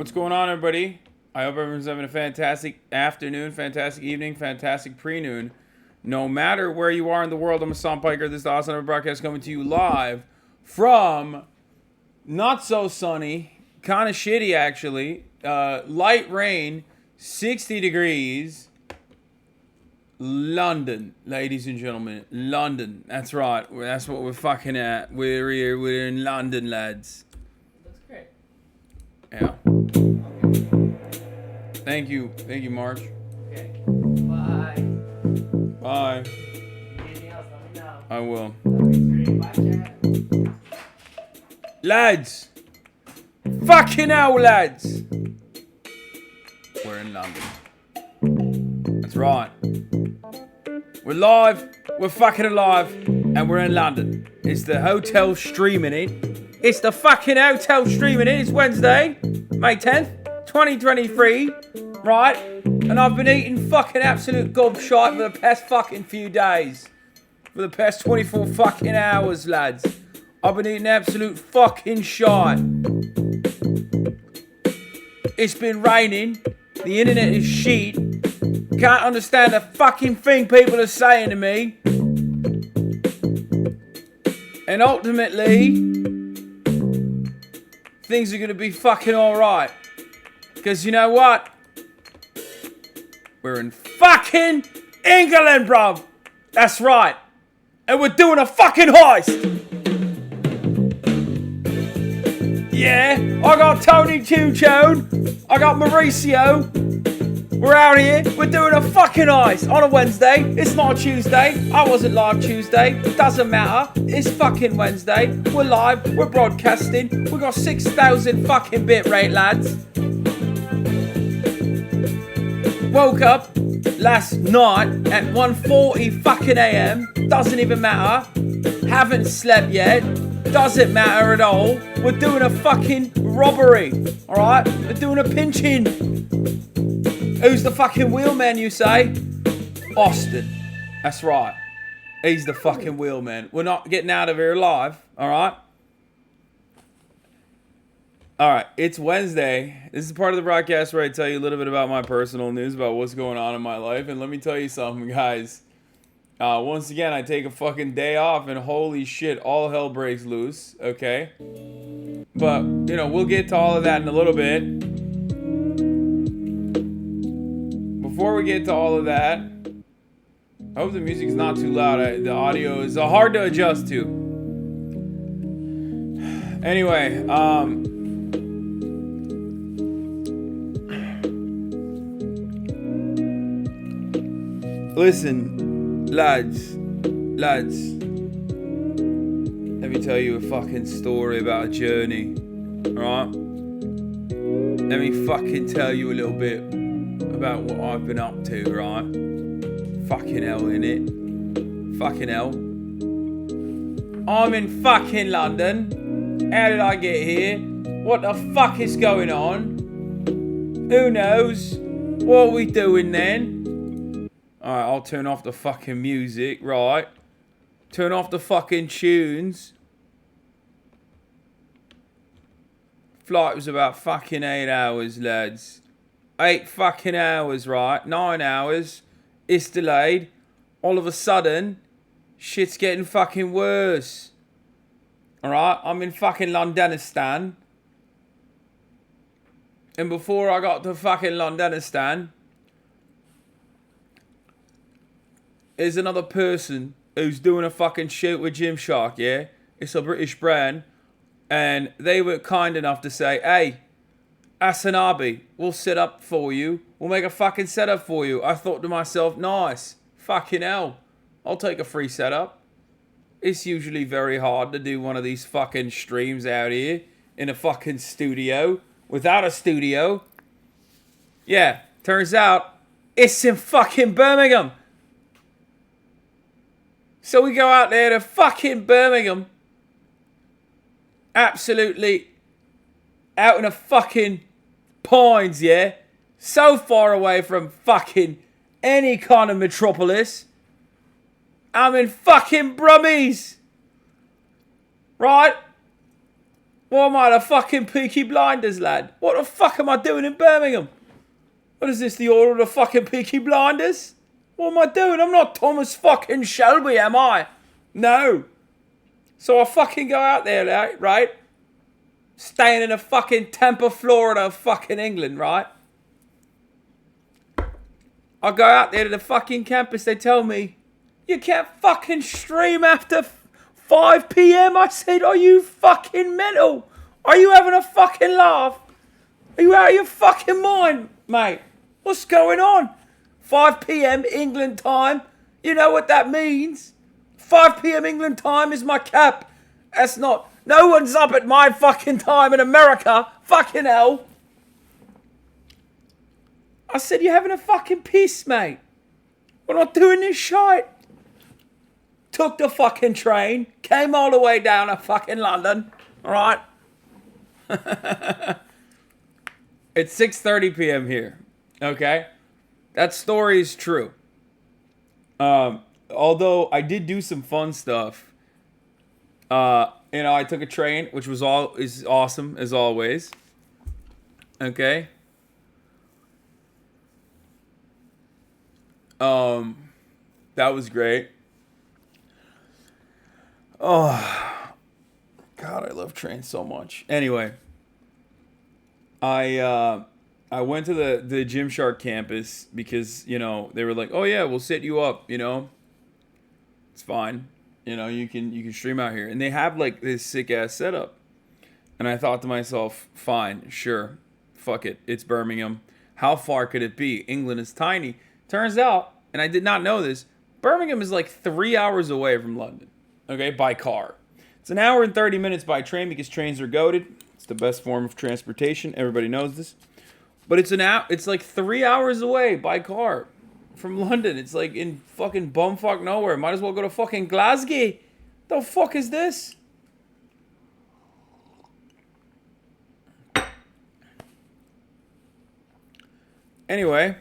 What's going on, everybody? I hope everyone's having a fantastic afternoon, fantastic evening, fantastic pre-noon. No matter where you are in the world, I'm Hasan Piker. This is the HasanAbi broadcast coming to you live from not so sunny, kind of shitty actually, light rain, 60 degrees, London, ladies and gentlemen, London. That's right. That's what we're fucking at. We're here. We're in London, lads. Looks great. Yeah. Thank you, Marge. Okay. Bye. Bye. Anything else? Let me know. I will. Bye, chat. Lads! Fucking hell, lads! We're in London. That's right. We're live, we're fucking alive, and we're in London. It's the hotel streaming in. It's the fucking hotel streaming in. It's Wednesday, May 10th, 2023, right? And I've been eating fucking absolute gobshite for the past fucking few days. For the past 24 fucking hours, lads. I've been eating absolute fucking shite. It's been raining. The internet is shit. Can't understand a fucking thing people are saying to me. And ultimately, things are going to be fucking alright. Because you know what? We're in fucking England, bruv. That's right. And we're doing a fucking heist. Yeah, I got Tony Choo-Chone. I got Mauricio. We're out here. We're doing a fucking heist on a Wednesday. It's not a Tuesday. I wasn't live Tuesday. It doesn't matter. It's fucking Wednesday. We're live. We're broadcasting. We got 6,000 fucking bit rate, lads. Woke up last night at 1:40 fucking AM. Doesn't even matter. Haven't slept yet. Doesn't matter at all. We're doing a fucking robbery. Alright? We're doing a pinching. Who's the fucking wheelman, you say? Austin. That's right. He's the fucking wheelman. We're not getting out of here alive. Alright? Alright, it's Wednesday. This is part of the broadcast where I tell you a little bit about my personal news, about what's going on in my life. And let me tell you something, guys. Once again, I take a fucking day off and holy shit, all hell breaks loose, okay? But, you know, we'll get to all of that in a little bit. Before we get to all of that, I hope the music's not too loud. The audio is hard to adjust to. Anyway, listen, lads, let me tell you a fucking story about a journey, alright? Let me fucking tell you a little bit about what I've been up to, right? Fucking hell, innit? Fucking hell. I'm in fucking London. How did I get here? What the fuck is going on? Who knows? What are we doing then? Alright, I'll turn off the fucking music, right? Turn off the fucking tunes. Flight was about fucking 8 hours, lads. 8 fucking hours, right? 9 hours. It's delayed. All of a sudden, shit's getting fucking worse. Alright? I'm in fucking Londonistan. And before I got to fucking Londonistan, there's another person who's doing a fucking shoot with Gymshark, yeah? It's a British brand. And they were kind enough to say, hey, HasanAbi, we'll set up for you. We'll make a fucking setup for you. I thought to myself, nice. Fucking hell. I'll take a free setup. It's usually very hard to do one of these fucking streams out here in a fucking studio. Without a studio. Yeah, turns out it's in fucking Birmingham. So we go out there to fucking Birmingham. Absolutely out in a fucking pines, yeah? So far away from fucking any kind of metropolis. I'm in fucking Brummies. Right? What am I, the fucking Peaky Blinders, lad? What the fuck am I doing in Birmingham? What is this, the order of the fucking Peaky Blinders? What am I doing? I'm not Thomas fucking Shelby, am I? No. So I fucking go out there, right? Staying in a fucking Tampa, Florida, fucking England, right? I go out there to the fucking campus. They tell me, you can't fucking stream after 5 p.m. I said, are you fucking mental? Are you having a fucking laugh? Are you out of your fucking mind, mate? What's going on? 5 p.m. England time. You know what that means. 5 p.m. England time is my cap. That's not... No one's up at my fucking time in America. Fucking hell. I said, you're having a fucking piss, mate. We're not doing this shite. Took the fucking train. Came all the way down to fucking London. Alright? It's 6:30 p.m. here. Okay? That story is true. Although I did do some fun stuff. I took a train, which is awesome as always. Okay. That was great. Oh, God, I love trains so much. Anyway, I went to the Gymshark campus because, they were like, oh yeah, we'll set you up, It's fine. You can stream out here. And they have like this sick ass setup. And I thought to myself, fine, sure. Fuck it. It's Birmingham. How far could it be? England is tiny. Turns out, and I did not know this, Birmingham is like 3 hours away from London. Okay, by car. It's an hour and 30 minutes by train because trains are goated. It's the best form of transportation. Everybody knows this. But it's like 3 hours away by car from London. It's like in fucking bumfuck nowhere. Might as well go to fucking Glasgow. The fuck is this? Anyway.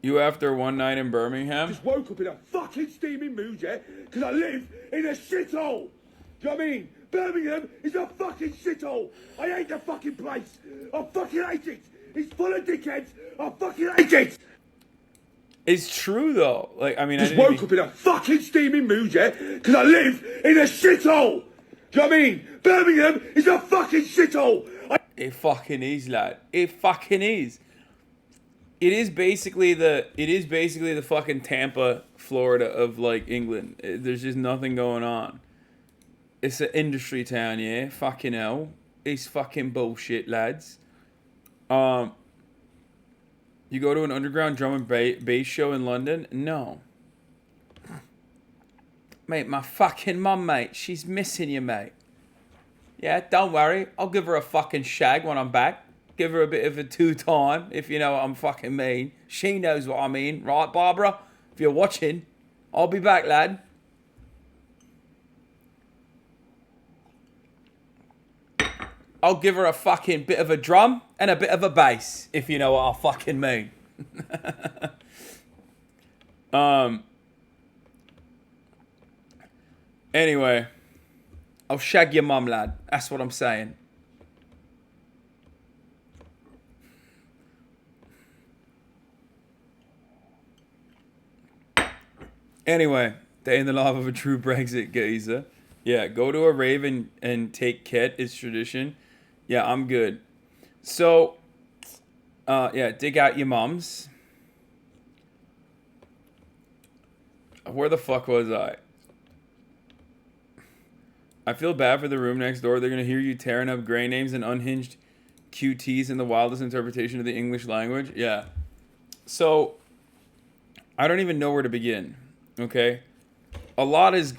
You after one night in Birmingham? Just woke up in a fucking steaming mood, yeah? Because I live in a shithole. Do you know what I mean? Birmingham is a fucking shithole. I hate the fucking place. I fucking hate it. It's full of dickheads. I fucking hate it. It's true though. Like, I mean, just woke up in a fucking steaming mood, yeah? Because I live in a shithole. Do you know what I mean? Birmingham is a fucking shithole. It fucking is, lad. It fucking is. It is basically the fucking Tampa, Florida of like England. There's just nothing going on. It's an industry town, yeah. Fucking hell. It's fucking bullshit, lads. You go to an underground drum and bass show in London? No. Mate, my fucking mum, mate. She's missing you, mate. Yeah, don't worry. I'll give her a fucking shag when I'm back. Give her a bit of a two-time, if you know what I'm fucking mean. She knows what I mean. Right, Barbara? If you're watching, I'll be back, lad. I'll give her a fucking bit of a drum and a bit of a bass, if you know what I fucking mean. Anyway. I'll shag your mum, lad. That's what I'm saying. Anyway, day in the life of a true Brexit geezer. Yeah, go to a rave and take kit. It's tradition. Yeah, I'm good. So, yeah, dig out your mums. Where the fuck was I? I feel bad for the room next door. They're going to hear you tearing up gray names and unhinged QTs in the wildest interpretation of the English language. Yeah. So, I don't even know where to begin. Okay? A lot has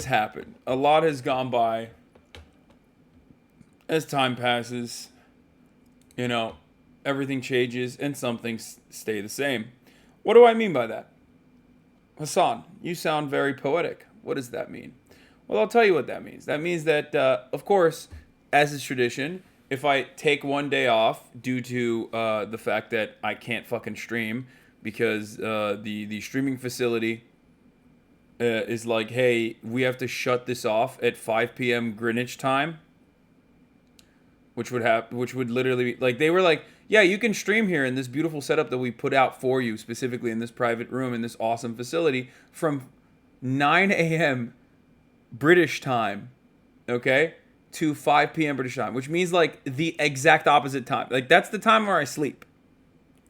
happened. A lot has gone by. As time passes, everything changes and some things stay the same. What do I mean by that? Hasan, you sound very poetic. What does that mean? Well, I'll tell you what that means. That means that, of course, as is tradition, if I take one day off due to the fact that I can't fucking stream because the streaming facility is like, hey, we have to shut this off at 5 p.m. Greenwich time, which would literally be, like, they were like, yeah, you can stream here in this beautiful setup that we put out for you, specifically in this private room in this awesome facility from 9 a.m. British time, okay, to 5 p.m. British time, which means like the exact opposite time. Like, that's the time where I sleep.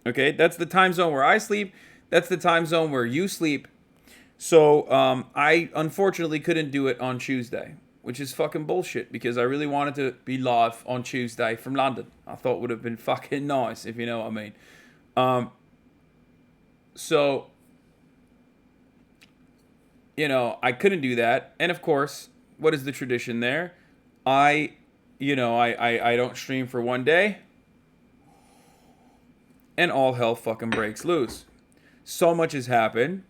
Okay, that's the time zone where I sleep. That's the time zone where you sleep. So I unfortunately couldn't do it on Tuesday, which is fucking bullshit, because I really wanted to be live on Tuesday from London. I thought it would have been fucking nice, if you know what I mean. So, you know, I couldn't do that. And of course, what is the tradition there? I don't stream for one day, and all hell fucking breaks loose. So much has happened.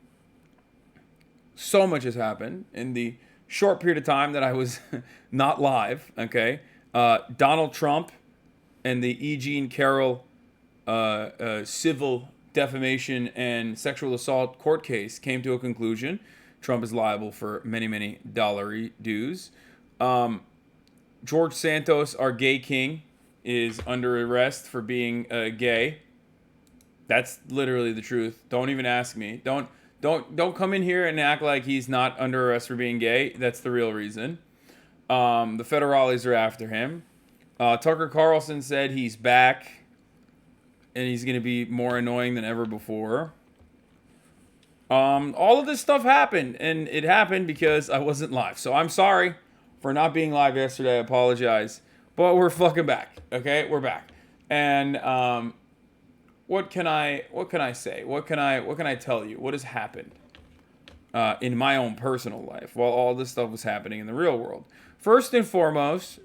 So much has happened in the short period of time that I was not live, okay? Donald Trump and the E. Jean Carroll civil defamation and sexual assault court case came to a conclusion. Trump is liable for many, many dollary dues. George Santos, our gay king, is under arrest for being gay. That's literally the truth. Don't even ask me. Don't come in here and act like he's not under arrest for being gay. That's the real reason. The federales are after him. Tucker Carlson said he's back and he's going to be more annoying than ever before. All of this stuff happened, and it happened because I wasn't live. So I'm sorry for not being live yesterday. I apologize. But we're fucking back. Okay? We're back. And what can I say? What can I tell you? What has happened in my own personal life while all this stuff was happening in the real world? First and foremost,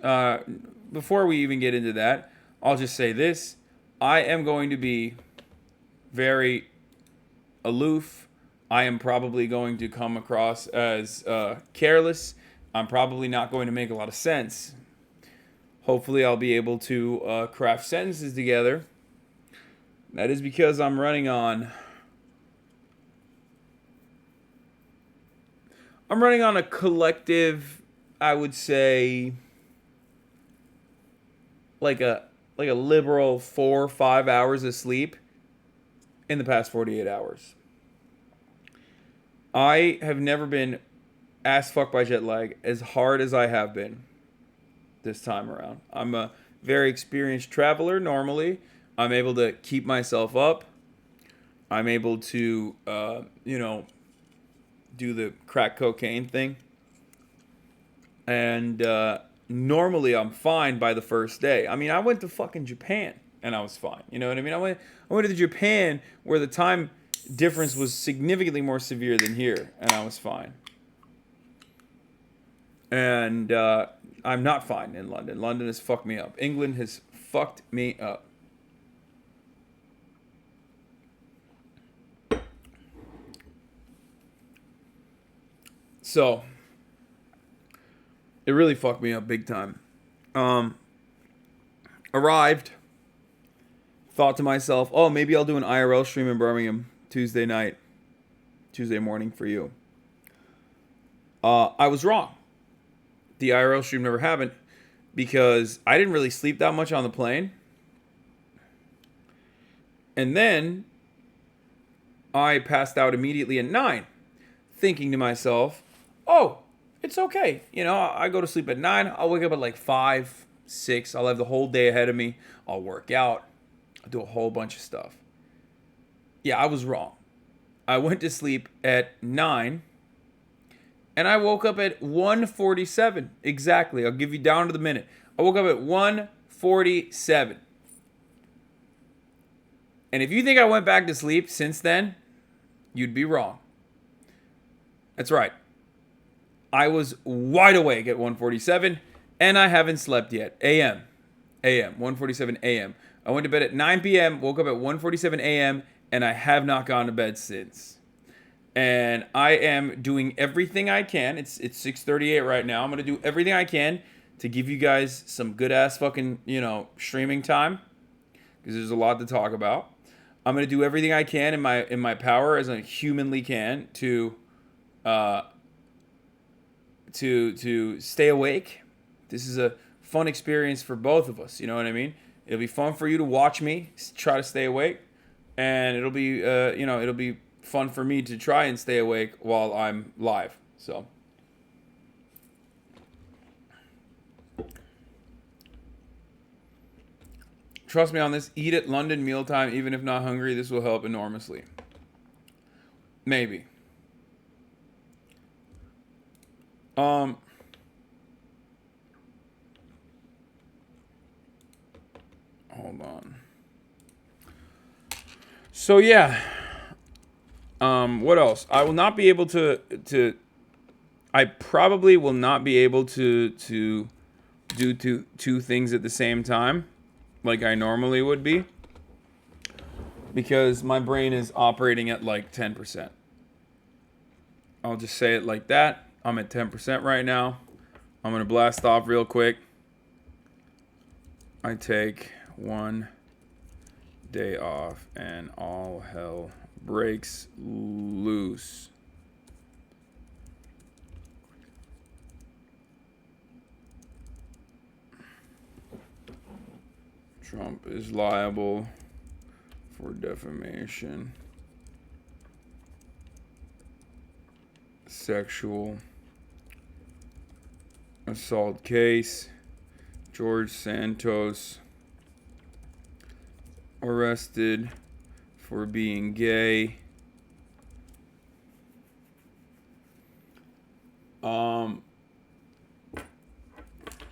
before we even get into that, I'll just say this. I am going to be very aloof. I am probably going to come across as careless. I'm probably not going to make a lot of sense. Hopefully I'll be able to craft sentences together. That is because I'm running on a collective, I would say, like a liberal 4 or 5 hours of sleep in the past 48 hours. I have never been ass fucked by jet lag as hard as I have been this time around. I'm a very experienced traveler normally. I'm able to keep myself up. I'm able to, do the crack cocaine thing. And normally I'm fine by the first day. I mean, I went to fucking Japan and I was fine. You know what I mean? I went to Japan where the time difference was significantly more severe than here, and I was fine. And I'm not fine in London. London has fucked me up. England has fucked me up. So, it really fucked me up big time. Arrived. Thought to myself, oh, maybe I'll do an IRL stream in Birmingham Tuesday morning for you. I was wrong. The IRL stream never happened because I didn't really sleep that much on the plane. And then I passed out immediately at 9, thinking to myself, oh, it's okay. You know, I go to sleep at 9. I'll wake up at like 5, 6. I'll have the whole day ahead of me. I'll work out. I'll do a whole bunch of stuff. Yeah, I was wrong. I went to sleep at 9. And I woke up at 1:47. Exactly. I'll give you down to the minute. I woke up at 1:47. And if you think I went back to sleep since then, you'd be wrong. That's right. I was wide awake at 1:47, and I haven't slept yet. A.M. 1:47 a.m. I went to bed at 9 p.m., woke up at 1:47 a.m., and I have not gone to bed since. And I am doing everything I can. It's 6:38 right now. I'm going to do everything I can to give you guys some good-ass fucking, streaming time, because there's a lot to talk about. I'm going to do everything I can in my power as I humanly can to to stay awake. This is a fun experience for both of us. You know what I mean? It'll be fun for you to watch me try to stay awake, and it'll be it'll be fun for me to try and stay awake while I'm live. So. Trust me on this. Eat at London mealtime, even if not hungry. This will help enormously. Maybe. Hold on. So yeah. What else? I will not be able to I probably will not be able to do two things at the same time, like I normally would be, because my brain is operating at like 10%. I'll just say it like that. I'm at 10% right now. I'm going to blast off real quick. I take 1 day off and all hell breaks loose. Trump is liable for defamation, sexual assault case. George Santos arrested for being gay.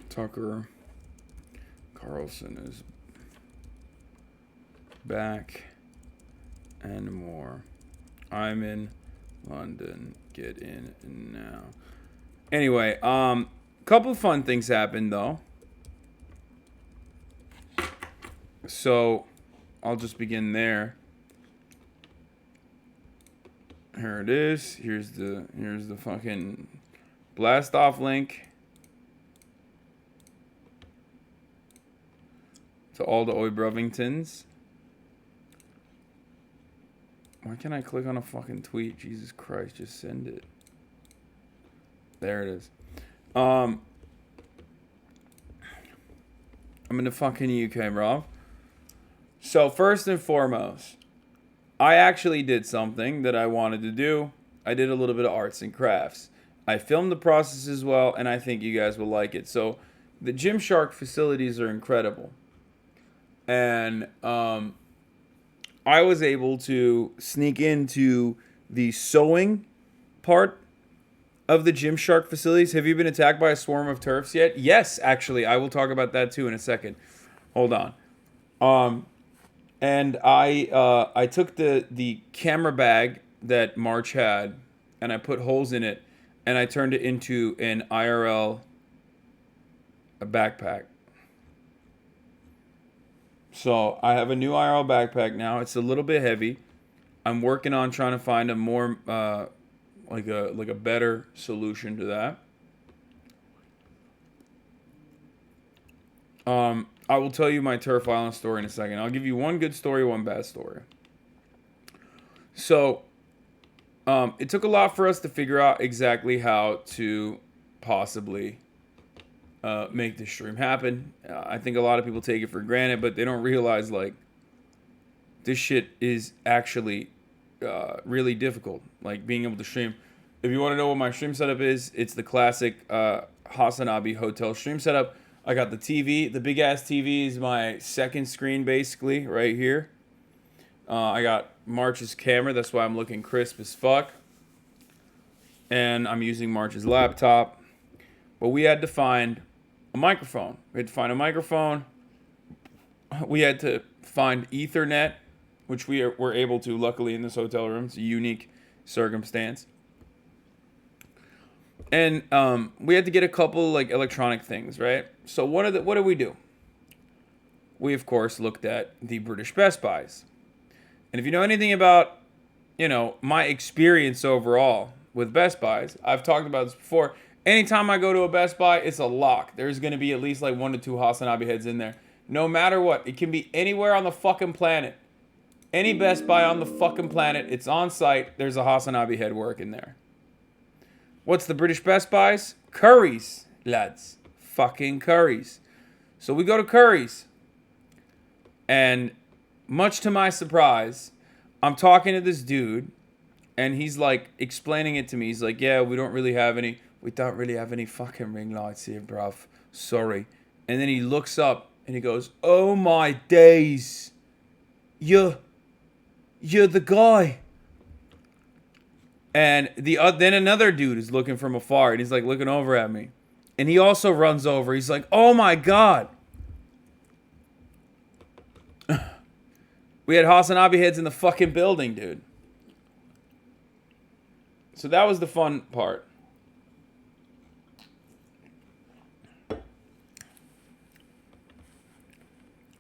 Tucker Carlson is back and more. I'm in London. Get in now. Anyway, couple fun things happened though. So I'll just begin there. Here it is. Here's the fucking blast off link to all the Oi Bruvingtons. Why can't I click on a fucking tweet? Jesus Christ, just send it. There it is. I'm in the fucking UK, bro. So first and foremost, I actually did something that I wanted to do. I did a little bit of arts and crafts. I filmed the process as well, and I think you guys will like it. So the Gymshark facilities are incredible. And I was able to sneak into the sewing part of the Gymshark facilities. Have you been attacked by a swarm of turfs yet? Yes, actually. I will talk about that too in a second. Hold on. And I took the camera bag that March had, and I put holes in it, and I turned it into an IRL backpack. So I have a new IRL backpack now. It's a little bit heavy. I'm working on trying to find a more like a better solution to that. I will tell you my Turf Island story in a second. I'll give you one good story, one bad story. So it took a lot for us to figure out exactly how to possibly make this stream happen. I think a lot of people take it for granted, but they don't realize like this shit is actually really difficult. Like being able to stream. If you want to know what my stream setup is, it's the classic HasanAbi hotel stream setup. I got the TV. The big ass TV is my second screen basically right here. I got March's camera. That's why I'm looking crisp as fuck. And I'm using March's laptop. But we had to find a microphone. We had to find a microphone. We had to find Ethernet, which we were able to, luckily, in this hotel room. It's a unique circumstance. And we had to get a couple like electronic things, right? So what did we do? We, of course, looked at the British Best Buys. And if you know anything about, my experience overall with Best Buys, I've talked about this before. Anytime I go to a Best Buy, it's a lock. There's going to be at least like 1 to 2 HasanAbi heads in there. No matter what. It can be anywhere on the fucking planet. Any Best Buy on the fucking planet. It's on site. There's a HasanAbi head working there. What's the British Best Buys? Curry's, lads. Fucking Curry's. So we go to Curry's. And much to my surprise, I'm talking to this dude. And he's like explaining it to me. He's like, yeah, we don't really have any fucking ring lights here, bruv. Sorry. And then he looks up and he goes, oh my days. You're the guy. And then another dude is looking from afar and he's like looking over at me. And he also runs over. He's like, oh my God. We had HasanAbi heads in the fucking building, dude. So that was the fun part.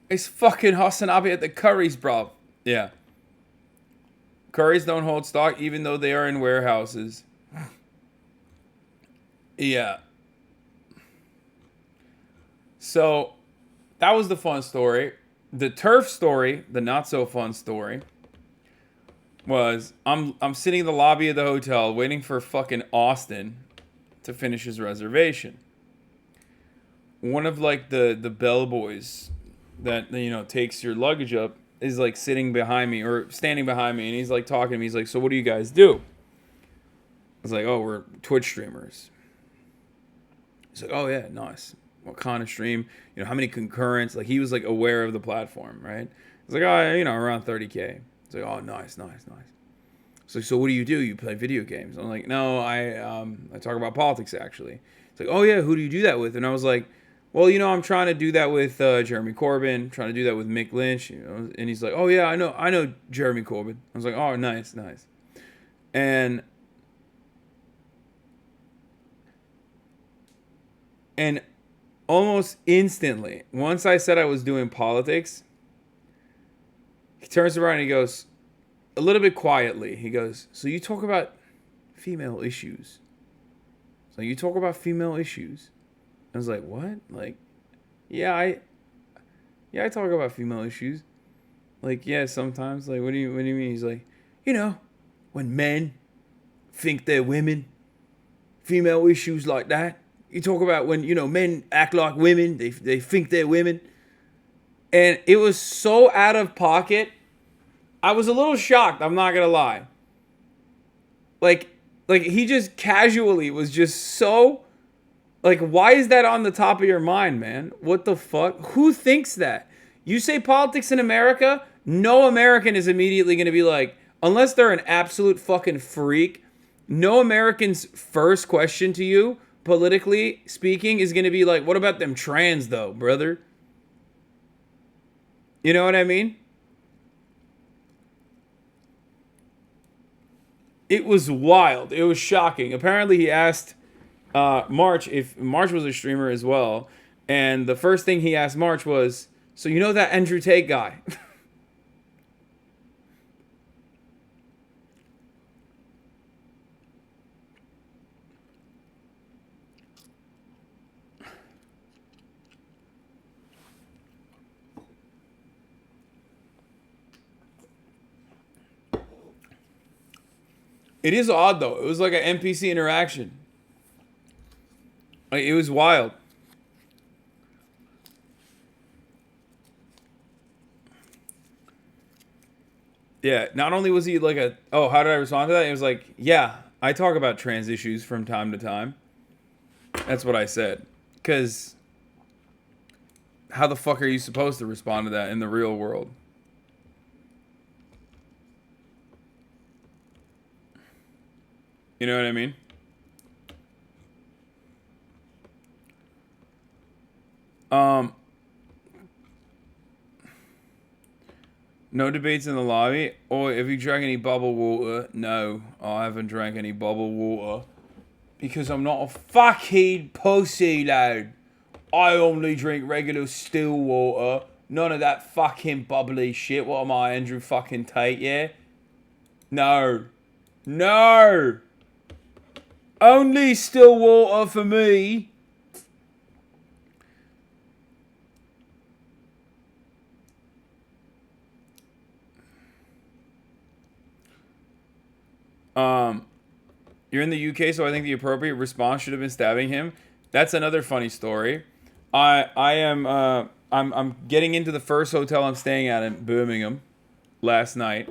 It's fucking HasanAbi at the Curry's, bro. Yeah. Curry's don't hold stock even though they are in warehouses. Yeah. So that was the fun story. The turf story, the not so fun story, was I'm sitting in the lobby of the hotel waiting for fucking Austin to finish his reservation. One of like the bellboys that, you know, takes your luggage up is like sitting behind me or standing behind me, and he's like talking to me. He's like, so what do you guys do? I was like, oh, we're Twitch streamers. He's like, oh yeah, nice. What kind of stream? You know, how many concurrents? Like, he was like aware of the platform, right? He's like, oh, you know, around 30K. It's like, oh, nice. So what do? You play video games? I'm like, no, I talk about politics, actually. It's like, oh yeah, who do you do that with? And I was like, well, you know, I'm trying to do that with Jeremy Corbyn, trying to do that with Mick Lynch, you know. And he's like, oh yeah, I know Jeremy Corbyn. I was like, oh, nice. And almost instantly, once I said I was doing politics, he turns around and he goes, a little bit quietly, he goes, so you talk about female issues? So you talk about female issues? I was like, what? Like, yeah, I talk about female issues. Like, yeah, sometimes. Like, what do you mean? He's like, you know, when men think they're women, female issues like that. You talk about when, you know, men act like women, they think they're women. And it was so out of pocket. I was a little shocked, I'm not gonna lie. Like he just casually was just so, like, why is that on the top of your mind, man? What the fuck? Who thinks that? You say politics in America, no American is immediately gonna be like, unless they're an absolute fucking freak, no American's first question to you, politically speaking, is gonna be like, what about them trans though, brother? You know what I mean? It was wild. It was shocking. Apparently he asked March if March was a streamer as well. And the first thing he asked March was, so you know that Andrew Tate guy? It is odd, though. It was like an NPC interaction. Like, it was wild. Yeah, not only was he like a, oh, how did I respond to that? It was like, yeah, I talk about trans issues from time to time. That's what I said. Because how the fuck are you supposed to respond to that in the real world? You know what I mean? No debates in the lobby. Or if you drank any bubble water. No, I haven't drank any bubble water. Because I'm not a fucking pussy, lad. I only drink regular still water. None of that fucking bubbly shit. What am I, Andrew fucking Tate, yeah? No. No! Only still water for me. You're in the UK, so I think the appropriate response should have been stabbing him. That's another funny story. I'm getting into the first hotel I'm staying at in Birmingham last night,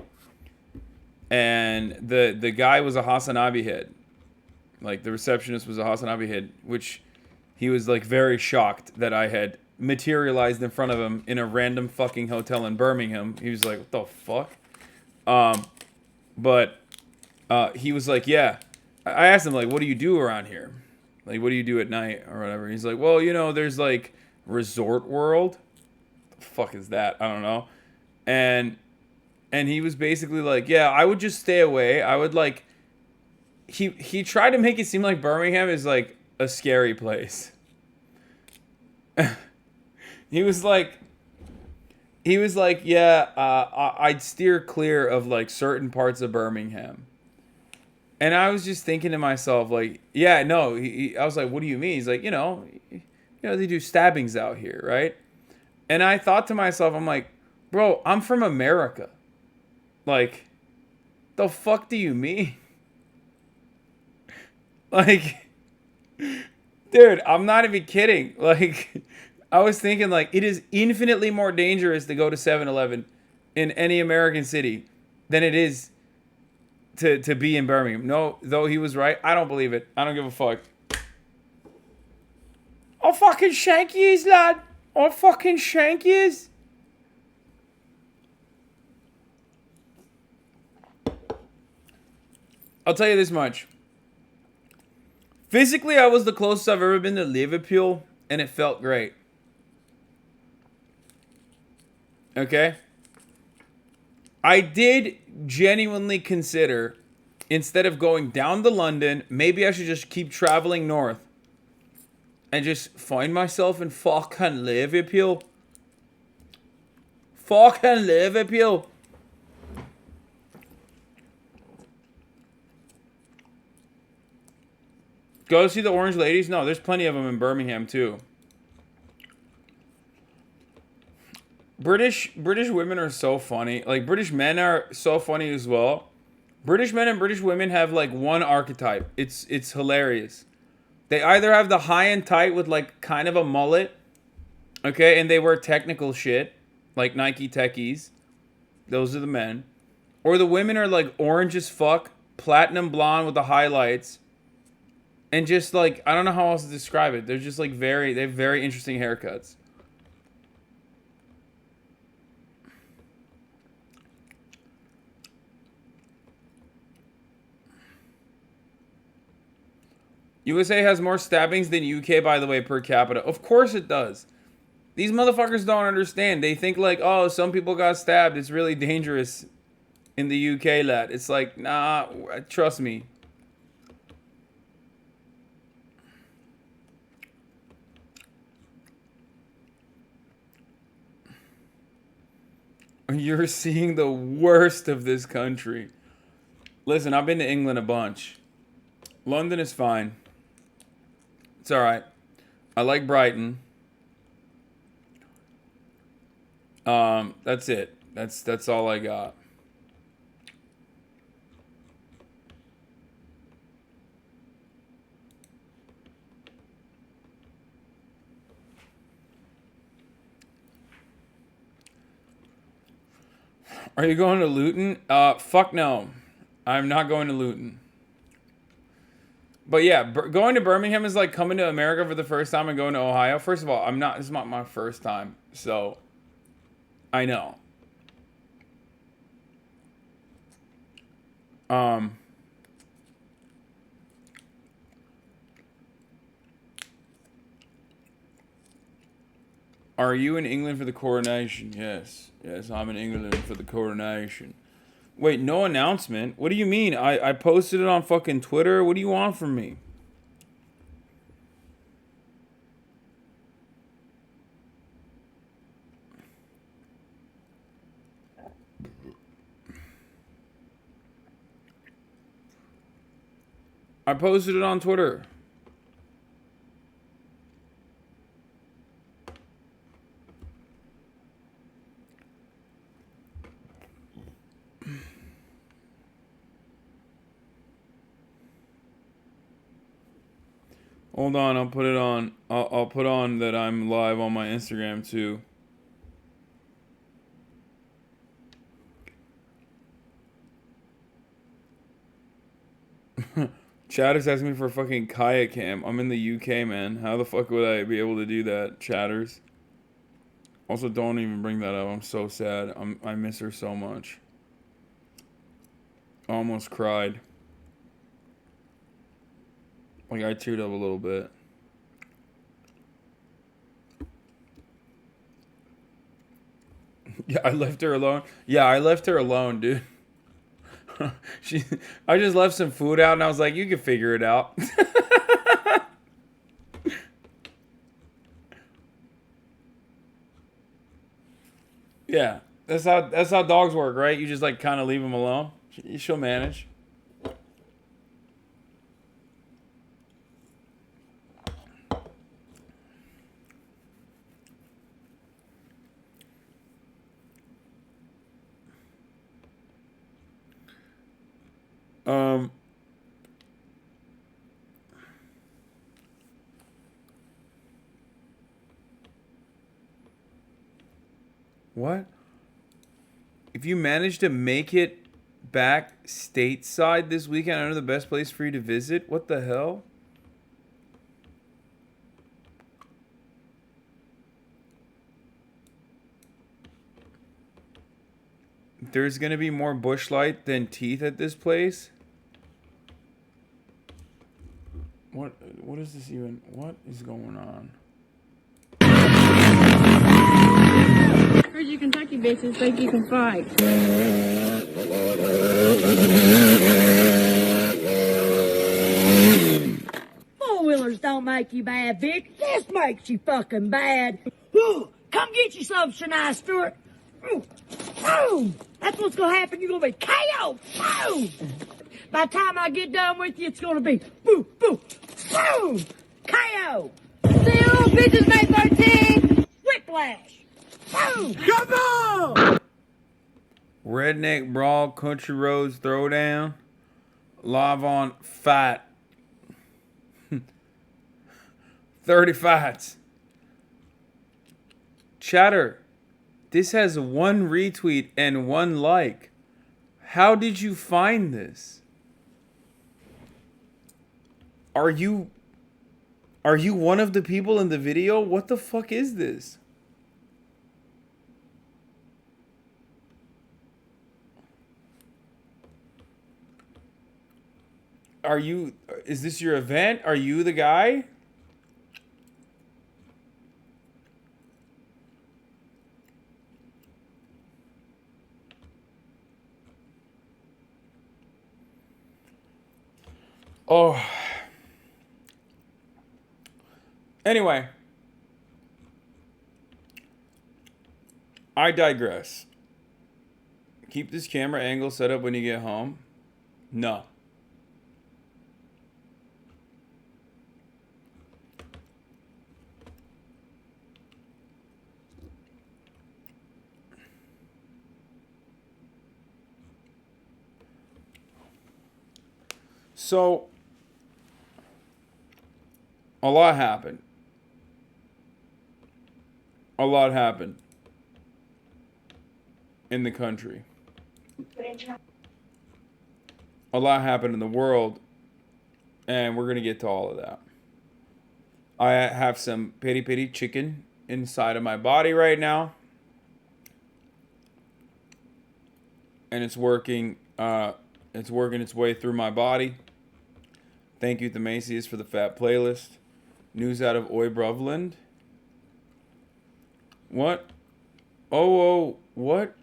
and the guy was a HasanAbi head. Like, the receptionist was a HasanAbi head, which he was like very shocked that I had materialized in front of him in a random fucking hotel in Birmingham. He was like, what the fuck? But he was like, yeah. I asked him, like, what do you do around here? Like, what do you do at night or whatever? He's like, well, you know, there's like Resort World. The fuck is that? I don't know. And he was basically like, yeah, I would just stay away. I would like, he tried to make it seem like Birmingham is like a scary place. He was like, yeah, I'd steer clear of like certain parts of Birmingham. And I was just thinking to myself, like, yeah, no. I was like, what do you mean? He's like, you know, they do stabbings out here, right? And I thought to myself, I'm like, bro, I'm from America. Like, the fuck do you mean? Like, dude, I'm not even kidding. Like, I was thinking, like, it is infinitely more dangerous to go to 7-Eleven in any American city than it is to be in Birmingham. No, though he was right. I don't believe it. I don't give a fuck. I'll fucking shank yous, lad. I'll fucking shank yous. I'll tell you this much. Physically, I was the closest I've ever been to Liverpool, and it felt great. Okay? I did genuinely consider, instead of going down to London, maybe I should just keep traveling north and just find myself in fucking Liverpool. Fucking Liverpool. Go see the Orange Ladies? No, there's plenty of them in Birmingham too. British women are so funny. Like, British men are so funny as well. British men and British women have like one archetype. It's hilarious. They either have the high and tight with like kind of a mullet, okay, and they wear technical shit like Nike techies. Those are the men. Or the women are like orange as fuck, platinum blonde with the highlights, and just like, I don't know how else to describe it. They're just like they have very interesting haircuts. USA has more stabbings than UK, by the way, per capita. Of course it does. These motherfuckers don't understand. They think like, oh, some people got stabbed. It's really dangerous in the UK, lad. It's like, nah, trust me. You're seeing the worst of this country. Listen, I've been to England a bunch. London is fine. It's all right. I like Brighton. That's it. That's all I got. Are you going to Luton? Fuck no. I'm not going to Luton. But yeah, going to Birmingham is like coming to America for the first time and going to Ohio. First of all, this is not my first time, so I know. Are you in England for the coronation? Yes. Yes, I'm in England for the coronation. Wait, no announcement? What do you mean? I posted it on fucking Twitter. What do you want from me? I posted it on Twitter. Hold on, I'll put it on. I'll put on that I'm live on my Instagram too. Chatter's asking me for a fucking kayak cam. I'm in the UK, man. How the fuck would I be able to do that, Chatters? Also, don't even bring that up. I'm so sad. I miss her so much. I almost cried. Like, I teared up a little bit. Yeah, I left her alone. Yeah, I left her alone, dude. I just left some food out and I was like, you can figure it out. Yeah, that's how dogs work, right? You just like kind of leave them alone. She'll manage. What? If you manage to make it back stateside this weekend, I know the best place for you to visit. What the hell? There's gonna be more bush light than teeth at this place. What is this even? What is going on? Heard you Kentucky bitches think you can fight. Four-wheelers don't make you bad, Vic. This makes you fucking bad. Ooh, come get you some, Shania Stewart. Ooh, boom. That's what's gonna happen. You're gonna be KO. Boom. By the time I get done with you, it's gonna be boom, boom, boom, KO. See you little bitches, May 13th. Whiplash. Boom. Come on. Redneck Brawl, Country Roads Throwdown. Live on Fight. 30 fights. Chatter. This has 1 retweet and 1 like. How did you find this? Are you one of the people in the video? What the fuck is this? Is this your event? Are you the guy? Oh. Anyway. I digress. Keep this camera angle set up when you get home. No. So, a lot happened. A lot happened in the country. A lot happened in the world, and we're going to get to all of that. I have some peri peri chicken inside of my body right now, and it's working its way through my body. Thank you to Macy's for the fat playlist. News out of Oibrovland. What? Oh, what?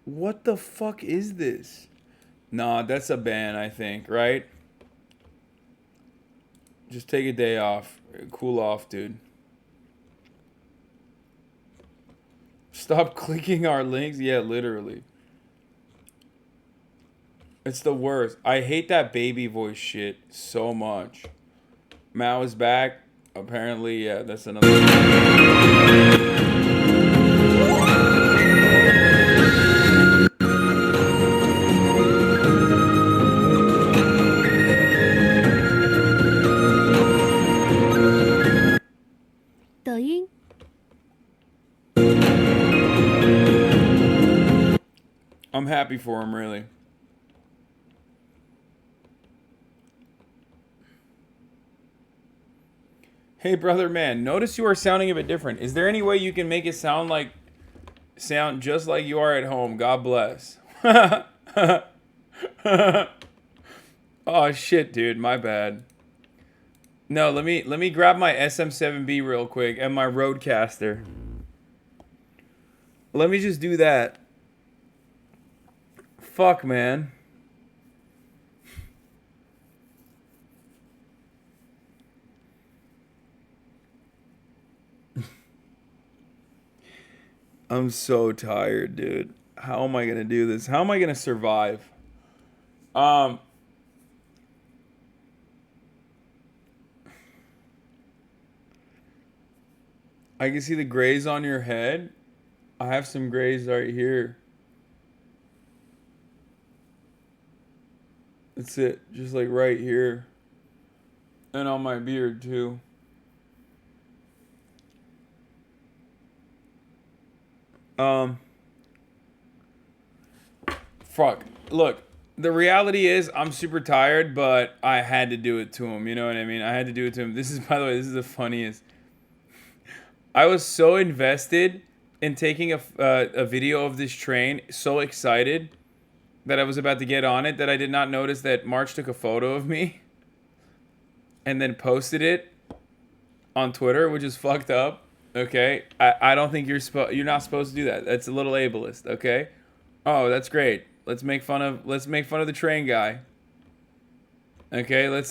What the fuck is this? Nah, that's a ban, I think, right? Just take a day off. Cool off, dude. Stop clicking our links. Yeah, literally. It's the worst. I hate that baby voice shit so much. Mao is back. Apparently, yeah, that's another. I'm happy for him, really. Hey, brother man, notice you are sounding a bit different. Is there any way you can make it sound just like you are at home? God bless. Oh shit, dude, my bad. No, let me grab my SM7B real quick and my Rodecaster. Let me just do that. Fuck, man. I'm so tired, dude. How am I gonna do this? How am I gonna survive? I can see the grays on your head. I have some grays right here. That's it. Just like right here. And on my beard too. Fuck. Look, the reality is I'm super tired, but I had to do it to him. You know what I mean? I had to do it to him. This is, by the way, this is the funniest. I was so invested in taking a video of this train, so excited that I was about to get on it, that I did not notice that March took a photo of me and then posted it on Twitter, which is fucked up. Okay, I don't think you're not supposed to do that. That's a little ableist. Okay. Oh, that's great. Let's make fun of the train guy. Okay,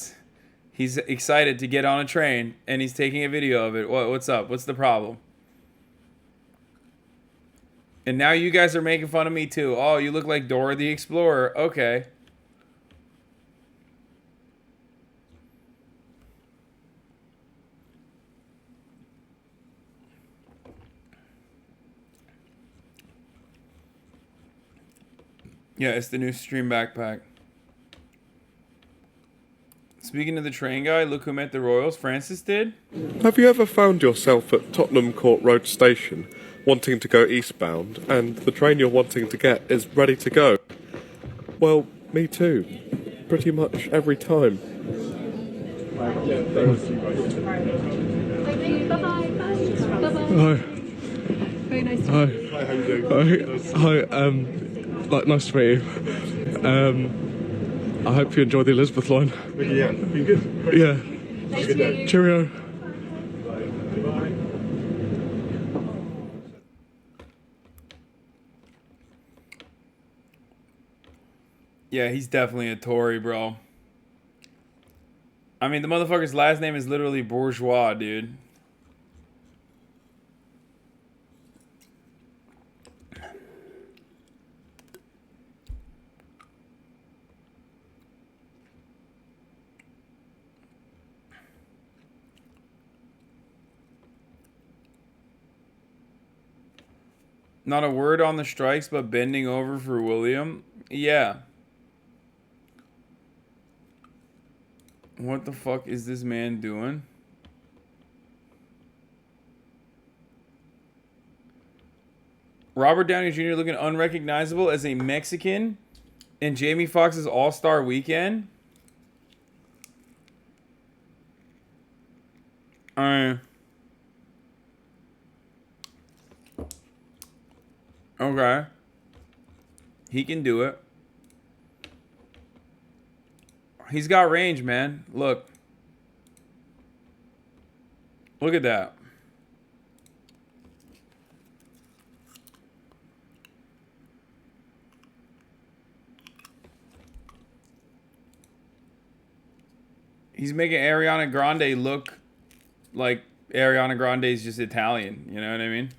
he's excited to get on a train and he's taking a video of it. What's up? What's the problem? And now you guys are making fun of me too. Oh, you look like Dora the Explorer. Okay. Yeah, it's the new stream backpack. Speaking of the train guy, look who met the Royals. Francis did. Have you ever found yourself at Tottenham Court Road Station, wanting to go eastbound, and the train you're wanting to get is ready to go? Well, me too. Pretty much every time. Bye-bye. Hi. Very nice to Hi. meet you. Hi, how you doing? Hi, nice to meet you. I hope you enjoy the Elizabeth line. Yeah, been good. Yeah. Nice to meet you. Cheerio. Yeah, he's definitely a Tory, bro. I mean, the motherfucker's last name is literally bourgeois, dude. Not a word on the strikes, but bending over for William. Yeah. What the fuck is this man doing? Robert Downey Jr. looking unrecognizable as a Mexican in Jamie Foxx's All-Star Weekend. Okay. He can do it. He's got range, man. Look. Look at that. He's making Ariana Grande look like Ariana Grande is just Italian. You know what I mean?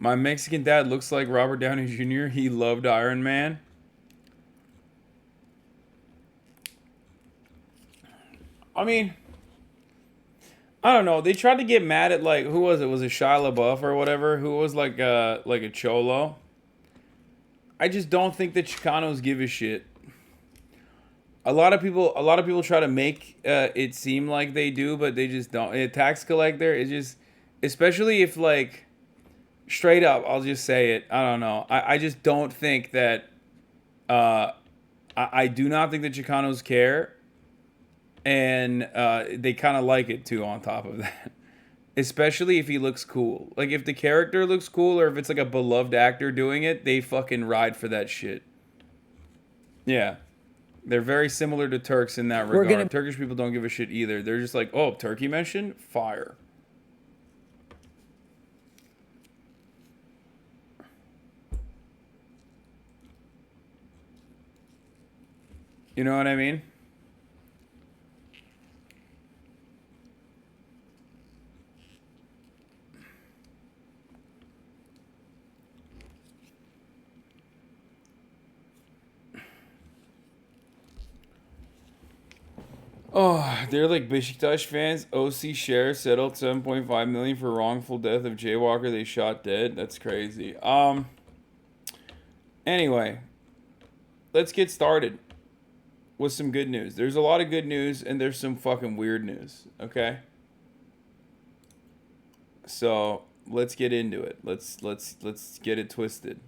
My Mexican dad looks like Robert Downey Jr. He loved Iron Man. I mean, I don't know. They tried to get mad at, like, who was it? Was it Shia LaBeouf or whatever? Who was like a cholo? I just don't think the Chicanos give a shit. A lot of people try to make it seem like they do, but they just don't. A tax collector is just, especially if like, straight up, I'll just say it. I don't know. I just don't think that. I do not think that Chicanos care, and they kind of like it too. On top of that, especially if he looks cool. Like if the character looks cool, or if it's like a beloved actor doing it, they fucking ride for that shit. Yeah. They're very similar to Turks in that regard. Turkish people don't give a shit either. They're just like, oh, Turkey mention? Fire. You know what I mean? Oh, they're like Besiktas fans. OC Share settled $7.5 million for wrongful death of jaywalker they shot dead. That's crazy. Anyway, let's get started with some good news. There's a lot of good news and there's some fucking weird news, okay? So, let's get into it. Let's get it twisted.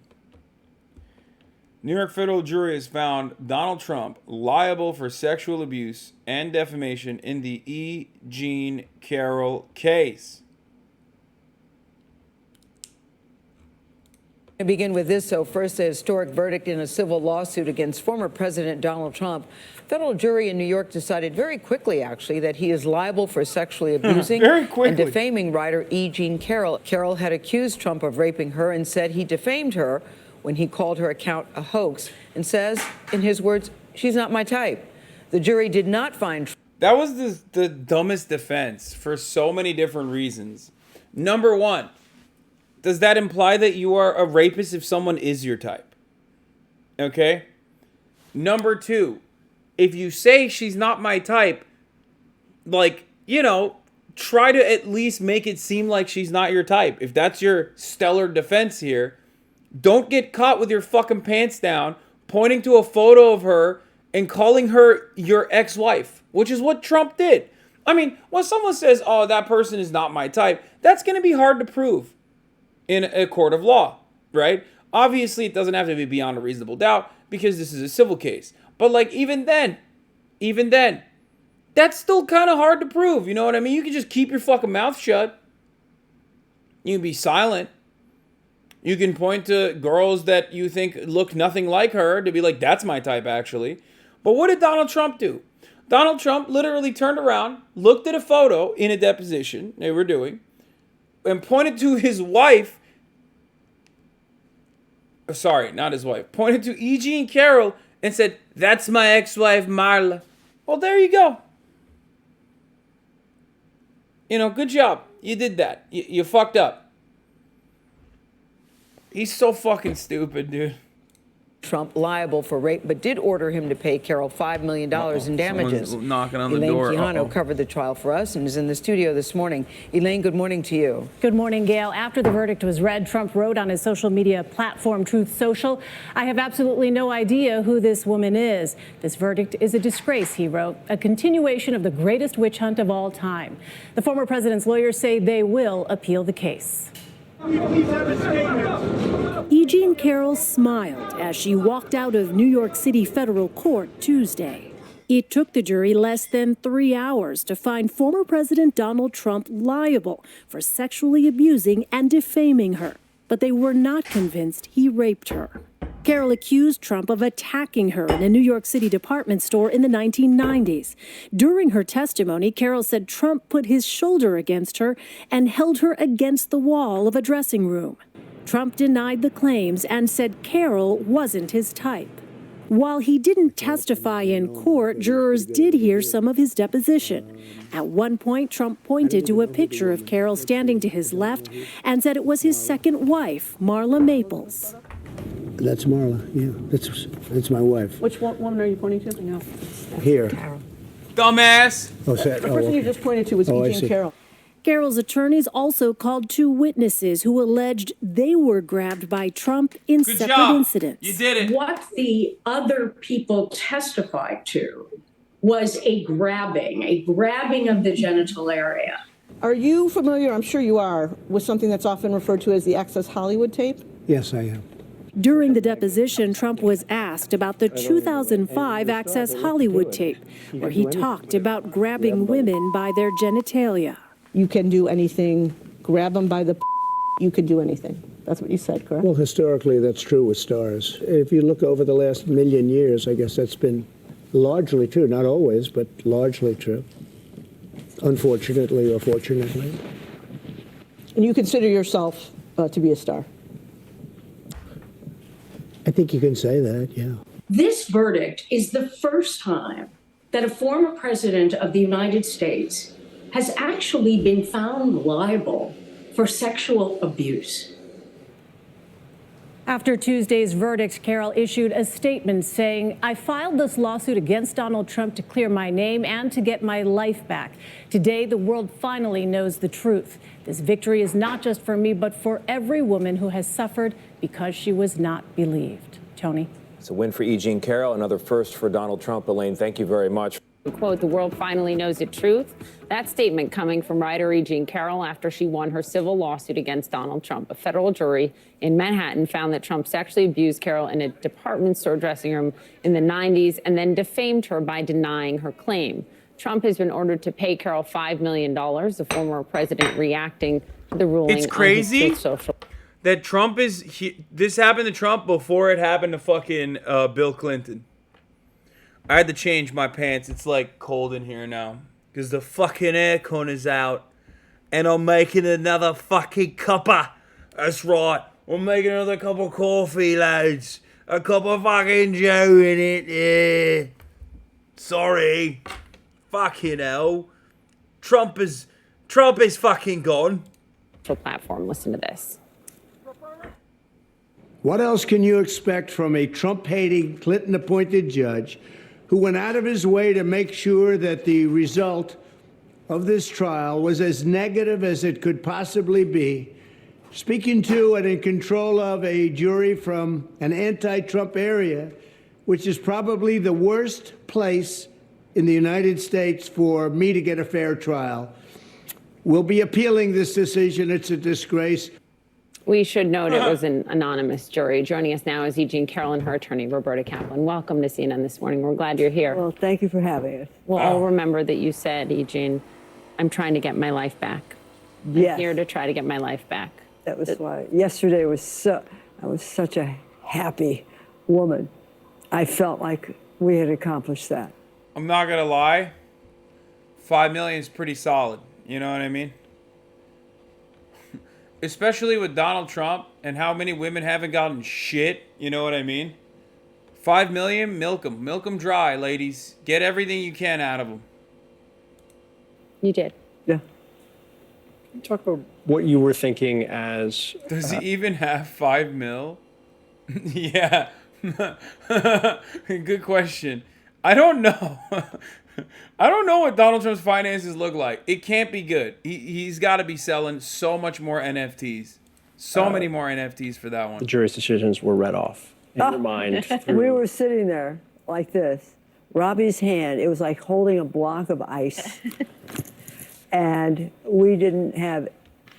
New York federal jury has found Donald Trump liable for sexual abuse and defamation in the E. Jean Carroll case. To begin with this, so first, a historic verdict in a civil lawsuit against former President Donald Trump. Federal jury in New York decided very quickly, actually, that he is liable for sexually abusing and defaming writer E. Jean Carroll. Carroll had accused Trump of raping her and said he defamed her when he called her account a hoax and says, in his words, she's not my type. The jury did not find... That was the dumbest defense for so many different reasons. Number one, does that imply that you are a rapist if someone is your type? Okay? Number two, if you say she's not my type, like, you know, try to at least make it seem like she's not your type. If that's your stellar defense here, don't get caught with your fucking pants down, pointing to a photo of her and calling her your ex-wife, which is what Trump did. I mean, when someone says, oh, that person is not my type, that's going to be hard to prove in a court of law, right? Obviously, it doesn't have to be beyond a reasonable doubt because this is a civil case. But like, even then, that's still kind of hard to prove. You know what I mean? You can just keep your fucking mouth shut. You can be silent. You can point to girls that you think look nothing like her to be like, that's my type, actually. But what did Donald Trump do? Donald Trump literally turned around, looked at a photo in a deposition they were doing, and pointed to his wife. Sorry, not his wife. Pointed to E. Jean Carroll and said, that's my ex-wife, Marla. Well, there you go. You know, good job. You did that. You fucked up. He's so fucking stupid, dude. Trump liable for rape, but did order him to pay Carroll $5 million in damages. Someone's knocking on the Elaine door. Quijano covered the trial for us and is in the studio this morning. Elaine, good morning to you. Good morning, Gail. After the verdict was read, Trump wrote on his social media platform, Truth Social, I have absolutely no idea who this woman is. This verdict is a disgrace, he wrote, a continuation of the greatest witch hunt of all time. The former president's lawyers say they will appeal the case. E. Jean Carroll smiled as she walked out of New York City federal court Tuesday. It took the jury less than 3 hours to find former President Donald Trump liable for sexually abusing and defaming her, but they were not convinced he raped her. Carroll accused Trump of attacking her in a New York City department store in the 1990s. During her testimony, Carroll said Trump put his shoulder against her and held her against the wall of a dressing room. Trump denied the claims and said Carroll wasn't his type. While he didn't testify in court, jurors did hear some of his deposition. At one point, Trump pointed to a picture of Carroll standing to his left and said it was his second wife, Marla Maples. That's Marla, yeah. That's my wife. Which woman are you pointing to? No. Here. Dumbass. Oh, the person you just pointed to was E. Jean Carroll. Carroll's attorneys also called 2 witnesses who alleged they were grabbed by Trump in Good separate job. incidents. You did it. What the other people testified to was a grabbing of the genital area. Are you familiar, I'm sure you are, with something that's often referred to as the Access Hollywood tape? Yes, I am. During the deposition, Trump was asked about the 2005 Access Hollywood tape, where he talked about grabbing women by their genitalia. You can do anything, grab them by the you can do anything. That's what you said, correct? Well, historically, that's true with stars. If you look over the last million years, I guess that's been largely true. Not always, but largely true. Unfortunately or fortunately. And you consider yourself to be a star? I think you can say that, yeah. This verdict is the first time that a former president of the United States has actually been found liable for sexual abuse. After Tuesday's verdict, Carroll issued a statement saying, "I filed this lawsuit against Donald Trump to clear my name and to get my life back. Today, the world finally knows the truth. This victory is not just for me, but for every woman who has suffered because she was not believed." Tony. It's a win for E. Jean Carroll, another first for Donald Trump. Elaine, thank you very much. Quote, "The world finally knows the truth." That statement coming from writer E. Jean Carroll after she won her civil lawsuit against Donald Trump. A federal jury in Manhattan found that Trump sexually abused Carroll in a department store dressing room in the 90s and then defamed her by denying her claim. Trump has been ordered to pay Carroll $5 million, the former president reacting to the ruling. It's crazy on his social that Trump this happened to Trump before it happened to fucking Bill Clinton. I had to change my pants. It's like cold in here now because the fucking aircon is out, and I'm making another fucking cuppa. That's right. I'm making another cup of coffee, lads. A cup of fucking Joe in it. Yeah. Sorry. Fucking hell. Trump is fucking gone. platform. Listen to this. What else can you expect from a Trump-hating, Clinton-appointed judge who went out of his way to make sure that the result of this trial was as negative as it could possibly be, speaking to and in control of a jury from an anti-Trump area, which is probably the worst place in the United States for me to get a fair trial. We'll be appealing this decision. It's a disgrace. We should note it was an anonymous jury. Joining us now is E. Jean Carroll and her attorney, Roberta Kaplan. Welcome to CNN this morning. We're glad you're here. Well, thank you for having us. We'll all remember that you said, E. Jean, I'm trying to get my life back. Yes. I'm here to try to get my life back. That was why. Yesterday was I was such a happy woman. I felt like we had accomplished that. I'm not gonna lie. 5 million is pretty solid. You know what I mean? Especially with Donald Trump and how many women haven't gotten shit. You know what I mean? 5 million, milk them. Milk them dry, ladies. Get everything you can out of them. You did. Yeah. Talk about what you were thinking as... Does he even have 5 mil? Yeah. Good question. I don't know. I don't know what Donald Trump's finances look like. It can't be good. He's got to be selling so much more NFTs. So many more NFTs for that one. The jury's decisions were read off in your mind. We were sitting there like this. Robbie's hand, it was like holding a block of ice. And we didn't have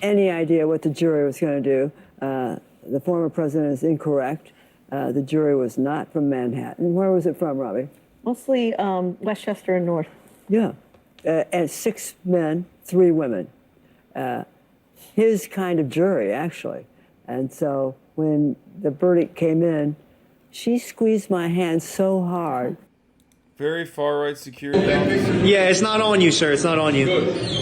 any idea what the jury was going to do. The former president is incorrect. The jury was not from Manhattan. Where was it from, Robbie? Mostly Westchester and North. Yeah. And 6 men, 3 women. His kind of jury, actually. And so when the verdict came in, she squeezed my hand so hard. Very far-right security officer. Yeah, it's not on you, sir. It's not on you.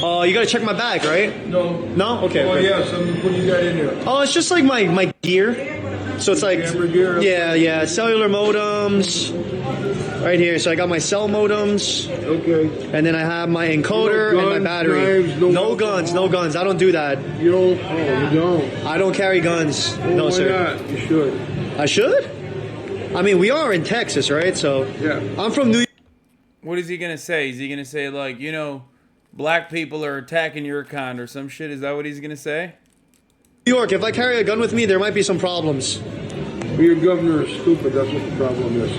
Oh, you gotta check my bag, right? No. No? Okay. Oh, okay. yeah, so what do you got in there? Oh, it's just like my gear. So it's like, yeah, cellular modems. Right here. So I got my cell modems. Okay. And then I have my encoder and my battery. Knives, no guns, no guns. I don't do that. You don't? Oh, you don't? I don't carry guns. Oh, no, why sir. not? You should. I should? I mean, we are in Texas, right? So yeah. I'm from New York. What is he going to say? Is he going to say, like, you know, black people are attacking your kind or some shit. Is that what he's gonna say? New York, if I carry a gun with me, there might be some problems. Your governor is stupid. That's what the problem is.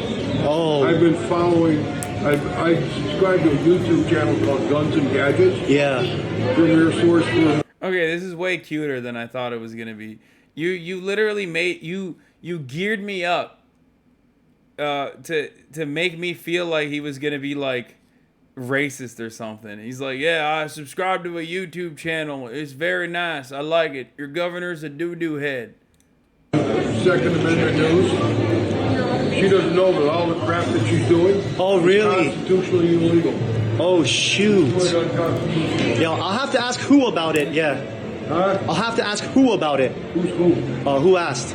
Oh. I've been following. I subscribe to a YouTube channel called Guns and Gadgets. Yeah. Premier source for. Okay, this is way cuter than I thought it was gonna be. You literally made you geared me up to make me feel like he was gonna be like racist or something. He's like, yeah, I subscribe to a YouTube channel. It's very nice. I like it. Your governor's a doo-doo head. Second Amendment news. She doesn't know that all the crap that she's doing. Oh, really? Is constitutionally illegal. Oh, shoot. Yo, I'll have to ask who about it. Yeah. Huh? I'll have to ask who about it. Who's who? Who asked?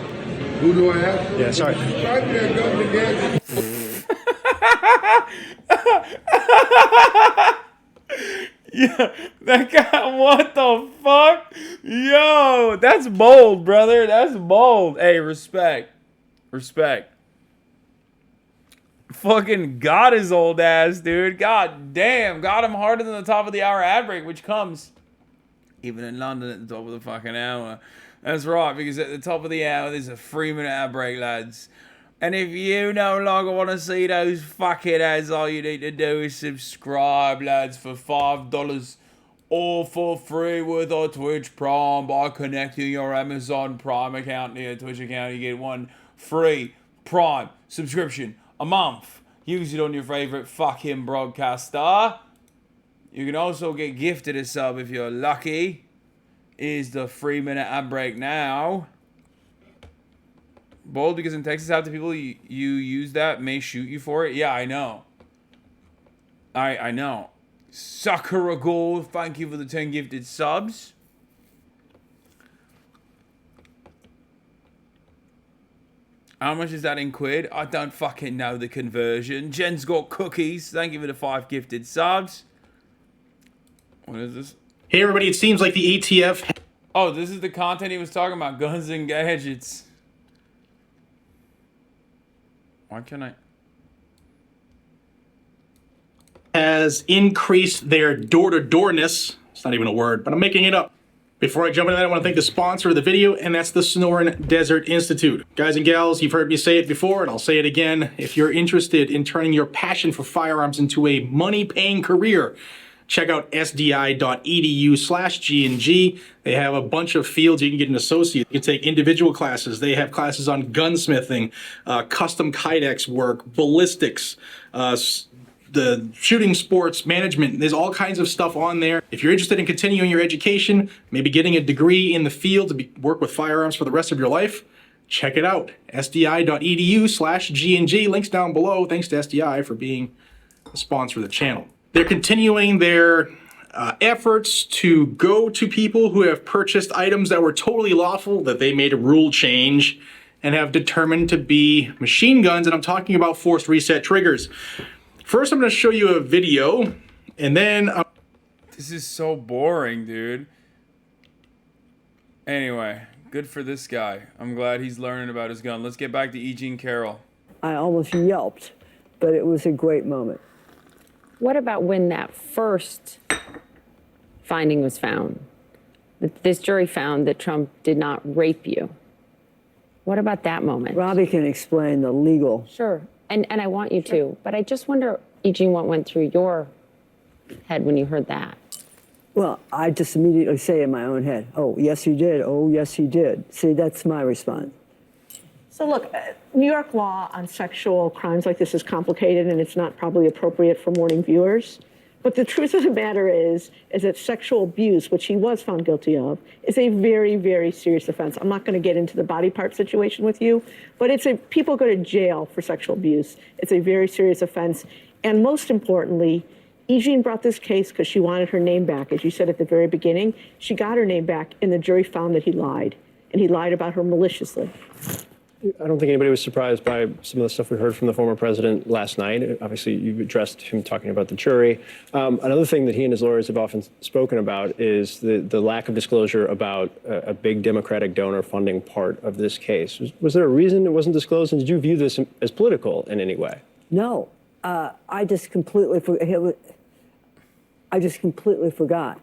Who do I ask? Yeah, sorry. Subscribe to that Guns and Gadgets. Yeah, that guy, what the fuck? Yo, that's bold, brother. That's bold. Hey, respect. Respect. Fucking got his old ass, dude. God damn. Got him harder than the top of the hour ad break, which comes even in London at the top of the fucking hour. That's right, because at the top of the hour, there's a 3-minute ad break, lads. And if you no longer want to see those fucking ads, all you need to do is subscribe, lads, for $5 or for free with our Twitch Prime by connecting your Amazon Prime account to your Twitch account. You get one free Prime subscription a month. Use it on your favorite fucking broadcaster. You can also get gifted a sub if you're lucky. Is the 3-minute ad break now. Bold, because in Texas, half the people you use that may shoot you for it. Yeah, I know. I know. HasanAbi, thank you for the 10 gifted subs. How much is that in quid? I don't fucking know the conversion. Jen's got cookies. Thank you for the 5 gifted subs. What is this? Hey everybody, it seems like the ATF... Oh, this is the content he was talking about. Guns and gadgets. Why can't I? has increased their door-to-doorness. It's not even a word, but I'm making it up. Before I jump into that, I want to thank the sponsor of the video, and that's the Sonoran Desert Institute. Guys and gals, you've heard me say it before, and I'll say it again. If you're interested in turning your passion for firearms into a money-paying career, check out sdi.edu/G&G. They have a bunch of fields you can get an associate. You can take individual classes. They have classes on gunsmithing, custom kydex work, ballistics, the shooting sports management. There's all kinds of stuff on there. If you're interested in continuing your education, maybe getting a degree in the field to work with firearms for the rest of your life, check it out. sdi.edu/G&G. Links down below. Thanks to SDI for being a sponsor of the channel. They're continuing their efforts to go to people who have purchased items that were totally lawful, that they made a rule change, and have determined to be machine guns, and I'm talking about forced reset triggers. First, I'm going to show you a video, and then... This is so boring, dude. Anyway, good for this guy. I'm glad he's learning about his gun. Let's get back to E. Jean Carroll. I almost yelped, but it was a great moment. What about when that first finding was found? This jury found that Trump did not rape you. What about that moment? Robbie can explain the legal. Sure, and I want you to, but I just wonder, E. Jean, what went through your head when you heard that? Well, I just immediately say in my own head, oh, yes, he did. Oh, yes, he did. See, that's my response. So look, New York law on sexual crimes like this is complicated, and it's not probably appropriate for morning viewers. But the truth of the matter is that sexual abuse, which he was found guilty of, is a very, very serious offense. I'm not going to get into the body part situation with you, but people go to jail for sexual abuse. It's a very serious offense. And most importantly, E. Jean brought this case because she wanted her name back. As you said at the very beginning, she got her name back, and the jury found that he lied. And he lied about her maliciously. I don't think anybody was surprised by some of the stuff we heard from the former president last night. Obviously, you addressed him talking about the jury. Another thing that he and his lawyers have often spoken about is the lack of disclosure about a big Democratic donor funding part of this case. Was there a reason it wasn't disclosed, and did you view this as political in any way? No, I just completely forgot. I just completely forgot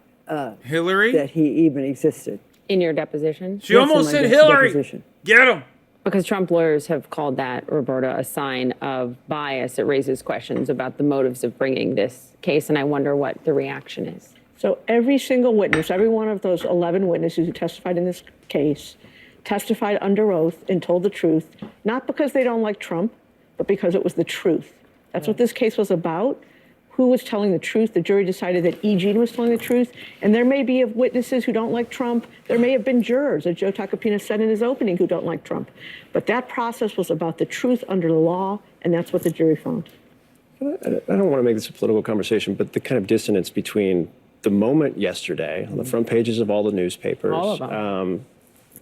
Hillary? that he even existed. In your deposition? She almost said Hillary. Deposition. Get him. Because Trump lawyers have called that, Roberta, a sign of bias. It raises questions about the motives of bringing this case, and I wonder what the reaction is. So every single witness, every one of those 11 witnesses who testified in this case, testified under oath and told the truth, not because they don't like Trump, but because it was the truth. That's what this case was about. Who was telling the truth? The jury decided that E. Jean was telling the truth. And there may be witnesses who don't like Trump. There may have been jurors, as Joe Tacopina said in his opening, who don't like Trump. But that process was about the truth under the law, and that's what the jury found. I don't want to make this a political conversation, but the kind of dissonance between the moment yesterday on the front pages of all the newspapers, All of them.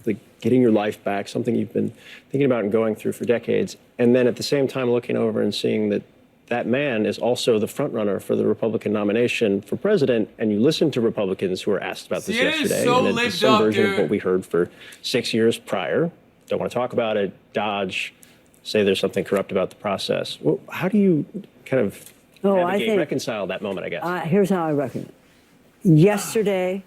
like getting your life back, something you've been thinking about and going through for decades, and then at the same time looking over and seeing that that man is also the front runner for the Republican nomination for president, and you listen to Republicans who were asked about this yesterday, and it's some version of what we heard for 6 years prior. Don't want to talk about it, dodge, say there's something corrupt about the process. Well, how do you kind of reconcile that moment, I guess? Here's how I reckon it. Yesterday,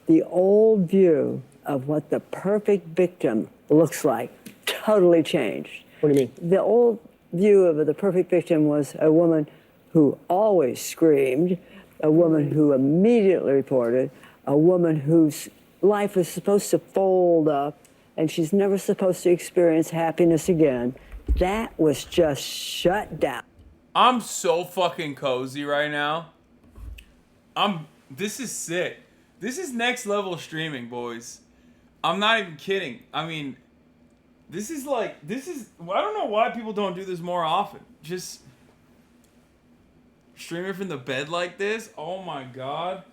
the old view of what the perfect victim looks like totally changed. What do you mean? The old view of the perfect victim was a woman who always screamed, a woman who immediately reported, a woman whose life was supposed to fold up and she's never supposed to experience happiness again. That was just shut down. I'm so fucking cozy right now. This is sick. This is next level streaming, boys. I'm not even kidding. I mean, I don't know why people don't do this more often. Just streaming from the bed like this. Oh my God.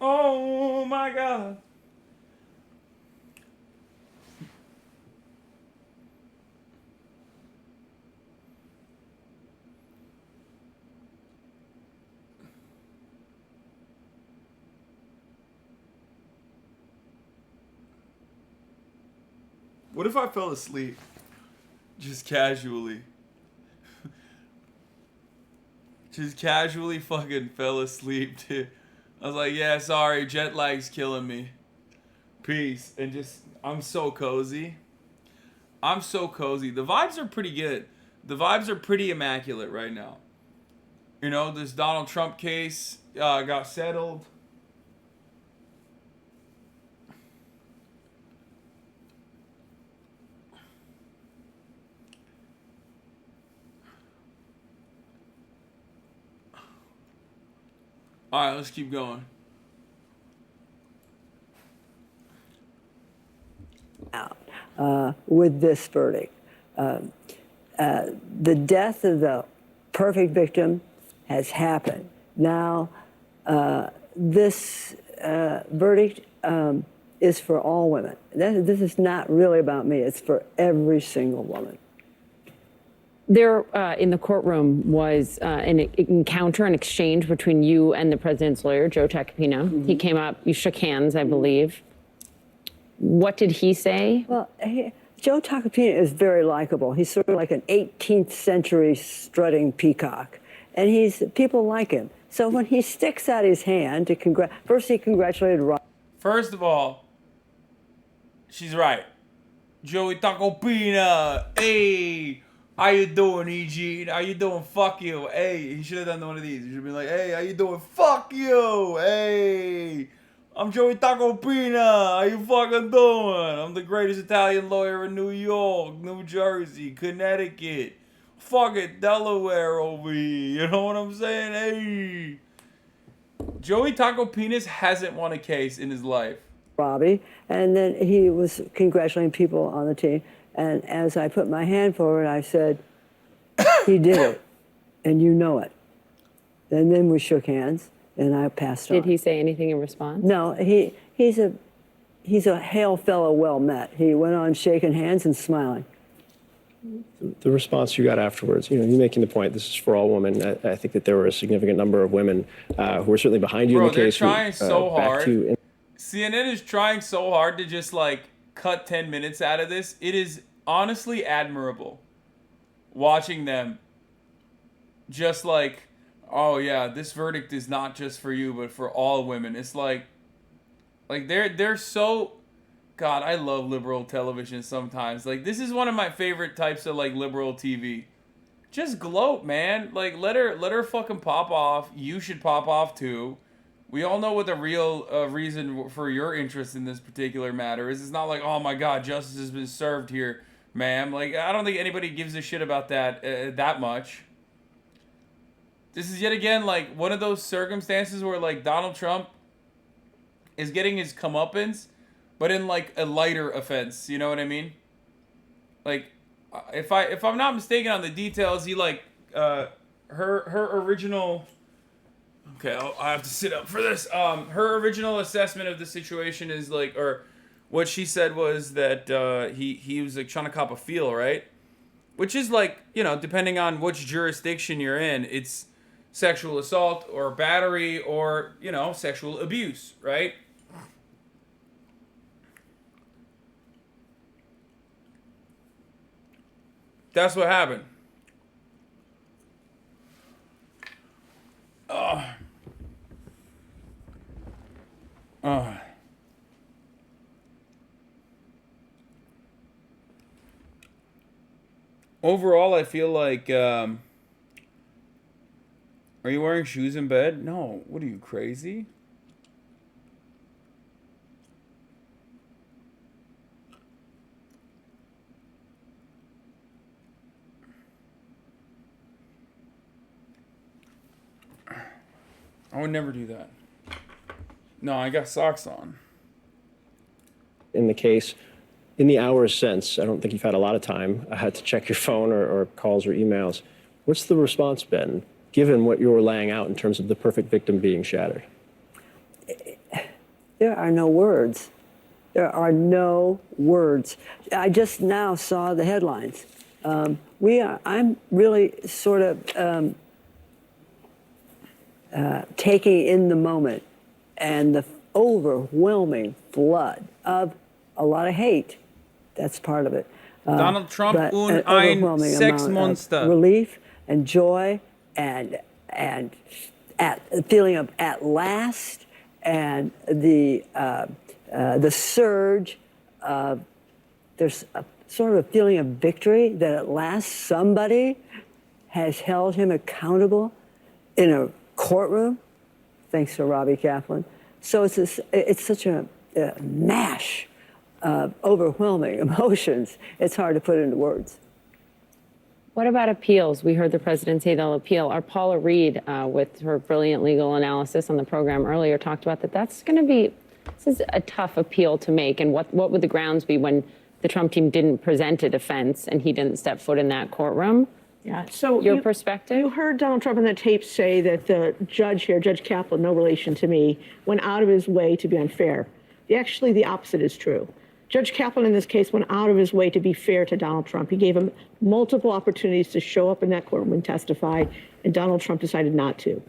Oh my God. What if I fell asleep? Just casually. Just casually fucking fell asleep, dude. I was like, yeah, sorry, jet lag's killing me. Peace. And just, I'm so cozy. I'm so cozy. The vibes are pretty good. The vibes are pretty immaculate right now. You know, this Donald Trump case got settled. All right, let's keep going. With this verdict. The death of the perfect victim has happened. Now, this verdict is for all women. This is not really about me. It's for every single woman. There, in the courtroom, was an encounter, an exchange between you and the president's lawyer, Joe Tacopina. He came up, you shook hands, I believe. What did he say? Well, Joe Tacopina is very likable. He's sort of like an 18th century strutting peacock. And people like him. So when he sticks out his hand to first he congratulated Rob. First of all, she's right. Joey Tacopina, hey. How you doing, E.G.? How you doing? Fuck you. Hey, he should have done one of these. He should have been like, hey, how you doing? Fuck you. Hey, I'm Joey Tacopina. How you fucking doing? I'm the greatest Italian lawyer in New York, New Jersey, Connecticut. Fuck it, Delaware over here. You know what I'm saying? Hey. Joey Tacopina hasn't won a case in his life. Robbie. And then he was congratulating people on the team. And as I put my hand forward, I said, he did it, and you know it. And then we shook hands, and I passed on. Did he say anything in response? No, he's a hail fellow well met. He went on shaking hands and smiling. The response you got afterwards, you making the point, this is for all women. I think that there were a significant number of women who were certainly behind you in the case. Bro, they're trying so hard. CNN is trying so hard to just, cut 10 minutes out of this. It is honestly admirable watching them just oh yeah, this verdict is not just for you, but for all women. It's like they're so, God, I love liberal television sometimes. Like, this is one of my favorite types of like liberal TV. Just gloat, man. Like, let her fucking pop off. You should pop off too. We all know what the real reason for your interest in this particular matter is. It's not like, oh my God, justice has been served here, ma'am. Like, I don't think anybody gives a shit about that that much. This is yet again like one of those circumstances where like Donald Trump is getting his comeuppance, but in like a lighter offense. You know what I mean? Like, if I'm not mistaken on the details, he like her original. Okay, I have to sit up for this. Her original assessment of the situation is like, or what she said was that he was like trying to cop a feel, right? Which is like, you know, depending on which jurisdiction you're in, it's sexual assault or battery or, you know, sexual abuse, right? That's what happened. Overall, I feel like, are you wearing shoes in bed? No. What are you, crazy? I would never do that. No, I got socks on. In the case, in the hours since, I don't think you've had a lot of time to check your phone or calls or emails. What's the response been, given what you were laying out in terms of the perfect victim being shattered? There are no words. There are no words. I just now saw the headlines. I'm really sort of taking in the moment and the overwhelming flood of a lot of hate. That's part of it. Donald Trump but und an ein overwhelming Sexmonster. amount of relief and joy and feeling of at last, and the surge of, there's a sort of a feeling of victory that at last somebody has held him accountable in a courtroom, thanks to Robbie Kaplan. So it's such a mash of overwhelming emotions. It's hard to put into words. What about appeals? We heard the president say they'll appeal. Our Paula Reed, with her brilliant legal analysis on the program earlier, talked about that. This is a tough appeal to make. And what would the grounds be when the Trump team didn't present a defense and he didn't step foot in that courtroom? Yeah, so your perspective? You heard Donald Trump in the tape say that the judge here, Judge Kaplan, no relation to me, went out of his way to be unfair. Actually, the opposite is true. Judge Kaplan in this case went out of his way to be fair to Donald Trump. He gave him multiple opportunities to show up in that courtroom and testify, and Donald Trump decided not to.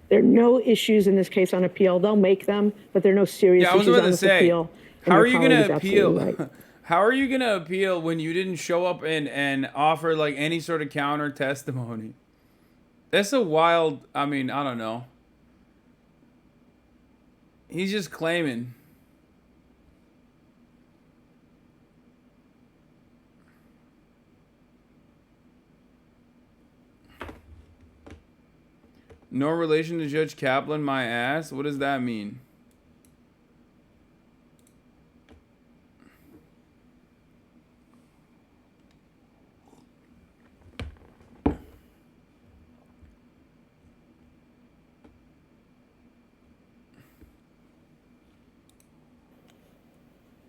There are no issues in this case on appeal. They'll make them, but there are no serious issues on this appeal. How are you going to appeal? Right. How are you going to appeal when you didn't show up and offer like any sort of counter testimony? That's a wild, I mean, I don't know. He's just claiming. No relation to Judge Kaplan, my ass? What does that mean?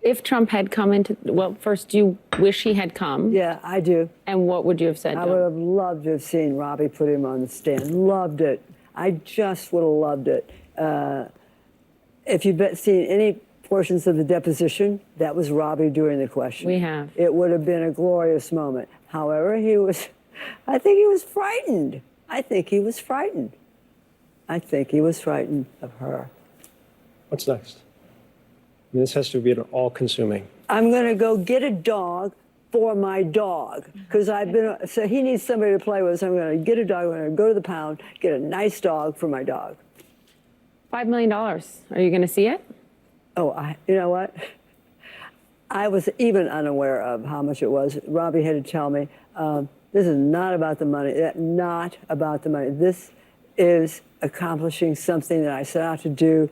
If Trump had come into, well, first, do you wish he had come? Yeah, I do. And what would you have said? I would have loved to have seen Robbie put him on the stand. Loved it. I just would have loved it. If you've seen any portions of the deposition, that was Robbie doing the question. We have. It would have been a glorious moment. However, I think he was frightened. I think he was frightened. I think he was frightened of her. What's next? I mean, this has to be an all-consuming. I'm going to go get a dog, for my dog. Because so he needs somebody to play with. So I'm going to get a dog. I'm going to go to the pound, get a nice dog for my dog. $5 million. Are you going to see it? Oh, you know what? I was even unaware of how much it was. Robbie had to tell me, this is not about the money. Not about the money. This is accomplishing something that I set out to do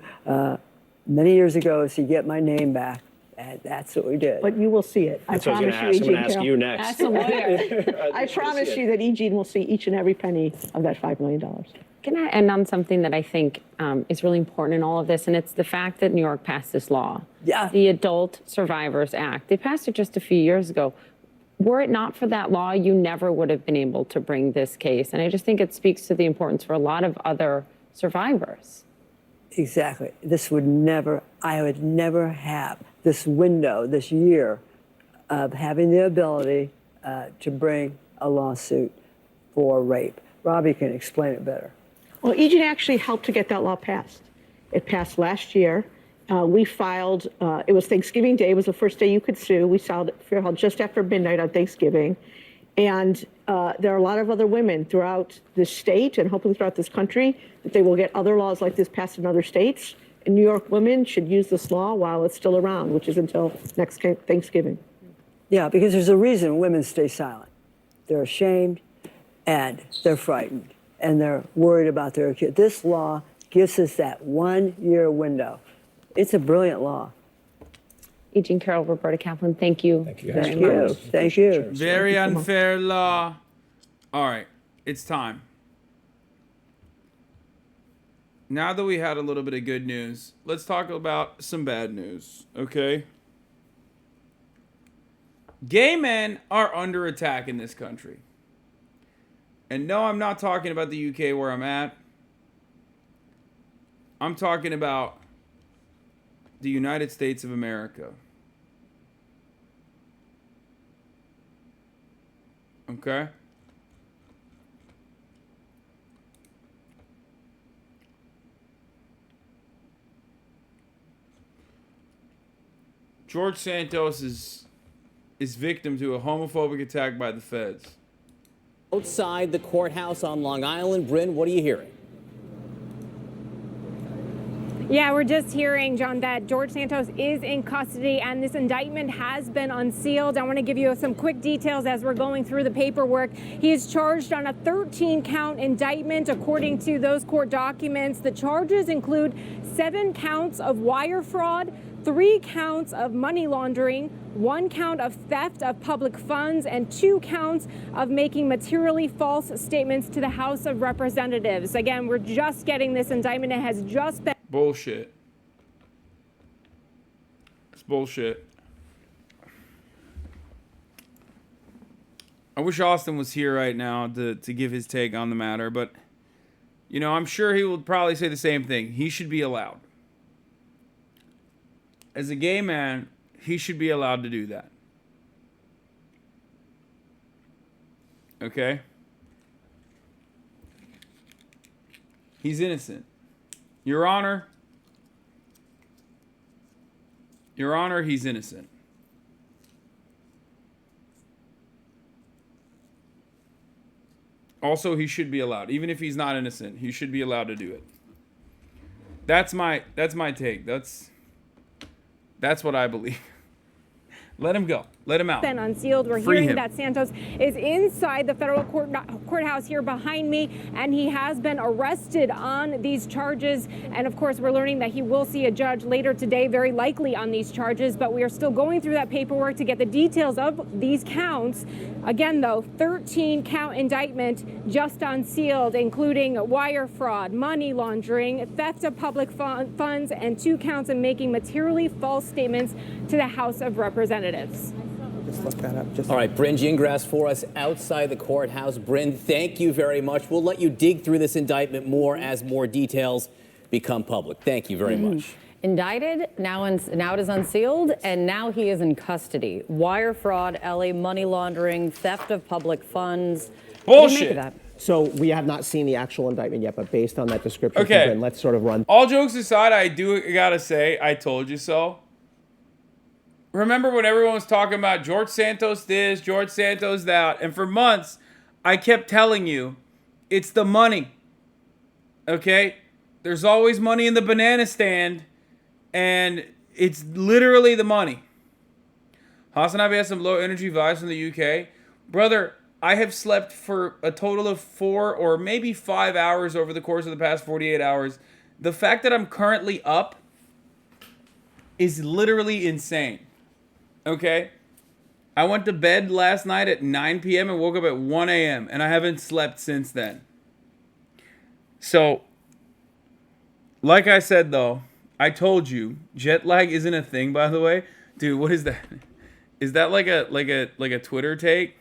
many years ago, is to get my name back. And that's what we did. But you will see it. That's what I was going to ask. I'm going to ask you next. Ask the lawyer. I promise you that Eugene will see each and every penny of that $5 million. Can I end on something that I think is really important in all of this, and it's the fact that New York passed this law. Yeah. The Adult Survivors Act. They passed it just a few years ago. Were it not for that law, you never would have been able to bring this case. And I just think it speaks to the importance for a lot of other survivors. Exactly. I would never have this window, this year, of having the ability to bring a lawsuit for rape. Robbie can explain it better. Well, Eugene actually helped to get that law passed. It passed last year. We filed, it was Thanksgiving Day, was the first day you could sue. We filed just after midnight on Thanksgiving. And there are a lot of other women throughout the state and hopefully throughout this country that they will get other laws like this passed in other states. And New York women should use this law while it's still around, which is until next Thanksgiving. Yeah, because there's a reason women stay silent. They're ashamed and they're frightened and they're worried about their kid. This law gives us that 1 year window. It's a brilliant law. Eugene, Carroll, Roberta Kaplan, thank you. Thank you. Thank you. Thank you. Very unfair law. All right, it's time. Now that we had a little bit of good news, let's talk about some bad news, okay? Gay men are under attack in this country. And no, I'm not talking about the UK where I'm at. I'm talking about the United States of America. Okay? George Santos is victim to a homophobic attack by the feds. Outside the courthouse on Long Island, Bryn, what are you hearing? Yeah, we're just hearing, John, that George Santos is in custody and this indictment has been unsealed. I want to give you some quick details as we're going through the paperwork. He is charged on a 13-count indictment. According to those court documents, the charges include 7 counts of wire fraud, 3 counts of money laundering, 1 count of theft of public funds, and 2 counts of making materially false statements to the House of Representatives. Again, we're just getting this indictment. It has just been... Bullshit. It's bullshit. I wish Austin was here right now to give his take on the matter, but, you know, I'm sure he will probably say the same thing. He should be allowed. As a gay man, he should be allowed to do that. Okay? He's innocent. Your Honor, he's innocent. Also, he should be allowed. Even if he's not innocent, he should be allowed to do it. That's my take. That's what I believe. Let him go. Let him out. Been unsealed. We're Free hearing him. that Santos is inside the federal courthouse here behind me, and he has been arrested on these charges. And of course, we're learning that he will see a judge later today, very likely on these charges. But we are still going through that paperwork to get the details of these counts. Again, though, 13-count indictment just unsealed, including wire fraud, money laundering, theft of public funds, and 2 counts of making materially false statements to the House of Representatives. Just look that up. All right, Bryn Gingras for us outside the courthouse. Bryn, thank you very much. We'll let you dig through this indictment more as more details become public. Thank you very much. Indicted, now it is unsealed, and now he is in custody. Wire fraud, LA money laundering, theft of public funds. What do you make of that? So we have not seen the actual indictment yet, but based on that description, Okay. Bryn, let's sort of run. All jokes aside, I do gotta say, I told you so. Remember when everyone was talking about George Santos this, George Santos that, and for months, I kept telling you, it's the money. Okay? There's always money in the banana stand, and it's literally the money. HasanAbi has some low energy vibes from the UK. Brother, I have slept for a total of 4 or maybe 5 hours over the course of the past 48 hours. The fact that I'm currently up is literally insane. Okay? I went to bed last night at 9 p.m. and woke up at 1 a.m. and I haven't slept since then. So, like I said though, I told you, jet lag isn't a thing, by the way. Dude, what is that? Is that like a Twitter take?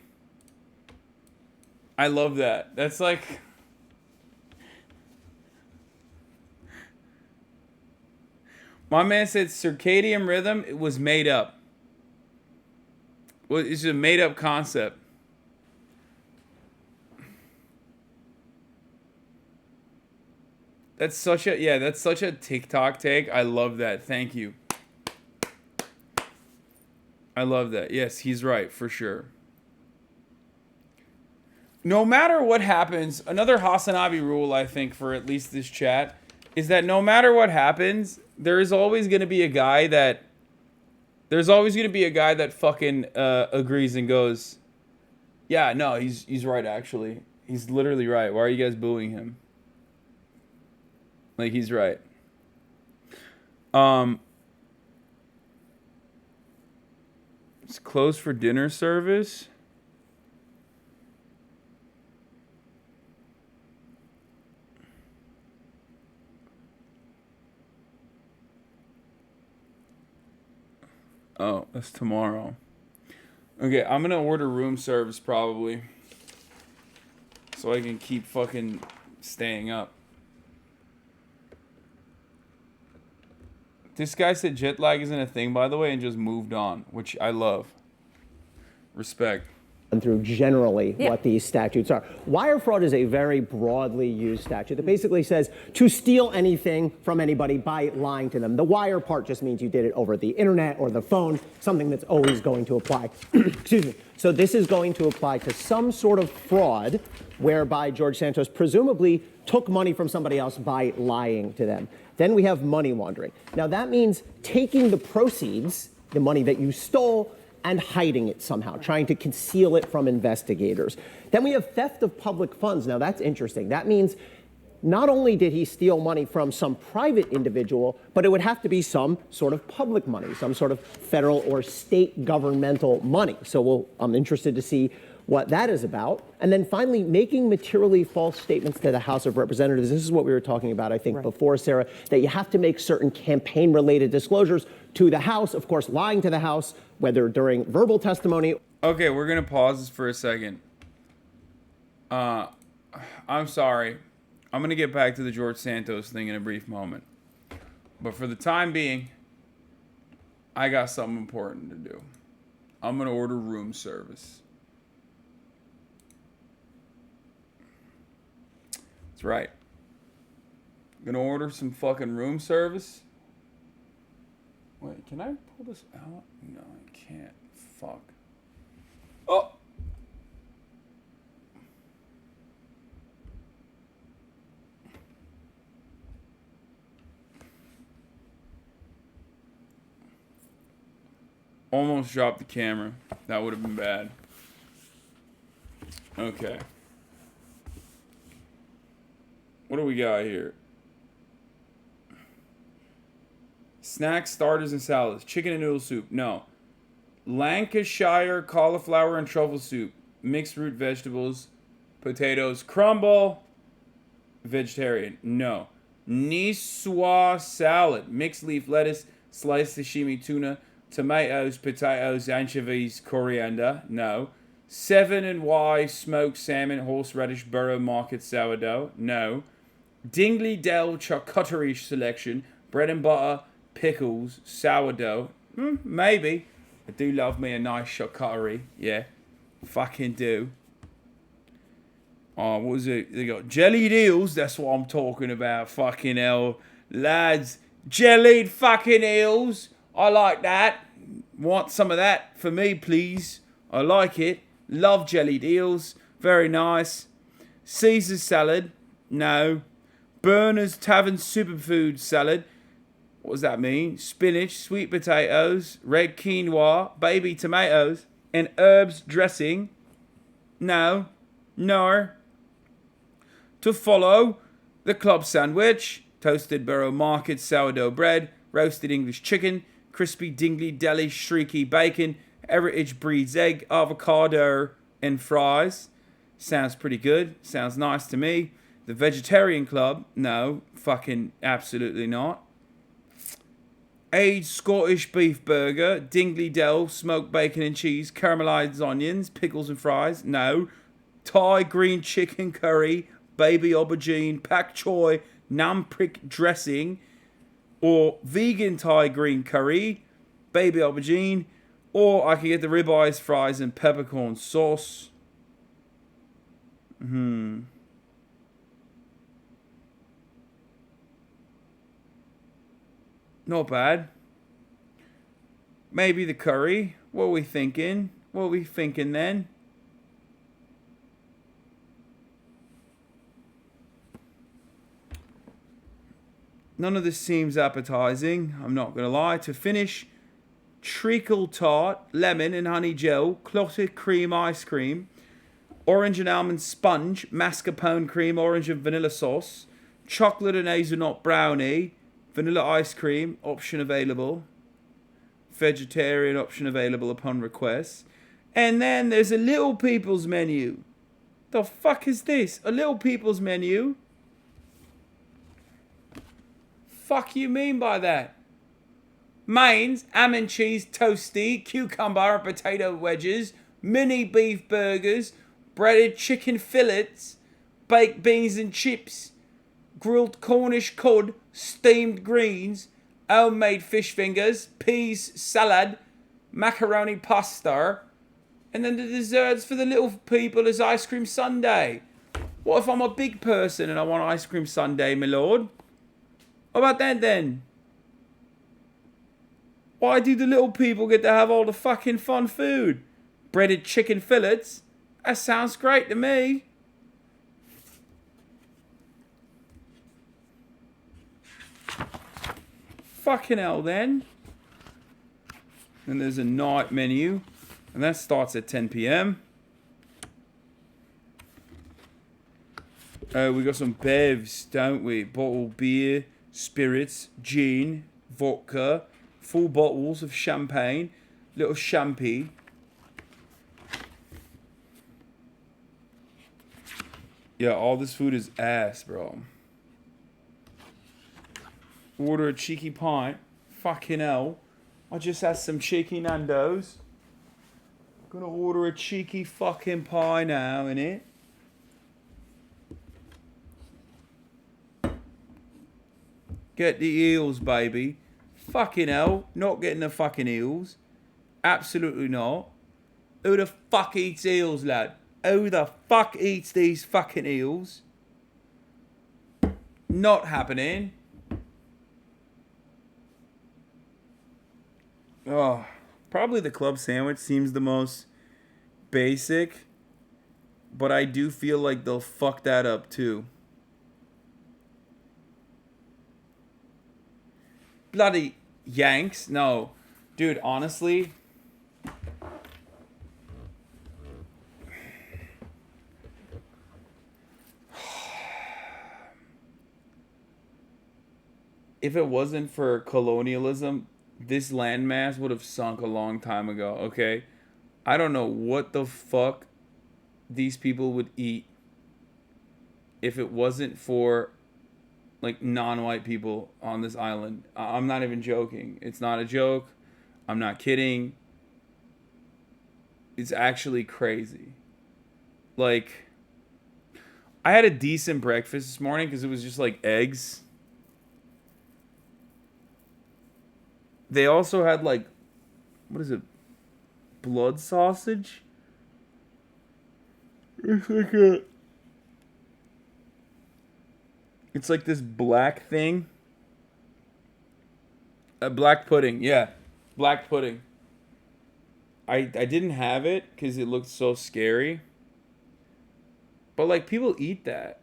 I love that. That's like... My man said circadian rhythm, it was made up. Well, it's a made up concept. That's such a TikTok take. I love that. Thank you. I love that. Yes, he's right, for sure. No matter what happens, another HasanAbi rule, I think, for at least this chat, is that no matter what happens, there is always going to be a guy that... There's always going to be a guy that fucking agrees and goes, yeah, no, he's right, actually. He's literally right. Why are you guys booing him? Like, he's right. It's closed for dinner service. Oh, that's tomorrow. Okay, I'm gonna order room service probably, so I can keep fucking staying up. This guy said jet lag isn't a thing, by the way, and just moved on, which I love. Respect. And through generally what these statutes are. Wire fraud is a very broadly used statute that basically says to steal anything from anybody by lying to them. The wire part just means you did it over the internet or the phone, something that's always going to apply. Excuse me. So this is going to apply to some sort of fraud whereby George Santos presumably took money from somebody else by lying to them. Then we have money laundering. Now that means taking the proceeds, the money that you stole, and hiding it somehow, trying to conceal it from investigators. Then we have theft of public funds. Now that's interesting. That means not only did he steal money from some private individual, but it would have to be some sort of public money, some sort of federal or state governmental money. So I'm interested to see what that is about. And then finally, making materially false statements to the House of Representatives. This is what we were talking about, I think, before, Sarah, that you have to make certain campaign-related disclosures to the House, of course, lying to the House, whether during verbal testimony. Okay, we're going to pause this for a second. I'm sorry. I'm going to get back to the George Santos thing in a brief moment. But for the time being, I got something important to do. I'm going to order room service. That's right. I'm going to order some fucking room service. Wait, can I pull this out? No, I can't. Fuck. Oh! Almost dropped the camera. That would have been bad. Okay. What do we got here? Snacks, starters, and salads. Chicken and noodle soup. No. Lancashire cauliflower and truffle soup. Mixed root vegetables. Potatoes. Crumble. Vegetarian. No. Niçoise salad. Mixed leaf lettuce. Sliced sashimi tuna. Tomatoes, potatoes, anchovies, coriander. No. 7&Y smoked salmon, horseradish, borough market sourdough. No. Dingley Dell charcuterie selection. Bread and butter. Pickles, sourdough, maybe. I do love me a nice charcuterie, yeah. Fucking do. Oh, what was it? They got jellied eels, that's what I'm talking about, fucking hell. Lads, jellied fucking eels, I like that. Want some of that for me, please? I like it. Love jellied eels. Very nice. Caesar salad. No. Burner's Tavern Superfood salad. What does that mean? Spinach, sweet potatoes, red quinoa, baby tomatoes, and herbs dressing. No. No. To follow, the club sandwich, toasted Borough Market sourdough bread, roasted English chicken, crispy Dingley Deli shrieky bacon, Heritage Breed's egg, avocado, and fries. Sounds pretty good. Sounds nice to me. The vegetarian club, no, fucking absolutely not. Aged Scottish beef burger, Dingley Dell, smoked bacon and cheese, caramelized onions, pickles and fries, no. Thai green chicken curry, baby aubergine, pak choy, nam prick dressing, or vegan Thai green curry, baby aubergine, or I could get the ribeyes, fries, and peppercorn sauce. Not bad. Maybe the curry. What are we thinking? What are we thinking then? None of this seems appetizing, I'm not going to lie. To finish, treacle tart, lemon and honey gel, clotted cream ice cream, orange and almond sponge, mascarpone cream, orange and vanilla sauce, chocolate and hazelnut brownie, vanilla ice cream, option available. Vegetarian option available upon request. And then there's a Little People's menu. The fuck is this? A Little People's menu? Fuck you mean by that? Mains, ham and cheese toasty, cucumber and potato wedges, mini beef burgers, breaded chicken fillets, baked beans and chips, grilled Cornish cod, steamed greens, homemade fish fingers, peas salad, macaroni pasta, and then the desserts for the little people is ice cream sundae. What if I'm a big person and I want ice cream sundae, my lord? What about that then? Why do the little people get to have all the fucking fun food? Breaded chicken fillets? That sounds great to me. Fucking hell then. Then there's a night menu. And that starts at 10 p.m. We got some bevs, don't we? Bottled beer, spirits, gin, vodka, full bottles of champagne, little champy. Yeah, all this food is ass, bro. Order a cheeky pint. Fucking hell. I just had some cheeky Nando's. Gonna order a cheeky fucking pie now, innit? Get the eels, baby. Fucking hell. Not getting the fucking eels. Absolutely not. Who the fuck eats eels, lad? Who the fuck eats these fucking eels? Not happening. Oh, probably the club sandwich seems the most basic, but I do feel like they'll fuck that up too. Bloody Yanks. No. Dude, honestly, if it wasn't for colonialism, this landmass would have sunk a long time ago, okay? I don't know what the fuck these people would eat if it wasn't for, like, non-white people on this island. I'm not even joking. It's not a joke. I'm not kidding. It's actually crazy. Like, I had a decent breakfast this morning because it was just, like, eggs. They also had, like, what is it? Blood sausage? It's like this black thing. Black pudding, yeah. Black pudding. I didn't have it because it looked so scary. But like people eat that.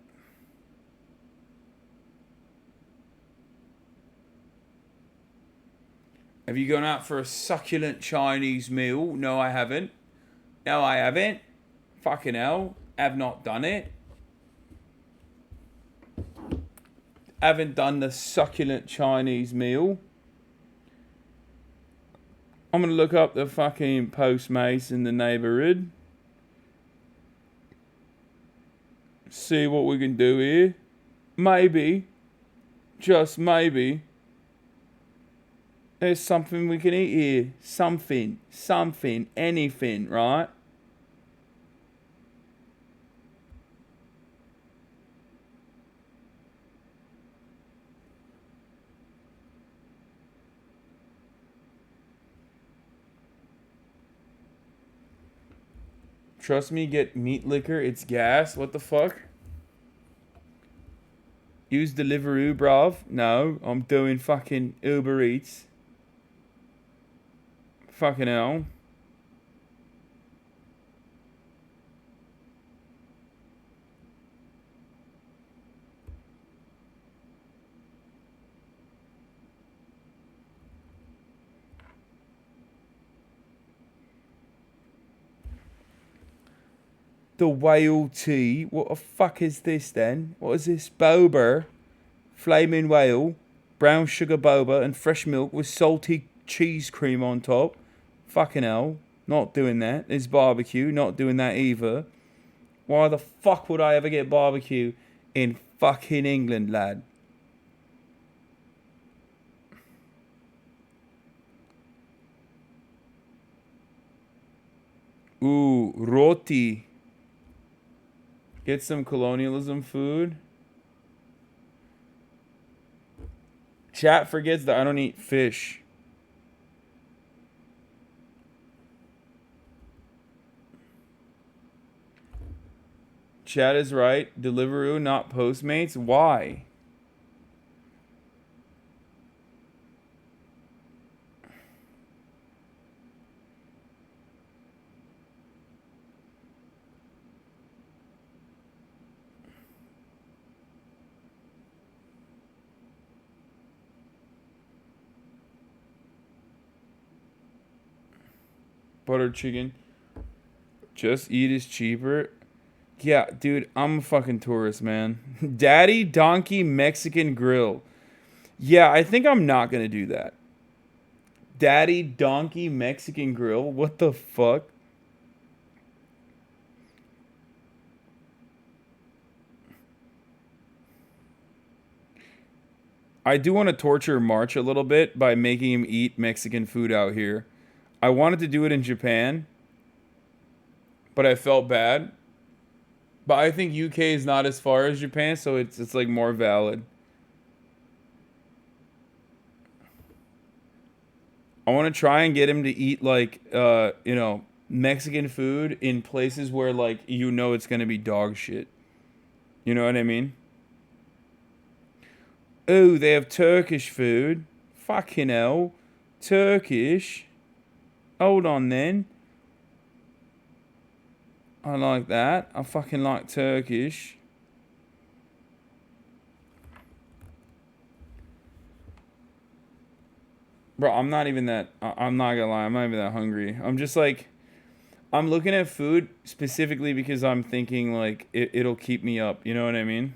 Have you gone out for a succulent Chinese meal? No, I haven't. No, I haven't. Fucking hell. Have not done it. Haven't done the succulent Chinese meal. I'm gonna look up the fucking Postmates in the neighborhood. See what we can do here. Maybe. Just maybe. There's something we can eat here. Something. Something. Anything, right? Trust me, get meat liquor. It's gas. What the fuck? Use Deliveroo, bruv. No, I'm doing fucking Uber Eats. Fucking hell. The whale tea. What the fuck is this then? What is this? Boba, flaming whale, brown sugar boba, and fresh milk with salty cheese cream on top. Fucking hell. Not doing that. It's barbecue. Not doing that either. Why the fuck would I ever get barbecue in fucking England, lad? Ooh, roti. Get some colonialism food. Chat forgets that I don't eat fish. Chat is right. Deliveroo, not Postmates. Why? Butter chicken. Just eat is cheaper. Yeah, dude, I'm a fucking tourist, man. Daddy Donkey Mexican Grill. Yeah, I think I'm not gonna do that. Daddy Donkey Mexican Grill? What the fuck? I do want to torture March a little bit by making him eat Mexican food out here. I wanted to do it in Japan, but I felt bad. But I think UK is not as far as Japan, so it's like more valid. I want to try and get him to eat like you know, Mexican food in places where like you know it's gonna be dog shit. You know what I mean? Oh, they have Turkish food. Fucking hell. Turkish. Hold on then. I like that. I fucking like Turkish. Bro, I'm not even that... I'm not gonna lie. I'm not even that hungry. I'm just like... I'm looking at food specifically because I'm thinking like it'll keep me up. You know what I mean?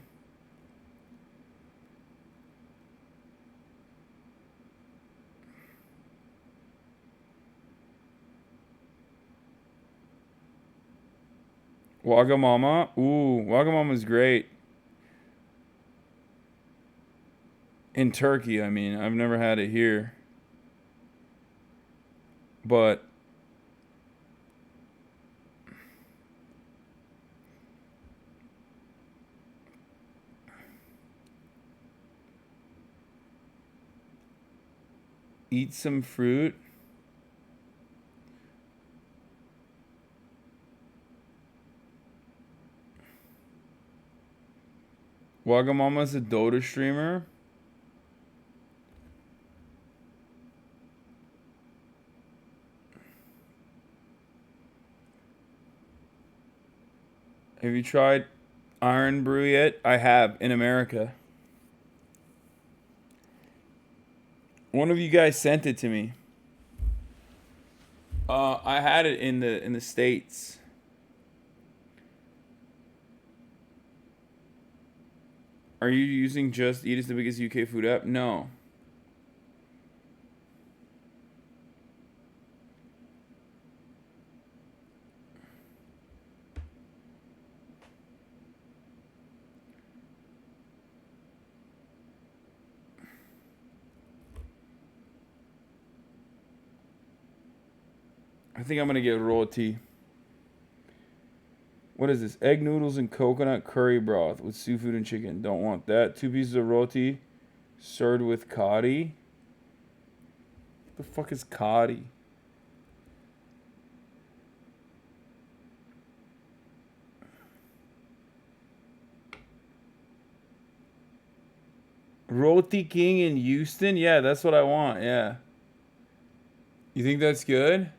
Wagamama. Ooh, Wagamama's great. In Turkey, I mean. I've never had it here. But... eat some fruit. Wagamama's a Dota streamer. Have you tried iron brew yet? I have, in America. One of you guys sent it to me. I had it in the States. Are you using Just Eat as the biggest UK food app? No. I think I'm gonna get roti. What is this? Egg noodles and coconut curry broth with seafood and chicken. Don't want that. 2 pieces of roti served with kari. What the fuck is kari? Roti King in Houston? Yeah, that's what I want. Yeah. You think that's good?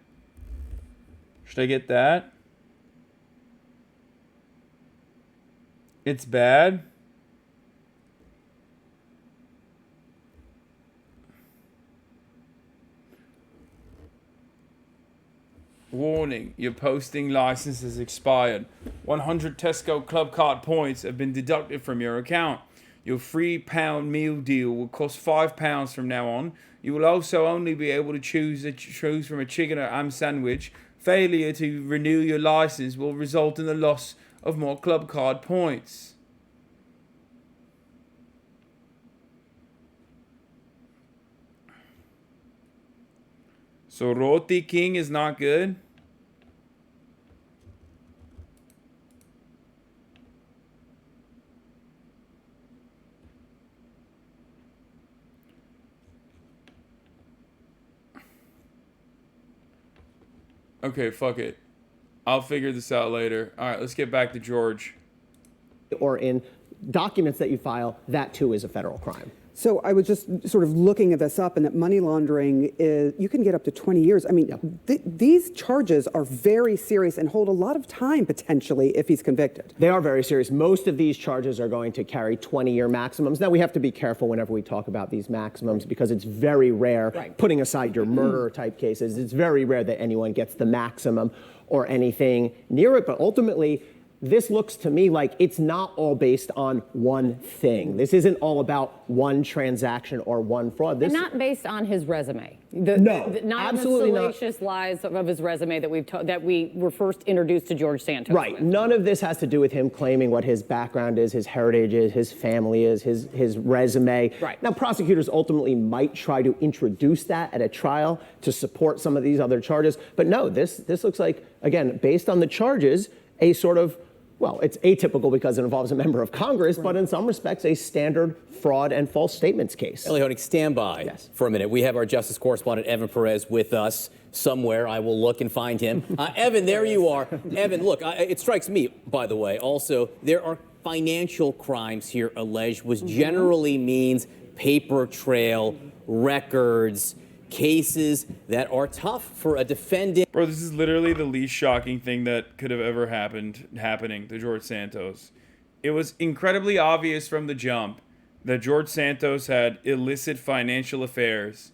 Should I get that? It's bad? Warning, your posting license has expired. 100 Tesco Club Card points have been deducted from your account. Your £3 meal deal will cost £5 from now on. You will also only be able to choose from a chicken or ham sandwich. Failure to renew your license will result in the loss of more Club Card points. So Roti King is not good? Okay, fuck it. I'll figure this out later. All right, let's get back to George. Or in documents that you file, that too is a federal crime. So I was just sort of looking at this up, and that money laundering is, you can get up to 20 years. I mean, these charges are very serious and hold a lot of time potentially if he's convicted. They are very serious. Most of these charges are going to carry 20-year maximums. Now, we have to be careful whenever we talk about these maximums because it's very rare, putting aside your murder type cases, it's very rare that anyone gets the maximum or anything near it. But ultimately, this looks to me like it's not all based on one thing. This isn't all about one transaction or one fraud. This And not based on his resume. No, not absolutely the not. salacious lies of his resume that we were first introduced to George Santos Right. with. None of this has to do with him claiming what his background is, his heritage is, his family is, his resume. Right. Now, prosecutors ultimately might try to introduce that at a trial to support some of these other charges. But no, this looks like, again, based on the charges, a sort of, well, it's atypical because it involves a member of Congress, but in some respects, a standard fraud and false statements case. Eli Honig, stand by for a minute. We have our justice correspondent, Evan Perez, with us somewhere. I will look and find him. Evan, there you are. Evan, look, it strikes me, by the way, also, there are financial crimes here alleged, which generally means paper trail, records, cases that are tough for a defendant. Bro, this is literally the least shocking thing that could have ever happening to George Santos. It was incredibly obvious from the jump that George Santos had illicit financial affairs,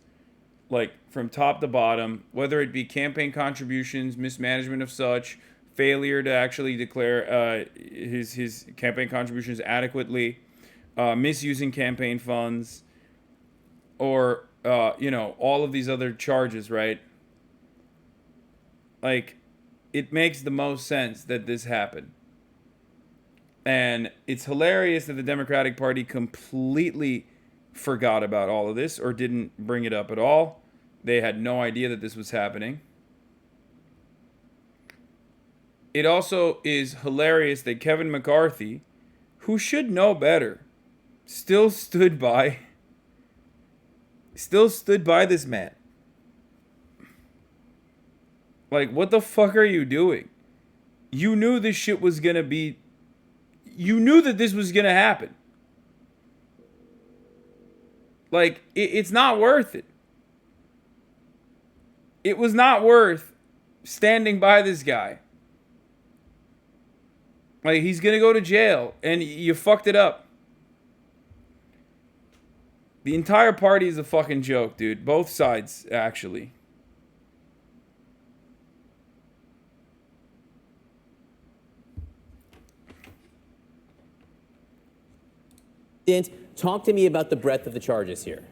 like from top to bottom, whether it be campaign contributions, mismanagement of such, failure to actually declare his campaign contributions adequately, misusing campaign funds, or all of these other charges, right? Like, it makes the most sense that this happened. And it's hilarious that the Democratic Party completely forgot about all of this or didn't bring it up at all. They had no idea that this was happening. It also is hilarious that Kevin McCarthy, who should know better, still stood by this man. Like, what the fuck are you doing? You knew this shit was gonna be... You knew that this was gonna happen. Like, it's not worth it. It was not worth standing by this guy. Like, he's gonna go to jail, and you fucked it up. The entire party is a fucking joke, dude. Both sides, actually. Talk to me about the breadth of the charges here.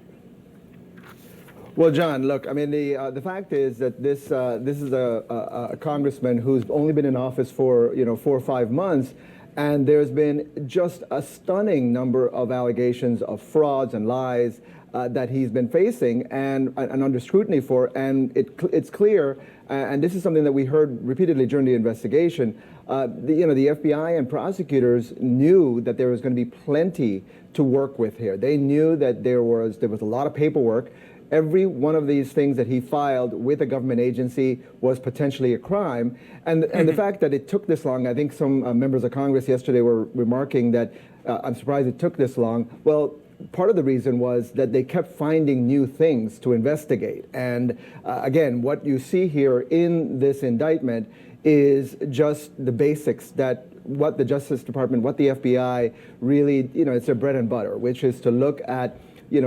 Well, John, look, I mean, the fact is that this is a congressman who's only been in office for 4 or 5 months, and there's been just a stunning number of allegations of frauds and lies that he's been facing and under scrutiny for, and it's clear, and this is something that we heard repeatedly during the investigation. The FBI and prosecutors knew that there was going to be plenty to work with here. They knew that there was a lot of paperwork. Every one of these things that he filed with a government agency was potentially a crime. And the fact that it took this long, I think some members of Congress yesterday were remarking that I'm surprised it took this long. Well, part of the reason was that they kept finding new things to investigate. And again, what you see here in this indictment is just the basics that what the Justice Department, what the FBI really, it's their bread and butter, which is to look at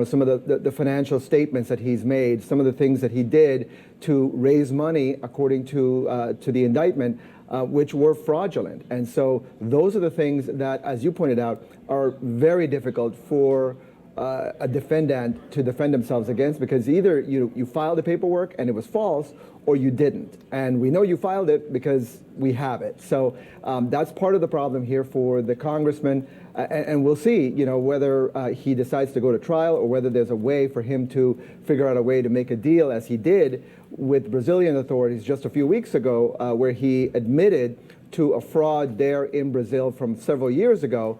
some of the financial statements that he's made, some of the things that he did to raise money, according to the indictment, which were fraudulent. And so those are the things that, as you pointed out, are very difficult for a defendant to defend themselves against, because either you filed the paperwork and it was false, or you didn't. And we know you filed it because we have it. So that's part of the problem here for the congressman. And we'll see, whether he decides to go to trial or whether there's a way for him to figure out a way to make a deal, as he did with Brazilian authorities just a few weeks ago, where he admitted to a fraud there in Brazil from several years ago,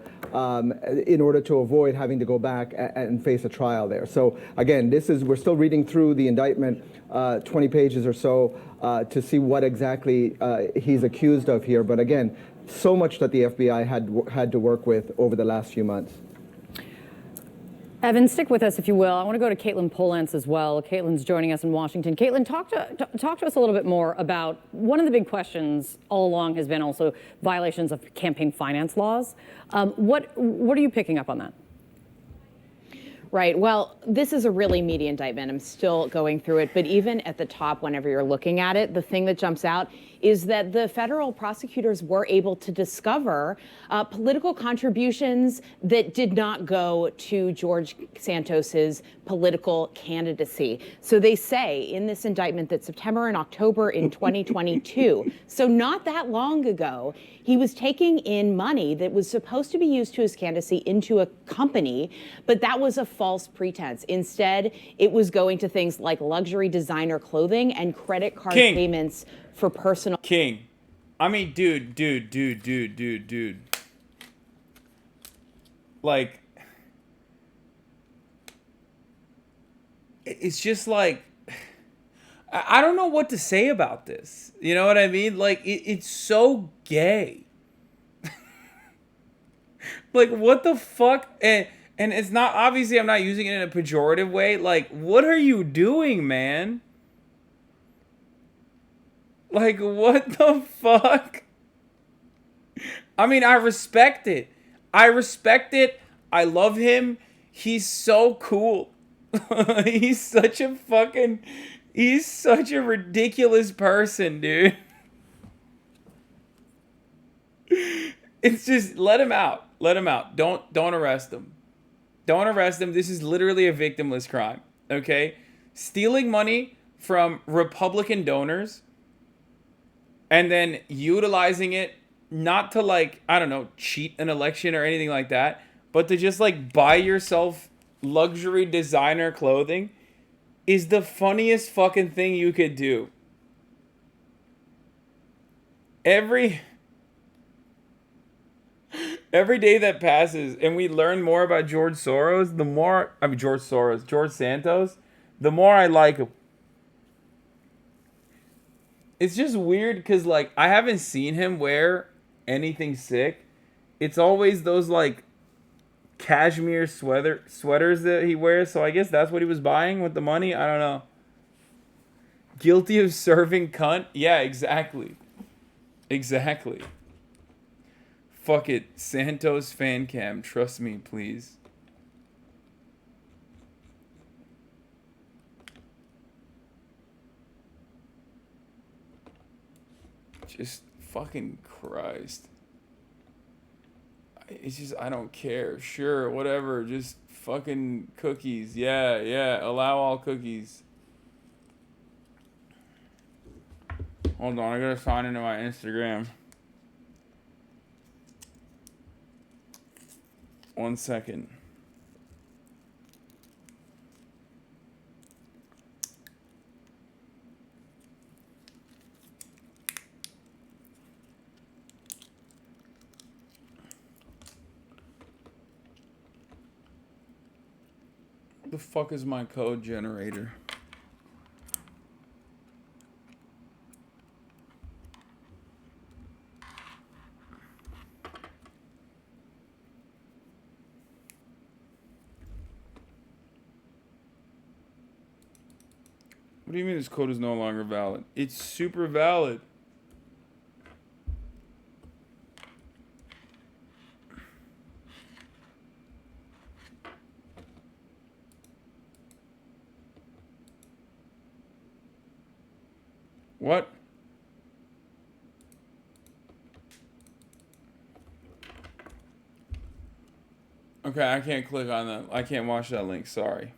in order to avoid having to go back and face a trial there. So again, we're still reading through the indictment, 20 pages or so, to see what exactly he's accused of here. But again, so much that the FBI had to work with over the last few months. Evan, stick with us if you will. I want to go to Caitlin Polance as well. Caitlin's joining us in Washington. Caitlin, talk to us a little bit more about one of the big questions all along has been also violations of campaign finance laws. What are you picking up on that? Right. Well, this is a really meaty indictment. I'm still going through it. But even at the top, whenever you're looking at it, the thing that jumps out is that the federal prosecutors were able to discover political contributions that did not go to George Santos's political candidacy. So they say in this indictment that September and October in 2022, so not that long ago, he was taking in money that was supposed to be used to his candidacy into a company, but that was a false pretense. Instead, it was going to things like luxury designer clothing and credit card payments for personal. I mean, dude. Like, it's just like, I don't know what to say about this. You know what I mean? Like, it's so gay. Like, what the fuck? And it's not, obviously I'm not using it in a pejorative way. Like, what are you doing, man? Like, what the fuck? I mean, I respect it. I love him. He's so cool. He's such a ridiculous person, dude. It's just, let him out. Let him out. Don't arrest him. Don't arrest him. This is literally a victimless crime, okay? Stealing money from Republican donors and then utilizing it not to, like, I don't know, cheat an election or anything like that, but to just, like, buy yourself luxury designer clothing is the funniest fucking thing you could do. Every day that passes and we learn more about George Santos, the more I like him. It's just weird because, like, I haven't seen him wear anything sick. It's always those, like, cashmere sweaters that he wears, so I guess that's what he was buying with the money. I don't know. Guilty of serving cunt? Yeah, exactly. Fuck it. Santos fan cam. Trust me, please. Just fucking Christ. It's just, I don't care. Sure, whatever. Just fucking cookies. Yeah, yeah. Allow all cookies. Hold on, I gotta sign into my Instagram. 1 second. What the fuck is my code generator? What do you mean this code is no longer valid? It's super valid. What? Okay, I can't click on that. I can't watch that link. Sorry.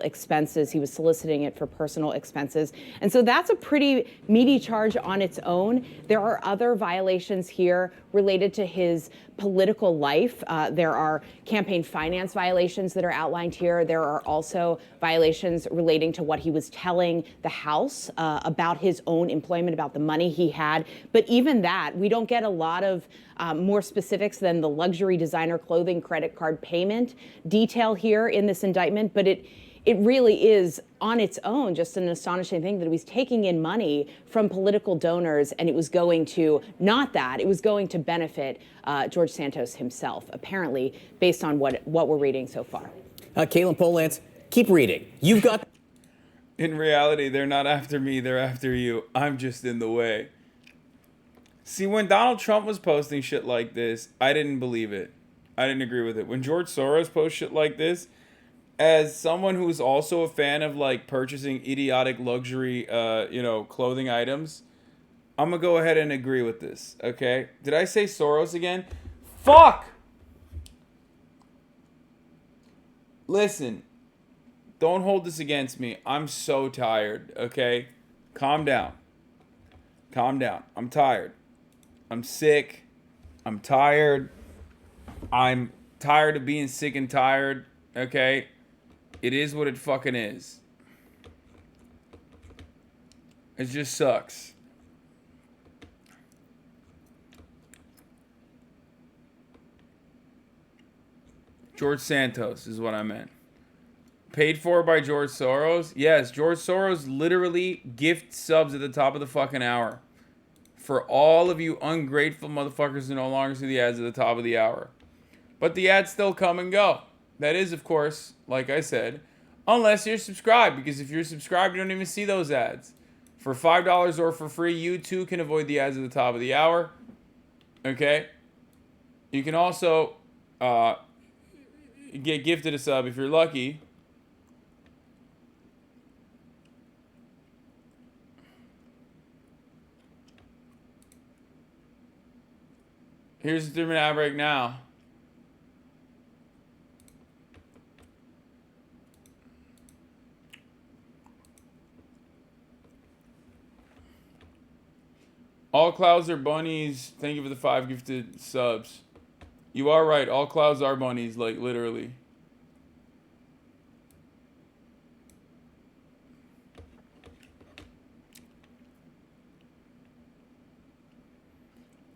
Expenses. He was soliciting it for personal expenses. And so that's a pretty meaty charge on its own. There are other violations here related to his political life. There are campaign finance violations that are outlined here. There are also violations relating to what he was telling the House about his own employment, about the money he had. But even that, we don't get a lot of more specifics than the luxury designer clothing credit card payment detail here in this indictment. But it really is on its own just an astonishing thing that he was taking in money from political donors, and it was going to, not that, it was going to benefit George Santos himself, apparently, based on what we're reading so far. Caitlin Polance, keep reading. You've got... In reality, they're not after me, they're after you. I'm just in the way. See, when Donald Trump was posting shit like this, I didn't believe it. I didn't agree with it. When George Soros posts shit like this, as someone who's also a fan of like purchasing idiotic luxury, clothing items, I'm gonna go ahead and agree with this. Okay? Did I say Soros again? Fuck! Listen, don't hold this against me. I'm so tired. Okay? Calm down. Calm down. I'm tired. I'm sick. I'm tired. I'm tired of being sick and tired. Okay? It is what it fucking is. It just sucks. George Santos is what I meant. Paid for by George Soros? Yes, George Soros literally gifts subs at the top of the fucking hour. For all of you ungrateful motherfuckers who no longer see the ads at the top of the hour. But the ads still come and go. That is, of course, like I said, unless you're subscribed. Because if you're subscribed, you don't even see those ads. For $5 or for free, you too can avoid the ads at the top of the hour. Okay? You can also get gifted a sub if you're lucky. Here's the 3-minute ad break now. All clouds are bunnies. Thank you for the 5 gifted subs. You are right. All clouds are bunnies, like literally.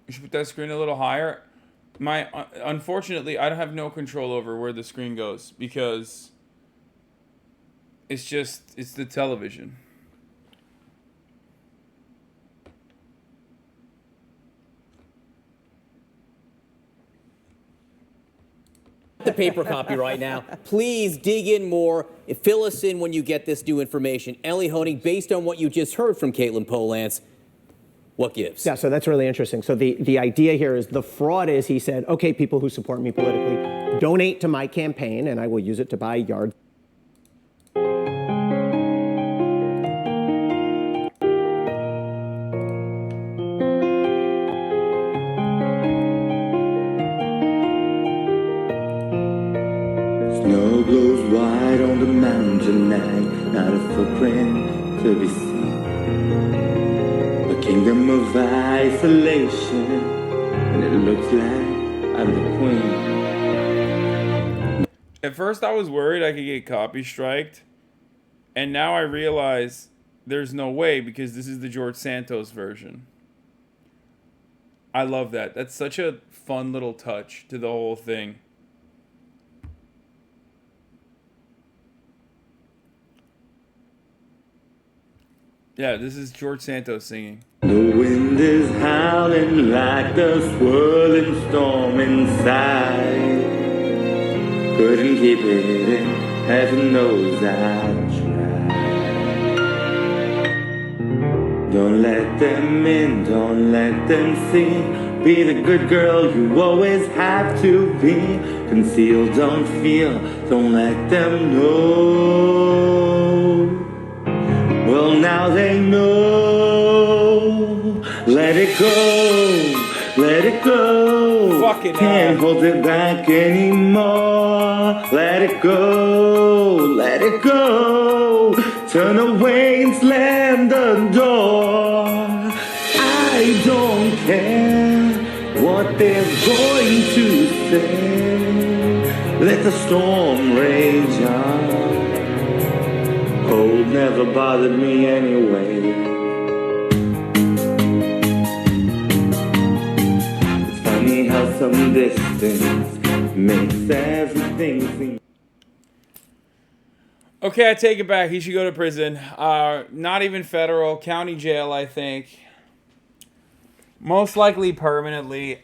You should put that screen a little higher. Unfortunately, I don't have no control over where the screen goes because it's the television. the paper copy right now. Please dig in more. Fill us in when you get this new information. Ellie Honig, based on what you just heard from Caitlin Polance, what gives? Yeah, so that's really interesting. So the idea here is the fraud is he said, okay, people who support me politically, donate to my campaign, and I will use it to buy yards. Snow glows white on the mountain tonight, not a footprint to be seen. A kingdom of isolation, and it looks like I'm the queen. At first I was worried I could get copy striked, and now I realize there's no way because this is the George Santos version. I love that. That's such a fun little touch to the whole thing. Yeah, this is George Santos singing. The wind is howling like the swirling storm inside. Couldn't keep it in, heaven knows I tried. Don't let them in, don't let them see. Be the good girl you always have to be. Conceal, don't feel, don't let them know. Well, now they know. Let it go, let it go. Fucking can't hold it back anymore. Let it go, let it go. Turn away and slam the door. I don't care what they're going to say. Let the storm rage on. Cold never bothered me anyway. It's funny how some distance makes everything seem. Okay, I take it back. He should go to prison. Not even federal, county jail, I think. Most likely permanently.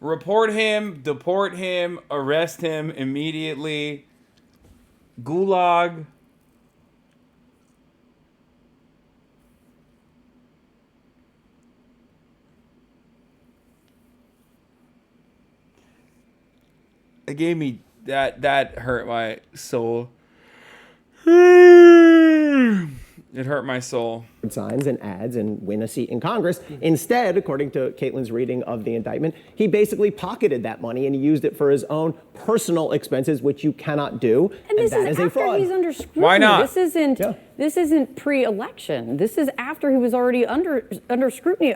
Report him, deport him, arrest him immediately. Gulag. It gave me that hurt my soul. It hurt my soul. Signs and ads and win a seat in Congress. Instead, according to Caitlin's reading of the indictment, he basically pocketed that money and he used it for his own personal expenses, which you cannot do. And this that is a after fraud. he's under scrutiny. Why not? This isn't pre-election. This is after he was already under scrutiny.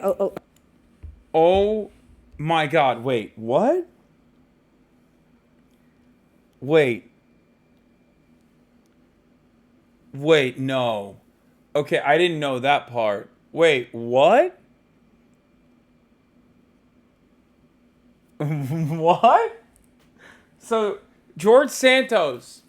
Oh my God! Wait, what? Wait, no. Okay, I didn't know that part. Wait, what? What? So, George Santos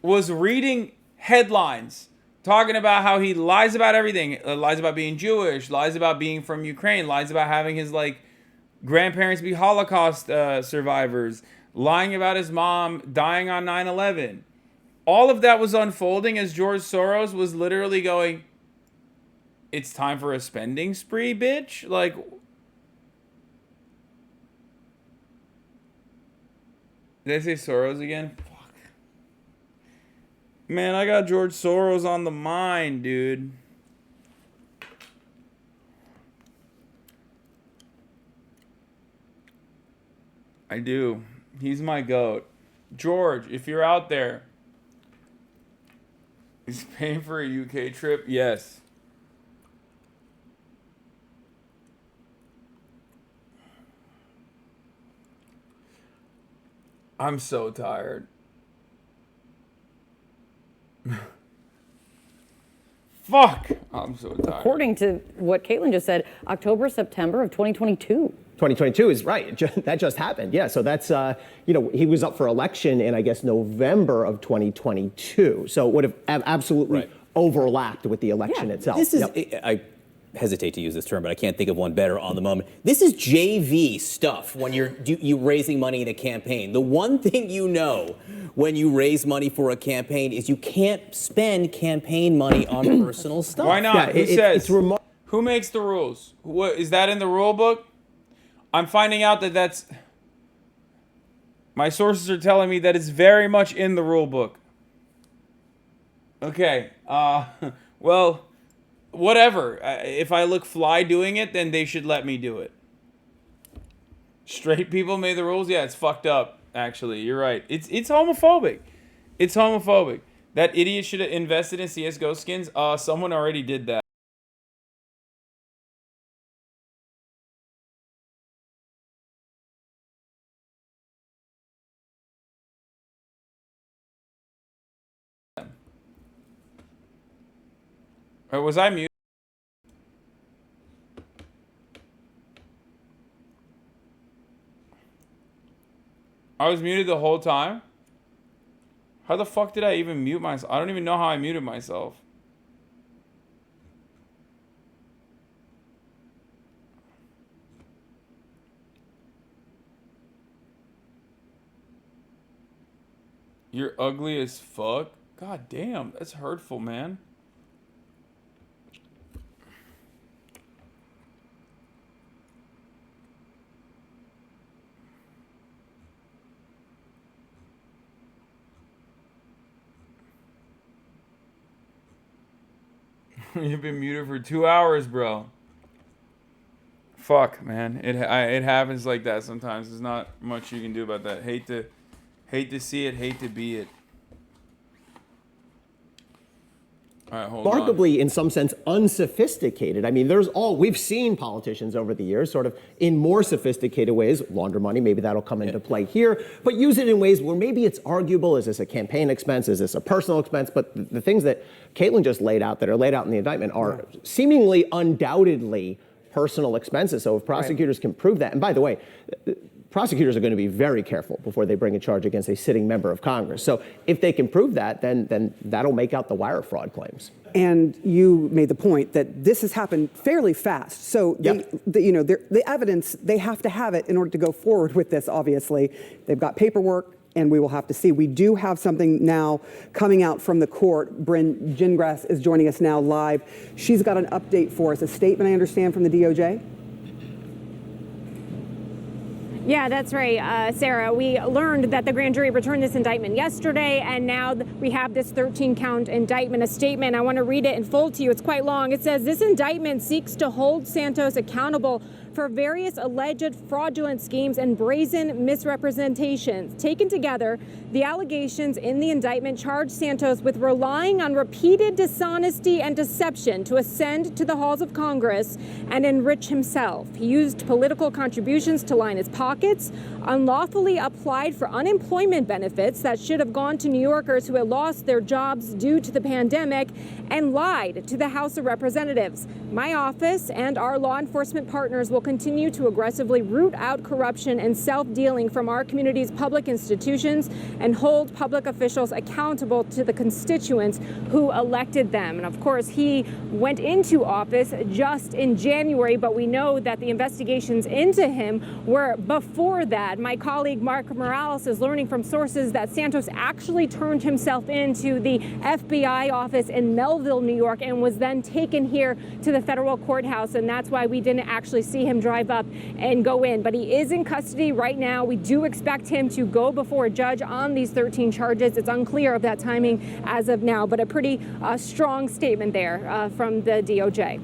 was reading headlines talking about how he lies about everything. Lies about being Jewish, lies about being from Ukraine, lies about having his, grandparents be Holocaust survivors, lying about his mom dying on 9/11. All of that was unfolding as George Soros was literally going, it's time for a spending spree, bitch? Did I say Soros again? Fuck. Man, I got George Soros on the mind, dude. I do. He's my goat. George, if you're out there, is paying for a UK trip? Yes. I'm so tired. Fuck! I'm so tired. According to what Caitlin just said, October, September of 2022. 2022 is right. That just happened. Yeah. So that's, he was up for election in, I guess, November of 2022. So it would have absolutely overlapped with the election itself. This is, hesitate to use this term, but I can't think of one better on the moment. This is JV stuff when you're raising money in a campaign. The one thing you know when you raise money for a campaign is you can't spend campaign money on personal stuff. Why not? Yeah, Who says? Who makes the rules? What is that in the rule book? I'm finding out that that's. My sources are telling me that it's very much in the rule book. Okay. Well, whatever. If I look fly doing it, then they should let me do it. Straight people made the rules? Yeah, it's fucked up, actually. You're right. It's homophobic. It's homophobic. That idiot should have invested in CSGO skins. Someone already did that. Was I muted? I was muted the whole time? How the fuck did I even mute myself? I don't even know how I muted myself. You're ugly as fuck? God damn, that's hurtful, man. You've been muted for 2 hours, bro. Fuck, man. It happens like that sometimes. There's not much you can do about that. Hate to see it, hate to be it. All right, hold on. Remarkably, in some sense, unsophisticated. I mean, we've seen politicians over the years sort of in more sophisticated ways, launder money, maybe that'll come into play here, but use it in ways where maybe it's arguable, is this a campaign expense, is this a personal expense? But the things that Caitlin just laid out, that are laid out in the indictment, are seemingly undoubtedly personal expenses. So if prosecutors can prove that, and by the way, prosecutors are going to be very careful before they bring a charge against a sitting member of Congress. So if they can prove that, then that'll make out the wire fraud claims. And you made the point that this has happened fairly fast. So the evidence, they have to have it in order to go forward with this, obviously. They've got paperwork, and we will have to see. We do have something now coming out from the court. Bryn Gingras is joining us now live. She's got an update for us, a statement, I understand, from the DOJ. Yeah, that's right, Sarah. We learned that the grand jury returned this indictment yesterday, and now we have this 13-count indictment, a statement. I want to read it in full to you. It's quite long. It says, this indictment seeks to hold Santos accountable for various alleged fraudulent schemes and brazen misrepresentations. Taken together, the allegations in the indictment charge Santos with relying on repeated dishonesty and deception to ascend to the halls of Congress and enrich himself. He used political contributions to line his pockets, unlawfully applied for unemployment benefits that should have gone to New Yorkers who had lost their jobs due to the pandemic, and lied to the House of Representatives. My office and our law enforcement partners will continue to aggressively root out corruption and self-dealing from our community's public institutions and hold public officials accountable to the constituents who elected them. And of course, he went into office just in January, but we know that the investigations into him were before that. My colleague Mark Morales is learning from sources that Santos actually turned himself into the FBI office in Melville, New York, and was then taken here to the federal courthouse. And that's why we didn't actually see him drive up and go in. But he is in custody right now. We do expect him to go before a judge on these 13 charges. It's unclear of that timing as of now, but a pretty strong statement there from the DOJ.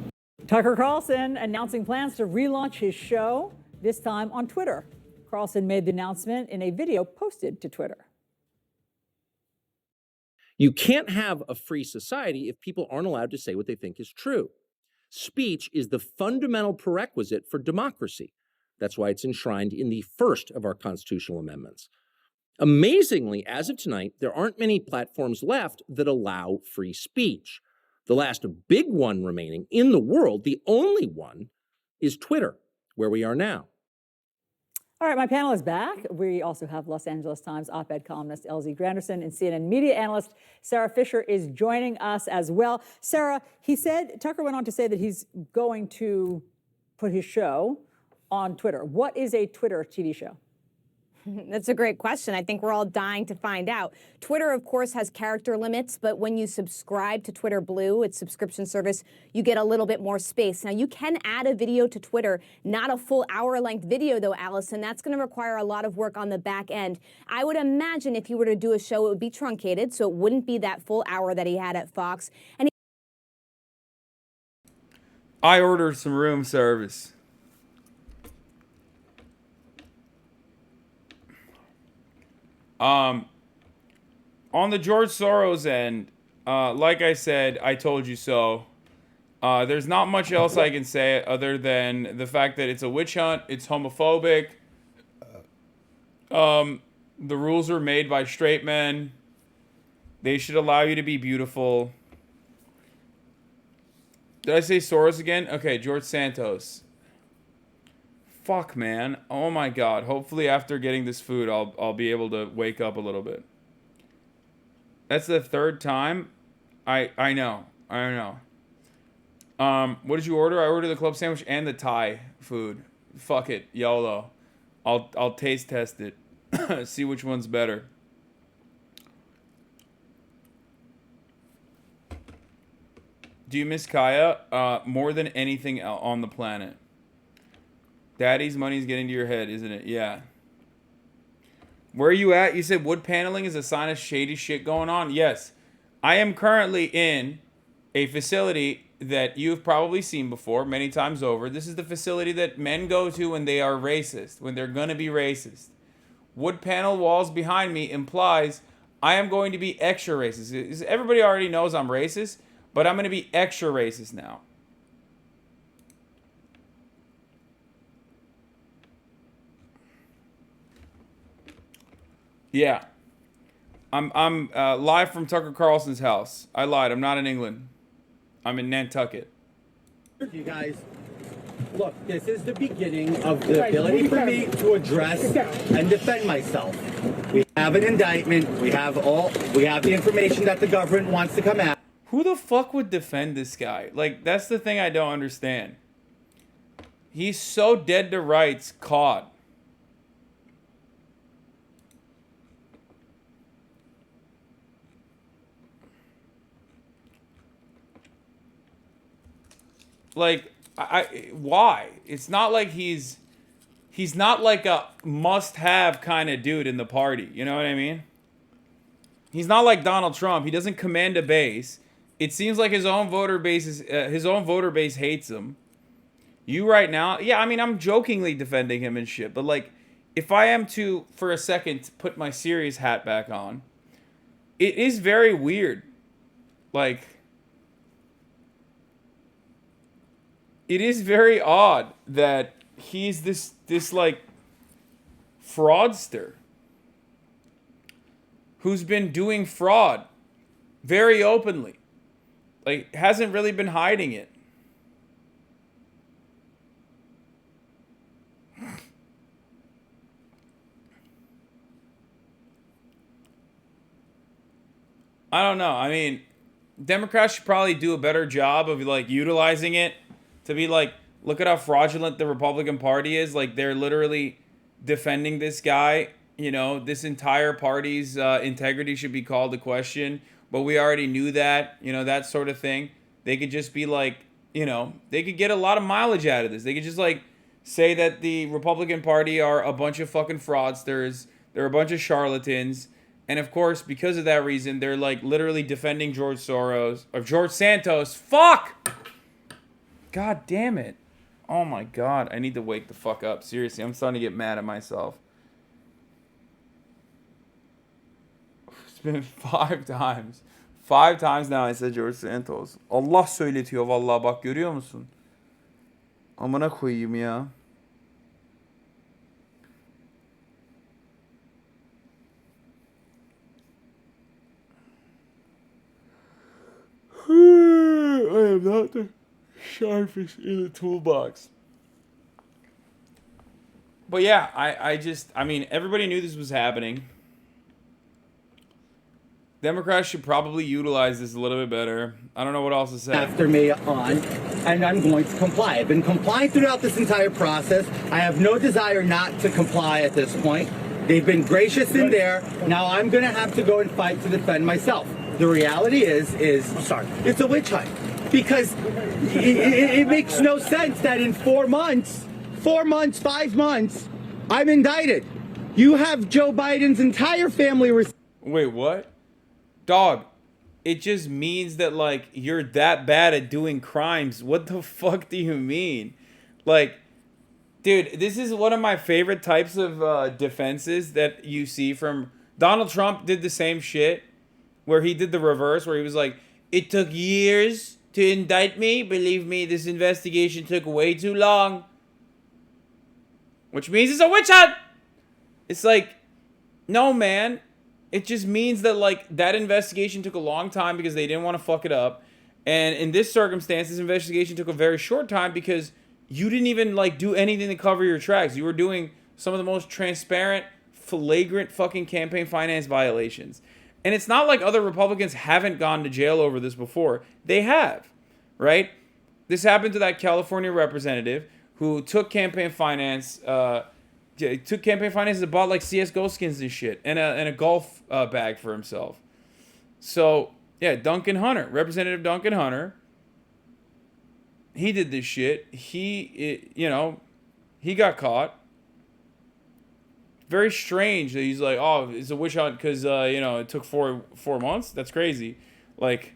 Tucker Carlson announcing plans to relaunch his show, this time on Twitter. Carlson made the announcement in a video posted to Twitter. You can't have a free society if people aren't allowed to say what they think is true. Speech is the fundamental prerequisite for democracy. That's why it's enshrined in the first of our constitutional amendments. Amazingly, as of tonight, there aren't many platforms left that allow free speech. The last big one remaining in the world, the only one, is Twitter, where we are now. All right, my panel is back. We also have Los Angeles Times op-ed columnist LZ Granderson and CNN media analyst Sarah Fisher is joining us as well. Sarah, Tucker went on to say that he's going to put his show on Twitter. What is a Twitter TV show? That's a great question. I think we're all dying to find out. Twitter, of course, has character limits, but when you subscribe to Twitter Blue, its subscription service, you get a little bit more space. Now, you can add a video to Twitter, not a full hour-length video, though, Allison. That's going to require a lot of work on the back end. I would imagine if you were to do a show, it would be truncated, so it wouldn't be that full hour that he had at Fox. And I ordered some room service. On the George Soros end, like I said, I told you so. There's not much else I can say other than the fact that it's a witch hunt. It's homophobic. The rules are made by straight men. They should allow you to be beautiful. Did I say Soros again? Okay, George Santos. Fuck, man. Oh my God. Hopefully after getting this food, I'll be able to wake up a little bit. That's the third time. I know. What did you order? I ordered the club sandwich and the Thai food. Fuck it. YOLO. I'll taste test it. See which one's better. Do you miss Kaya? More than anything on the planet. Daddy's money's getting to your head, isn't it? Yeah. Where are you at? You said wood paneling is a sign of shady shit going on? Yes. I am currently in a facility that you've probably seen before many times over. This is the facility that men go to when they are racist, when they're going to be racist. Wood panel walls behind me implies I am going to be extra racist. Everybody already knows I'm racist, but I'm going to be extra racist now. Yeah. I'm live from Tucker Carlson's house. I lied. I'm not in England. I'm in Nantucket. You guys, look, this is the beginning of the ability for me to address and defend myself. We have an indictment. We have the information that the government wants to come out. Who the fuck would defend this guy? Like, that's the thing I don't understand. He's so dead to rights, caught. Like, why? It's not like he's not like a must-have kind of dude in the party. You know what I mean? He's not like Donald Trump. He doesn't command a base. It seems like his own voter base hates him. You right now, yeah, I mean, I'm jokingly defending him and shit, but like, if I am to, for a second, put my serious hat back on, it is very weird. Like, it is very odd that he's this like fraudster who's been doing fraud very openly. Like, hasn't really been hiding it. I don't know. I mean, Democrats should probably do a better job of like utilizing it to be like, look at how fraudulent the Republican Party is. Like, they're literally defending this guy. You know, this entire party's integrity should be called to question. But we already knew that, you know, that sort of thing. They could just be like, you know, they could get a lot of mileage out of this. They could just like say that the Republican Party are a bunch of fucking fraudsters. They're a bunch of charlatans. And of course, because of that reason, they're like literally defending George Soros or George Santos. Fuck! God damn it. Oh my God. I need to wake the fuck up. Seriously, I'm starting to get mad at myself. It's been 5 times. 5 times now I said George Santos. Allah söyletiyor vallahi, bak görüyor musun? Amına koyayım ya. I am not the sharpest in the toolbox. But yeah, I mean, everybody knew this was happening. Democrats should probably utilize this a little bit better. I don't know what else to say. After me on, and I'm going to comply. I've been complying throughout this entire process. I have no desire not to comply at this point. They've been gracious in there. Now I'm going to have to go and fight to defend myself. The reality is it's a witch hunt. Because it makes no sense that in 4 months, 5 months, I'm indicted. You have Joe Biden's entire family. Wait, what? Dog, it just means that, like, you're that bad at doing crimes. What the fuck do you mean? Like, dude, this is one of my favorite types of defenses that you see from... Donald Trump did the same shit, where he did the reverse, where he was like, it took years to indict me. Believe me, this investigation took way too long. Which means it's a witch hunt. It's like, no, man. It just means that, like, that investigation took a long time because they didn't want to fuck it up. And in this circumstance, this investigation took a very short time because you didn't even, like, do anything to cover your tracks. You were doing some of the most transparent, flagrant fucking campaign finance violations. And it's not like other Republicans haven't gone to jail over this before. They have, right? This happened to that California representative who took campaign finance, and bought like CSGO skins and shit, and a golf bag for himself. So yeah, Duncan Hunter, Representative Duncan Hunter, he did this shit. He got caught. Very strange that he's like, oh, it's a witch hunt because it took four months. That's crazy. Like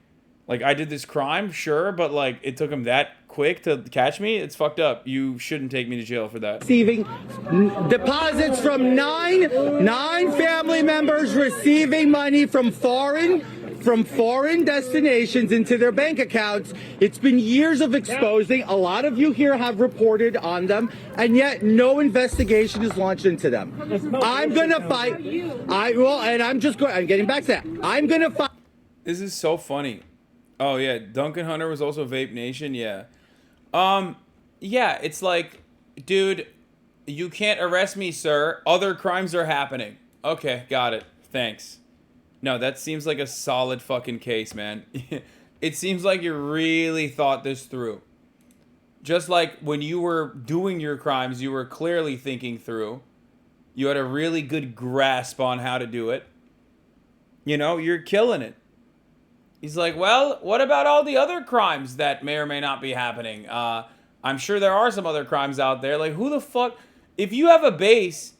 I did this crime, sure, but like it took him that quick to catch me. It's fucked up. You shouldn't take me to jail for that. Receiving deposits from nine family members receiving money from foreign destinations into their bank accounts. It's been years of exposing. A lot of you here have reported on them, and yet no investigation is launched into them. I'm gonna fight. I'm getting back to that. I'm gonna fight. This is so funny. Oh yeah, Duncan Hunter was also Vape Nation. Yeah. Yeah, it's like, dude, you can't arrest me, sir. Other crimes are happening. Okay, got it. Thanks. No, that seems like a solid fucking case, man. It seems like you really thought this through. Just like when you were doing your crimes, you were clearly thinking through. You had a really good grasp on how to do it. You're killing it. He's like, well, what about all the other crimes that may or may not be happening? I'm sure there are some other crimes out there. Like, who the fuck? If you have a base,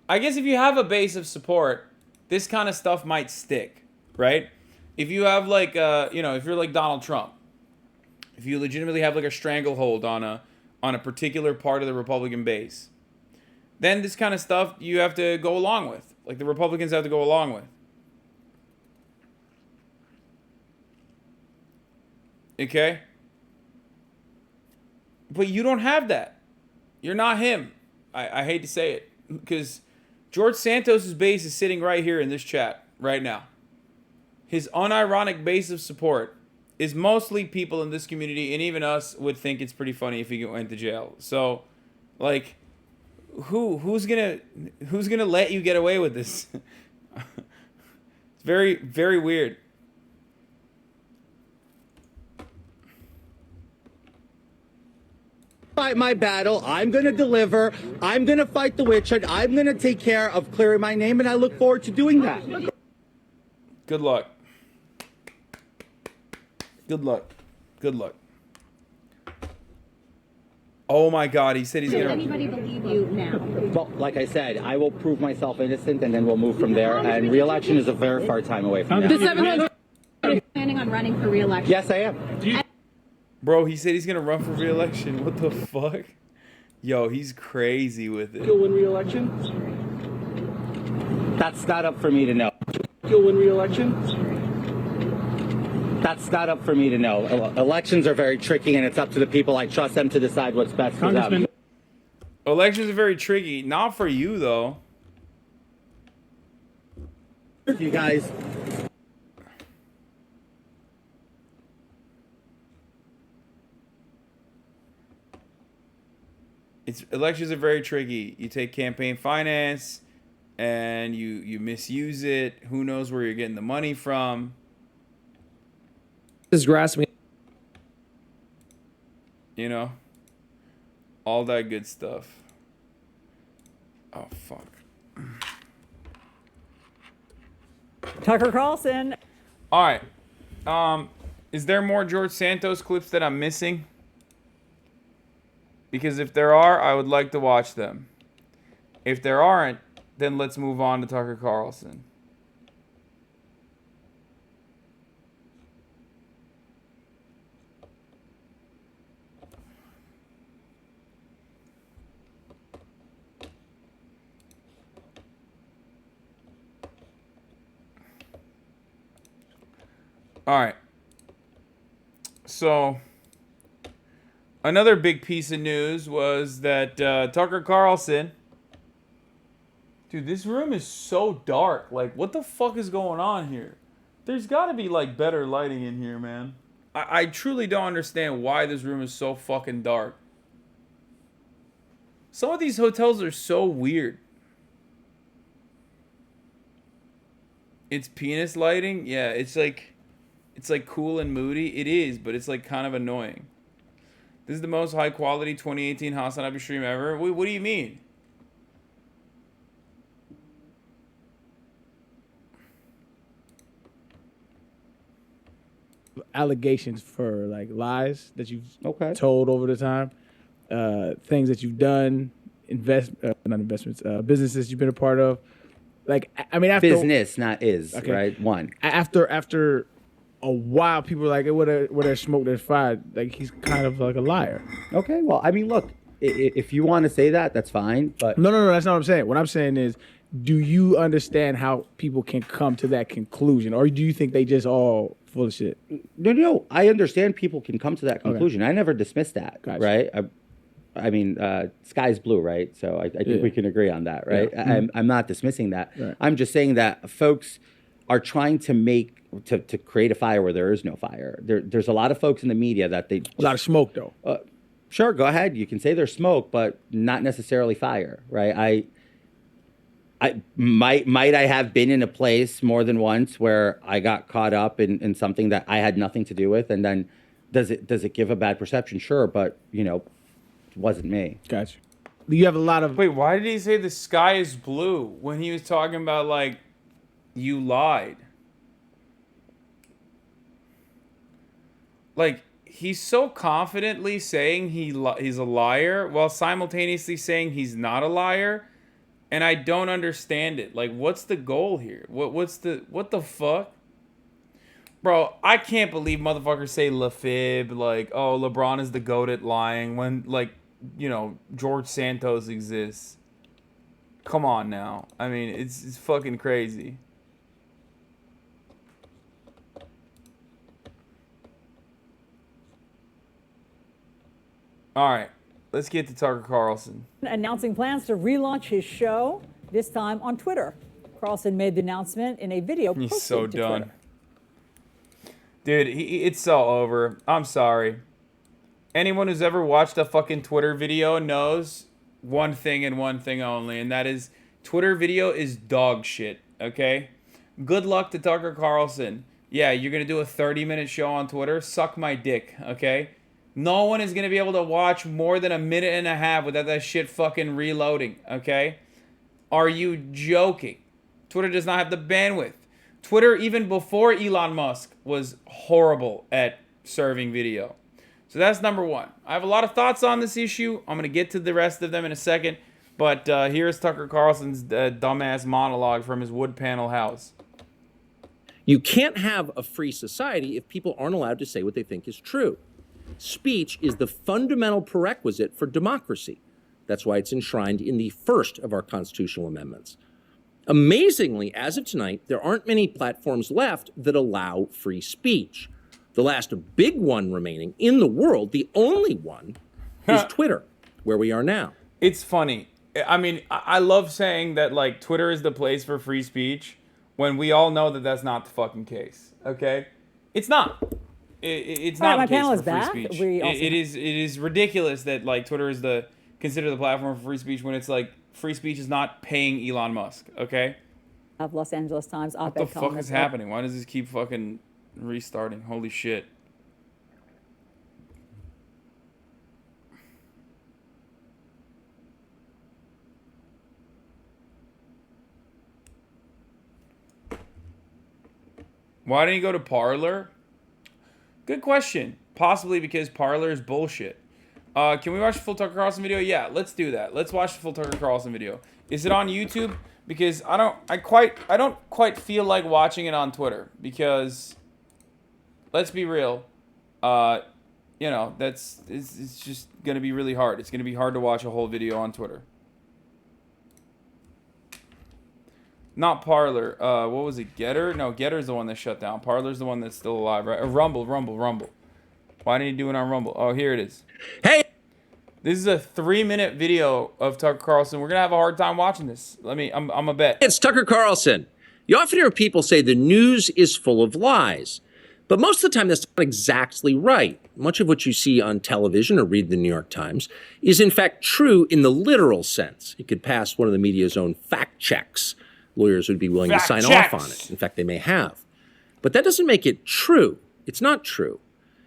I guess if you have a base of support, this kind of stuff might stick, right? If you have like, if you're like Donald Trump, if you legitimately have like a stranglehold on a particular part of the Republican base, then this kind of stuff you have to go along with. Like the Republicans have to go along with. Okay? But you don't have that. You're not him. I hate to say it. Because George Santos' base is sitting right here in this chat right now. His unironic base of support is mostly people in this community, and even us would think it's pretty funny if he went to jail. So, like, who's gonna let you get away with this? It's very, very weird. Fight my battle. I'm going to deliver. I'm going to fight the witch hunt. I'm going to take care of clearing my name, and I look forward to doing that. Good luck. Good luck. Good luck. Oh my God, he said he's going to... Does anybody believe you now? Well, like I said, I will prove myself innocent, and then we'll move from there. And re-election is a very far time away from now. Are you planning on running for re-election? Yes, I am. Bro, he said he's going to run for re-election. What the fuck? Yo, he's crazy with it. You'll win re-election? That's not up for me to know. You'll win re-election? That's not up for me to know. Elections are very tricky, and it's up to the people. I trust them to decide what's best for them. Elections are very tricky. Not for you, though. You guys... Elections are very tricky. You take campaign finance and you misuse it. Who knows where you're getting the money from? Just grasping. You know, all that good stuff. Oh fuck. Tucker Carlson. All right. Is there more George Santos clips that I'm missing? Because if there are, I would like to watch them. If there aren't, then let's move on to Tucker Carlson. All right. So, another big piece of news was that Tucker Carlson... Dude, this room is so dark. Like, what the fuck is going on here? There's got to be, like, better lighting in here, man. I truly don't understand why this room is so fucking dark. Some of these hotels are so weird. It's penis lighting? Yeah, it's like cool and moody. It is, but it's like kind of annoying. This is the most high quality 2018 HasanAbi stream ever. What do you mean? Allegations for like lies that you've told over the time, things that you've done, not investments, businesses you've been a part of. Like, I mean, after business, not is right. One after a while, people were like, "What a smoke that's fired." Like, he's kind of like a liar. Okay, well, I mean, look, if you want to say that, that's fine. But no, that's not what I'm saying. What I'm saying is, do you understand how people can come to that conclusion, or do you think they just all full of shit? No. I understand people can come to that conclusion. Okay. I never dismissed that. Gotcha. Right. I mean, sky's blue, right? So I think we can agree on that, right? Yeah. I'm not dismissing that. Right. I'm just saying that folks are trying to to create a fire where there is no fire. There's a lot of folks in the media that a lot of smoke, though. Sure, go ahead. You can say there's smoke, but not necessarily fire, right? I might I have been in a place more than once where I got caught up in something that I had nothing to do with, and then does it give a bad perception? Sure, but it wasn't me. Gotcha. You have a lot of... Wait, why did he say the sky is blue when he was talking about, like, you lied? Like, he's so confidently saying he's a liar while simultaneously saying he's not a liar, and I don't understand it. Like, what's the goal here? What the fuck? Bro, I can't believe motherfuckers say LaFib, like, oh, LeBron is the GOAT at lying when, like, George Santos exists. Come on now. I mean, it's fucking crazy. All right, let's get to Tucker Carlson. Announcing plans to relaunch his show, this time on Twitter. Carlson made the announcement in a video posted He's so to done. Twitter. Dude, it's so over. I'm sorry. Anyone who's ever watched a fucking Twitter video knows one thing and one thing only, and that is Twitter video is dog shit, okay? Good luck to Tucker Carlson. Yeah, you're going to do a 30-minute show on Twitter? Suck my dick, okay? No one is going to be able to watch more than a minute and a half without that shit fucking reloading, okay? Are you joking? Twitter does not have the bandwidth. Twitter, even before Elon Musk, was horrible at serving video. So that's number one. I have a lot of thoughts on this issue. I'm going to get to the rest of them in a second. But here's Tucker Carlson's dumbass monologue from his wood panel house. You can't have a free society if people aren't allowed to say what they think is true. Speech is the fundamental prerequisite for democracy. That's why it's enshrined in the first of our constitutional amendments. Amazingly, as of tonight, there aren't many platforms left that allow free speech. The last big one remaining in the world, the only one, is Twitter, where we are now. It's funny. I mean, I love saying that, like, Twitter is the place for free speech when we all know that that's not the fucking case, okay? It's not. It's not my the case panel for is free back. speech. We also- It is ridiculous that, like, Twitter is the consider the platform for free speech when it's like free speech is not paying Elon Musk, okay? Of Los Angeles Times What op-ed the fuck columnist. is happening? Why does this keep fucking restarting? Holy shit. Why didn't you go to Parler? Good question. Possibly because Parler is bullshit. Can we watch the full Tucker Carlson video? Yeah, let's do that. Let's watch the full Tucker Carlson video. Is it on YouTube? Because I don't quite feel like watching it on Twitter, because let's be real, you know, it's just gonna be really hard. It's gonna be hard to watch a whole video on Twitter. Not Parler. What was it? Getter? No, Getter's the one that shut down. Parler's the one that's still alive, right? Rumble. Why didn't you do it on Rumble? Oh, here it is. Hey! This is a 3-minute video of Tucker Carlson. We're gonna have a hard time watching this. I'm a bet. It's Tucker Carlson. You often hear people say the news is full of lies. But most of the time, that's not exactly right. Much of what you see on television or read in the New York Times is, in fact, true in the literal sense. It could pass one of the media's own fact checks. Lawyers would be willing to sign off on it. In fact, they may have. But that doesn't make it true. It's not true.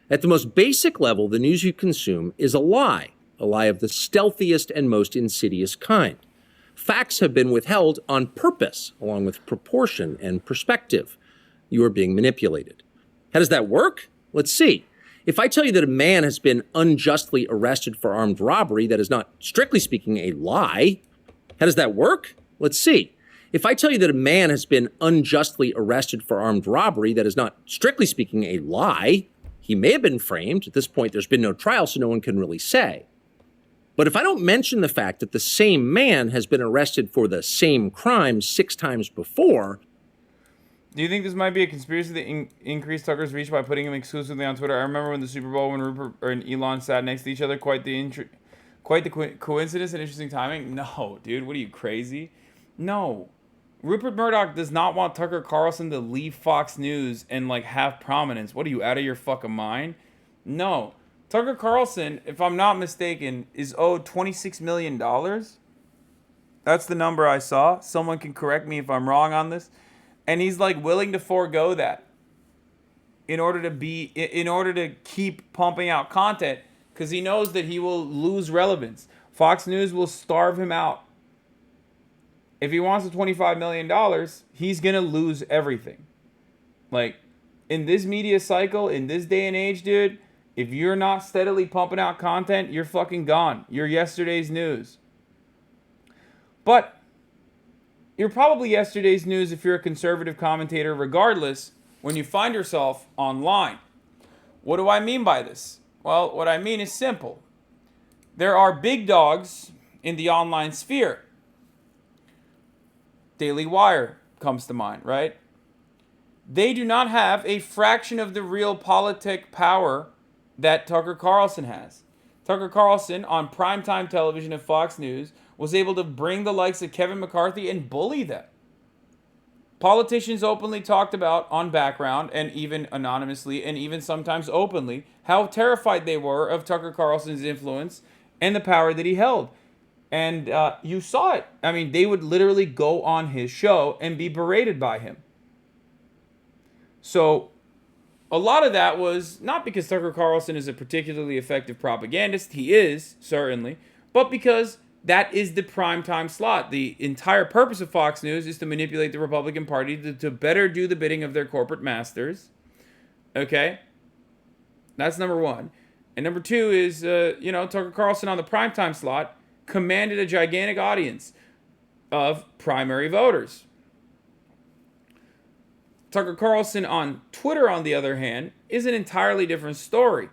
At the most basic level, the news you consume is a lie of the stealthiest and most insidious kind. Facts have been withheld on purpose, along with proportion and perspective. You are being manipulated. How does that work? Let's see. If I tell you that a man has been unjustly arrested for armed robbery, that is not, strictly speaking, a lie. How does that work? Let's see. If I tell you that a man has been unjustly arrested for armed robbery, that is not, strictly speaking, a lie. He may have been framed. At this point, there's been no trial, so no one can really say. But if I don't mention the fact that the same man has been arrested for the same crime 6 times before. Do you think this might be a conspiracy to increase Tucker's reach by putting him exclusively on Twitter? I remember when the Super Bowl, when Rupert and Elon sat next to each other. Quite the coincidence and interesting timing. No, dude, what are you, crazy? No. Rupert Murdoch does not want Tucker Carlson to leave Fox News and like have prominence. What are you, out of your fucking mind? No. Tucker Carlson, if I'm not mistaken, is owed $26 million. That's the number I saw. Someone can correct me if I'm wrong on this. And he's like willing to forego that in order to keep pumping out content, because he knows that he will lose relevance. Fox News will starve him out. If he wants the $25 million, he's going to lose everything. Like, in this media cycle, in this day and age, dude, if you're not steadily pumping out content, you're fucking gone. You're yesterday's news. But you're probably yesterday's news if you're a conservative commentator, regardless, when you find yourself online. What do I mean by this? Well, what I mean is simple. There are big dogs in the online sphere. Daily Wire comes to mind, right? They do not have a fraction of the real politic power that Tucker Carlson has. Tucker Carlson, on primetime television at Fox News, was able to bring the likes of Kevin McCarthy and bully them. Politicians openly talked about on background, and even anonymously, and even sometimes openly, how terrified they were of Tucker Carlson's influence and the power that he held. And you saw it. I mean, they would literally go on his show and be berated by him. So a lot of that was not because Tucker Carlson is a particularly effective propagandist. He is, certainly. But because that is the primetime slot. The entire purpose of Fox News is to manipulate the Republican Party to better do the bidding of their corporate masters. Okay? That's number one. And number two is, Tucker Carlson on the primetime slot commanded a gigantic audience of primary voters. Tucker Carlson on Twitter, on the other hand, is an entirely different story.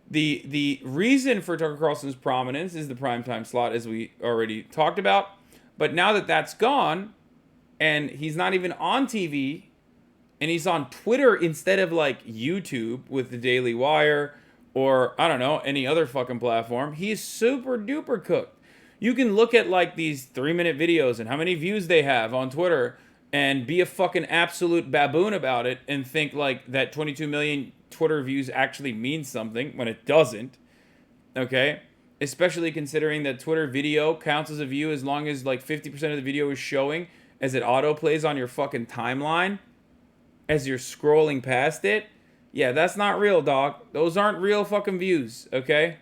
The reason for Tucker Carlson's prominence is the primetime slot, as we already talked about. But now that that's gone, and he's not even on TV, and he's on Twitter instead of like YouTube with the Daily Wire or, I don't know, any other fucking platform, he's super duper cooked. You can look at like these 3-minute videos and how many views they have on Twitter and be a fucking absolute baboon about it and think like that 22 million Twitter views actually means something when it doesn't. Okay? especially considering that Twitter video counts as a view as long as like 50% of the video is showing as it auto plays on your fucking timeline as you're scrolling past it. Yeah, that's not real, dog. Those aren't real fucking views, okay?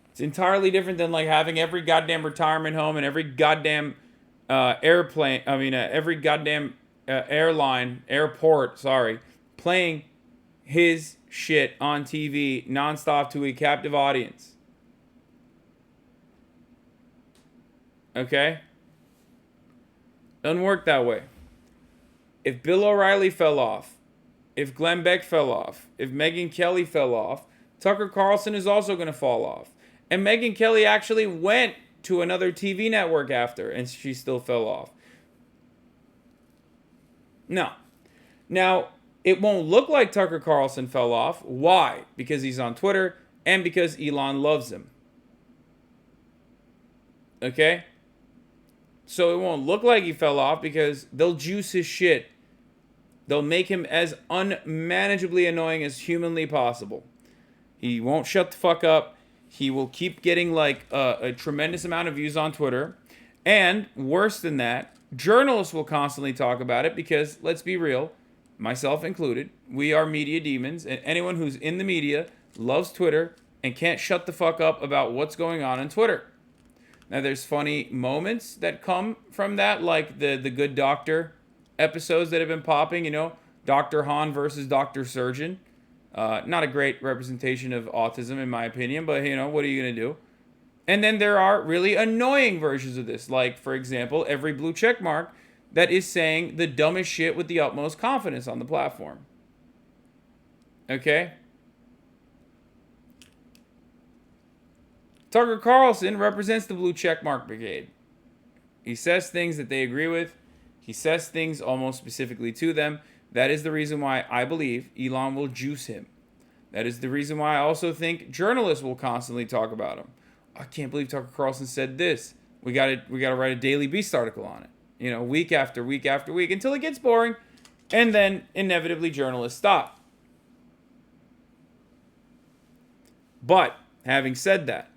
It's entirely different than like having every goddamn retirement home and every goddamn every goddamn airport, playing his shit on TV nonstop to a captive audience. Okay? Doesn't work that way. If Bill O'Reilly fell off, if Glenn Beck fell off, if Megyn Kelly fell off, Tucker Carlson is also going to fall off. And Megyn Kelly actually went to another TV network after, and she still fell off. No. Now, it won't look like Tucker Carlson fell off. Why? Because he's on Twitter and because Elon loves him. Okay? So it won't look like he fell off because they'll juice his shit. They'll make him as unmanageably annoying as humanly possible. He won't shut the fuck up. He will keep getting like a tremendous amount of views on Twitter. And worse than that, journalists will constantly talk about it because, let's be real, myself included, we are media demons. And anyone who's in the media loves Twitter and can't shut the fuck up about what's going on Twitter. Now, there's funny moments that come from that, like the Good Doctor episodes that have been popping, you know, Dr. Han versus Dr. Surgeon. Not a great representation of autism, in my opinion, but, you know, what are you going to do? And then there are really annoying versions of this, like, for example, every blue check mark that is saying the dumbest shit with the utmost confidence on the platform. Okay? Tucker Carlson represents the blue checkmark brigade. He says things that they agree with. He says things almost specifically to them. That is the reason why I believe Elon will juice him. That is the reason why I also think journalists will constantly talk about him. I can't believe Tucker Carlson said this. We got to write a Daily Beast article on it. You know, week after week after week until it gets boring, and then inevitably journalists stop. But having said that,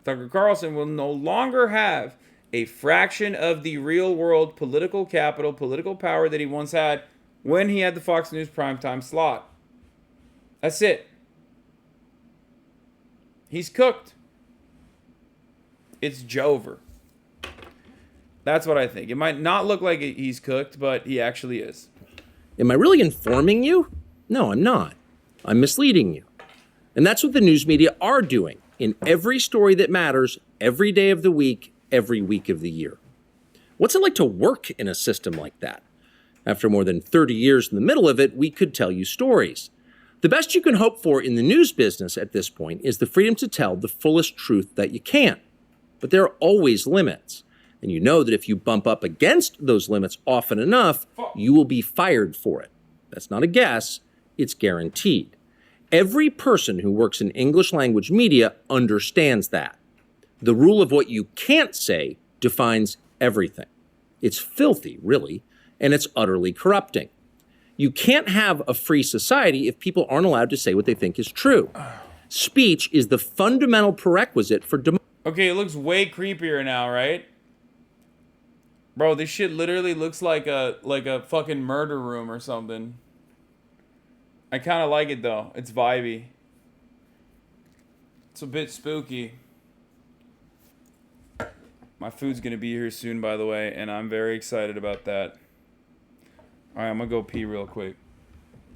Tucker Carlson will no longer have a fraction of the real world political capital, political power that he once had when he had the Fox News primetime slot. That's it. He's cooked. It's Jover. That's what I think. It might not look like he's cooked, but he actually is. Am I really informing you? No, I'm not. I'm misleading you. And that's what the news media are doing in every story that matters, every day of the week, every week of the year. What's it like to work in a system like that? After more than 30 years in the middle of it, we could tell you stories. The best you can hope for in the news business at this point is the freedom to tell the fullest truth that you can. But there are always limits. And you know that if you bump up against those limits often enough, you will be fired for it. That's not a guess, it's guaranteed. Every person who works in English language media understands that. The rule of what you can't say defines everything. It's filthy, really, and it's utterly corrupting. You can't have a free society if people aren't allowed to say what they think is true. Speech is the fundamental prerequisite for democracy. Okay, it looks way creepier now, right? Bro, this shit literally looks like a fucking murder room or something. I kind of like it though. It's vibey. It's a bit spooky. My food's gonna be here soon, by the way, and I'm very excited about that. All right, I'm gonna go pee real quick.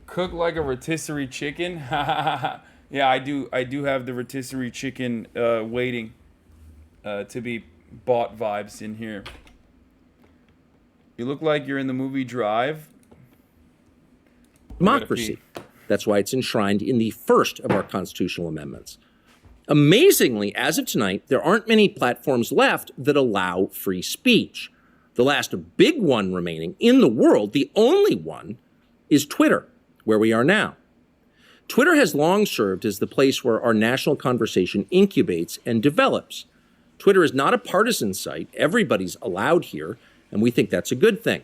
Cook like a rotisserie chicken? Yeah, I do have the rotisserie chicken waiting to be bought vibes in here. You look like you're in the movie Drive. Democracy. That's why it's enshrined in the first of our constitutional amendments. Amazingly, as of tonight, there aren't many platforms left that allow free speech. The last big one remaining in the world, the only one, is Twitter, where we are now. Twitter has long served as the place where our national conversation incubates and develops. Twitter is not a partisan site. Everybody's allowed here, and we think that's a good thing.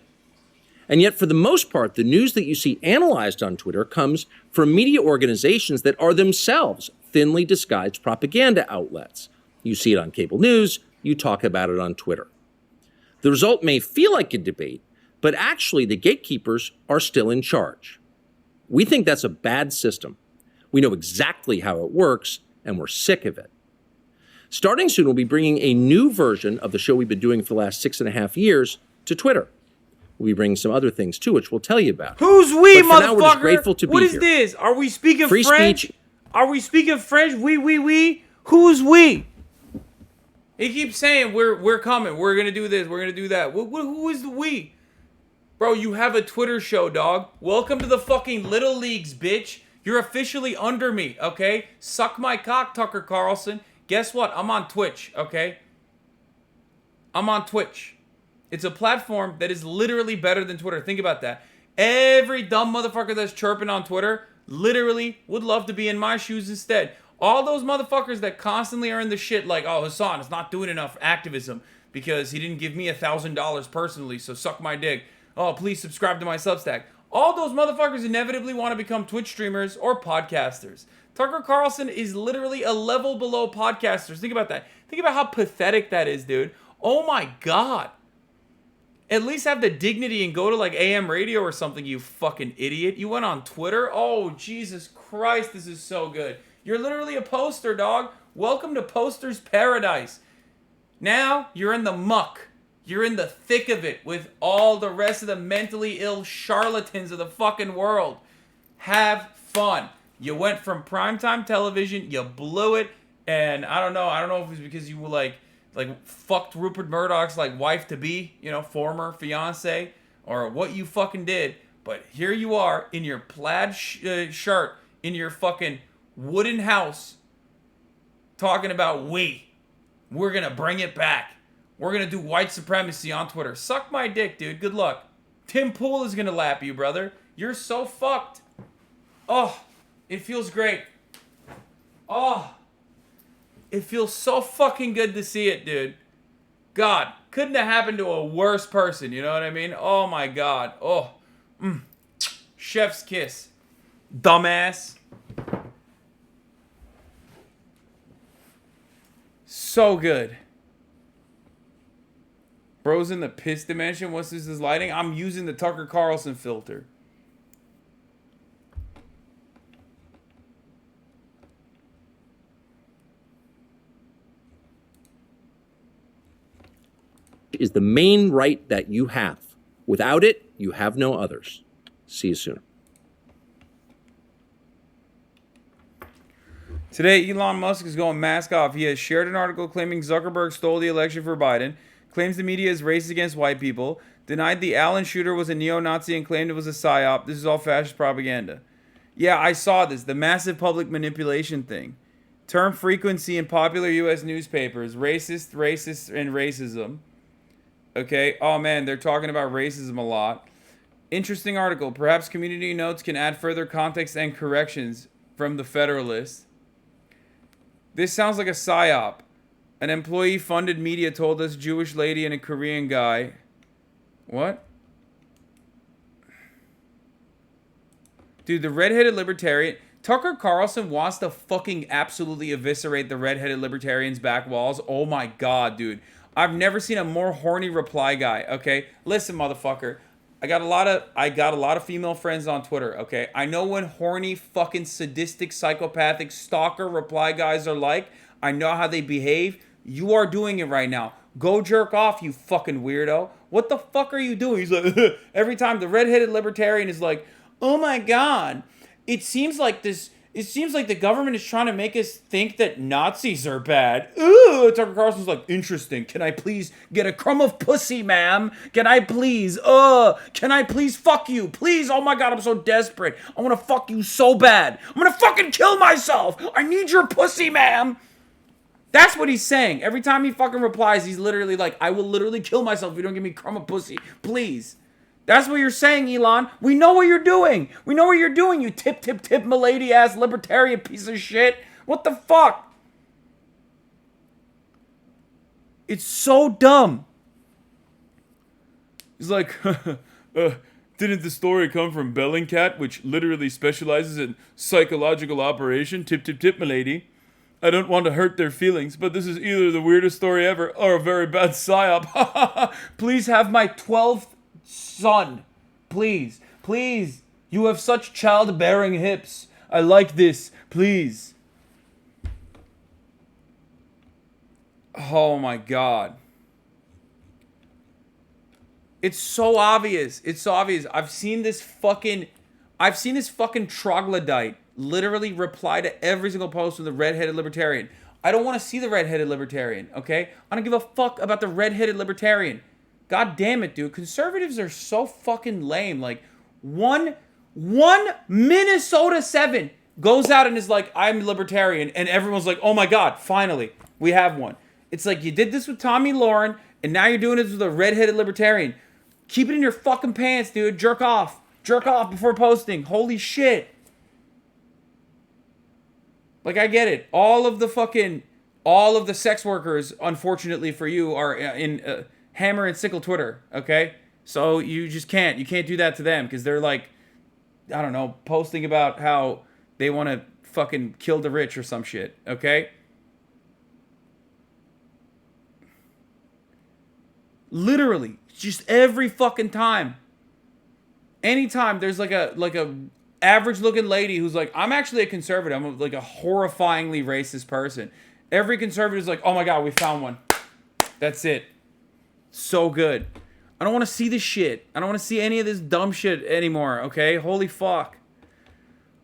And yet, for the most part, the news that you see analyzed on Twitter comes from media organizations that are themselves thinly disguised propaganda outlets. You see it on cable news, you talk about it on Twitter. The result may feel like a debate, but actually the gatekeepers are still in charge. We think that's a bad system. We know exactly how it works, and we're sick of it. Starting soon, we'll be bringing a new version of the show we've been doing for the last 6.5 years to Twitter. We'll be bringing some other things too, which we'll tell you about. Who's we, But for now, motherfucker? we're just grateful to What be is here. this? Are we speaking Free French? speech. Are we speaking French? We. Who's we? He keeps saying we're coming. We're gonna do this. We're gonna do that. Who is the we? Bro, you have a Twitter show, dog. Welcome to the fucking Little Leagues, bitch. You're officially under me, okay? Suck my cock, Tucker Carlson. Guess what? I'm on Twitch, okay? I'm on Twitch. It's a platform that is literally better than Twitter. Think about that. Every dumb motherfucker that's chirping on Twitter literally would love to be in my shoes instead. All those motherfuckers that constantly are in the shit like, oh, Hasan is not doing enough activism because he didn't give me $1,000 personally, so suck my dick. Oh, please subscribe to my Substack. All those motherfuckers inevitably want to become Twitch streamers or podcasters. Tucker Carlson is literally a level below podcasters. Think about that. Think about how pathetic that is, dude. Oh my God. At least have the dignity and go to like AM radio or something, you fucking idiot. You went on Twitter? Oh, Jesus Christ, this is so good. You're literally a poster, dog. Welcome to Poster's Paradise. Now, you're in the muck. You're in the thick of it with all the rest of the mentally ill charlatans of the fucking world. Have fun. You went from primetime television, you blew it, and I don't know if it was because you were like fucked Rupert Murdoch's like wife-to-be, former fiance, or what you fucking did, but here you are in your plaid shirt, in your fucking wooden house, talking about we're gonna bring it back. We're gonna do white supremacy on Twitter. Suck my dick, dude. Good luck. Tim Pool is gonna lap you, brother. You're so fucked. Oh, it feels great. Oh, it feels so fucking good to see it, dude. God, couldn't have happened to a worse person, you know what I mean? Oh my God. Oh, chef's kiss. Dumbass. So good. Bro's in the piss dimension. What's this lighting? I'm using the Tucker Carlson filter. Is the main right that you have. Without it, you have no others. See you soon. Today, Elon Musk is going mask off. He has shared an article claiming Zuckerberg stole the election for Biden, claims the media is racist against white people, denied the Allen shooter was a neo-Nazi and claimed it was a psyop. This is all fascist propaganda. Yeah, I saw this. The massive public manipulation thing. Term frequency in popular U.S. newspapers. Racist, and racism. Okay. Oh, man, they're talking about racism a lot. Interesting article. Perhaps community notes can add further context and corrections from the Federalist. This sounds like a psyop. An employee-funded media told us Jewish lady and a Korean guy. What? Dude, the redheaded libertarian... Tucker Carlson wants to fucking absolutely eviscerate the redheaded libertarians' back walls. Oh my God, dude. I've never seen a more horny reply guy, okay? Listen, motherfucker. I got a lot of female friends on Twitter, okay? I know when horny, fucking sadistic, psychopathic, stalker reply guys are like. I know how they behave. You are doing it right now. Go jerk off, you fucking weirdo. What the fuck are you doing? He's like, every time the redheaded libertarian is like, oh my God, it seems like the government is trying to make us think that Nazis are bad. Ooh, Tucker Carlson's like, interesting. Can I please get a crumb of pussy, ma'am? Can I please fuck you? Please, oh my God, I'm so desperate. I want to fuck you so bad. I'm going to fucking kill myself. I need your pussy, ma'am. That's what he's saying. Every time he fucking replies, he's literally like, I will literally kill myself if you don't give me crumb of pussy. Please. That's what you're saying, Elon. We know what you're doing. We know what you're doing, you tip, milady ass libertarian piece of shit. What the fuck? It's so dumb. He's like, Didn't the story come from Bellingcat, which literally specializes in psychological operation? Tip, tip, tip, milady. I don't want to hurt their feelings, but this is either the weirdest story ever or a very bad psyop. Please have my 12th son. Please. Please. You have such childbearing hips. I like this. Please. Oh my God. It's so obvious. It's so obvious. I've seen this fucking troglodyte literally reply to every single post with the redheaded libertarian. I don't want to see the redheaded libertarian, okay? I don't give a fuck about the redheaded libertarian. God damn it, dude. Conservatives are so fucking lame. Like, one Minnesota 7 goes out and is like, I'm libertarian, and everyone's like, oh my God, finally, we have one. It's like, you did this with Tommy Lauren, and now you're doing this with a redheaded libertarian. Keep it in your fucking pants, dude. Jerk off. Jerk off before posting. Holy shit. Like, I get it. All of the sex workers, unfortunately for you, are in hammer and sickle Twitter, okay? So you just can't. You can't do that to them because they're like, I don't know, posting about how they want to fucking kill the rich or some shit, okay? Literally, just every fucking time. Anytime there's like a average looking lady who's like, I'm actually a conservative. I'm like a horrifyingly racist person. Every conservative is like, oh my God, we found one. That's it. So good. I don't want to see this shit. I don't want to see any of this dumb shit anymore, okay? Holy fuck.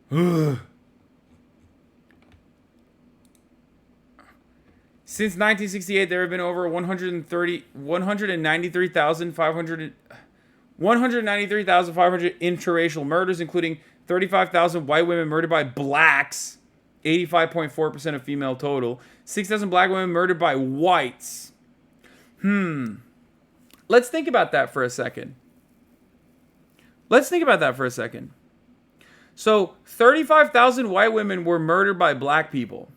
Ugh. Since 1968, there have been over 193,500 interracial murders, including 35,000 white women murdered by blacks, 85.4% of female total, 6,000 black women murdered by whites. Let's think about that for a second. So, 35,000 white women were murdered by black people.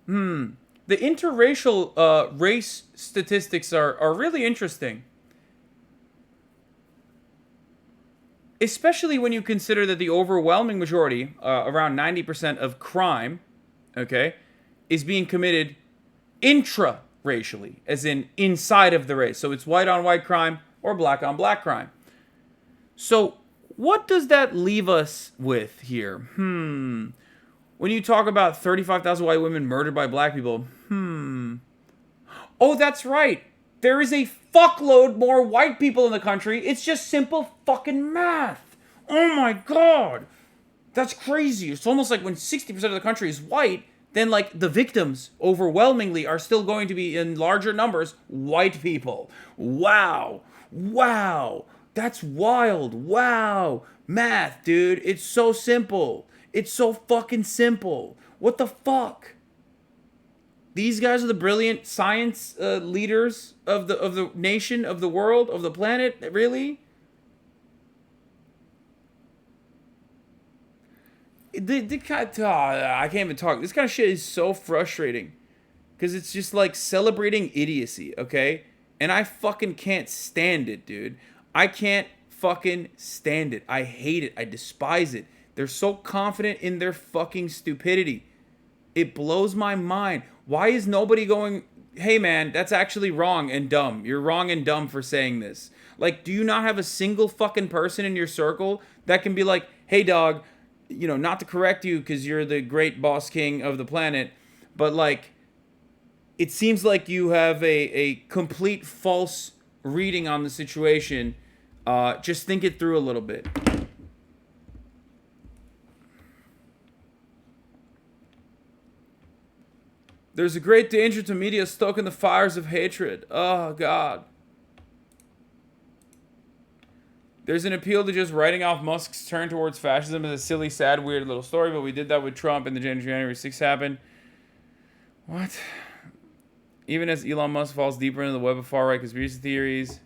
The interracial race statistics are really interesting. Especially when you consider that the overwhelming majority, around 90% of crime, okay, is being committed intra-racially, as in inside of the race. So it's white on white crime or black on black crime. So what does that leave us with here? When you talk about 35,000 white women murdered by black people, oh, that's right. There is a fuckload more white people in the country. It's just simple fucking math. Oh my God. That's crazy. It's almost like when 60% of the country is white, then like the victims overwhelmingly are still going to be in larger numbers white people. Wow. Wow. That's wild. Wow. Math, dude. It's so simple. It's so fucking simple. What the fuck? These guys are the brilliant science leaders of the nation, of the world, of the planet. Really? I can't even talk. This kind of shit is so frustrating because it's just like celebrating idiocy, okay? And I fucking can't stand it, dude. I can't fucking stand it. I hate it. I despise it. They're so confident in their fucking stupidity. It blows my mind. Why is nobody going, hey man, that's actually wrong and dumb. You're wrong and dumb for saying this. Like, do you not have a single fucking person in your circle that can be like, hey dog, you know, not to correct you because you're the great boss king of the planet, but like, it seems like you have a complete false reading on the situation. Just think it through a little bit. There's a great danger to media stoking the fires of hatred. Oh, God. There's an appeal to just writing off Musk's turn towards fascism as a silly, sad, weird little story, but we did that with Trump and the January 6th happened. What? Even as Elon Musk falls deeper into the web of far-right conspiracy theories.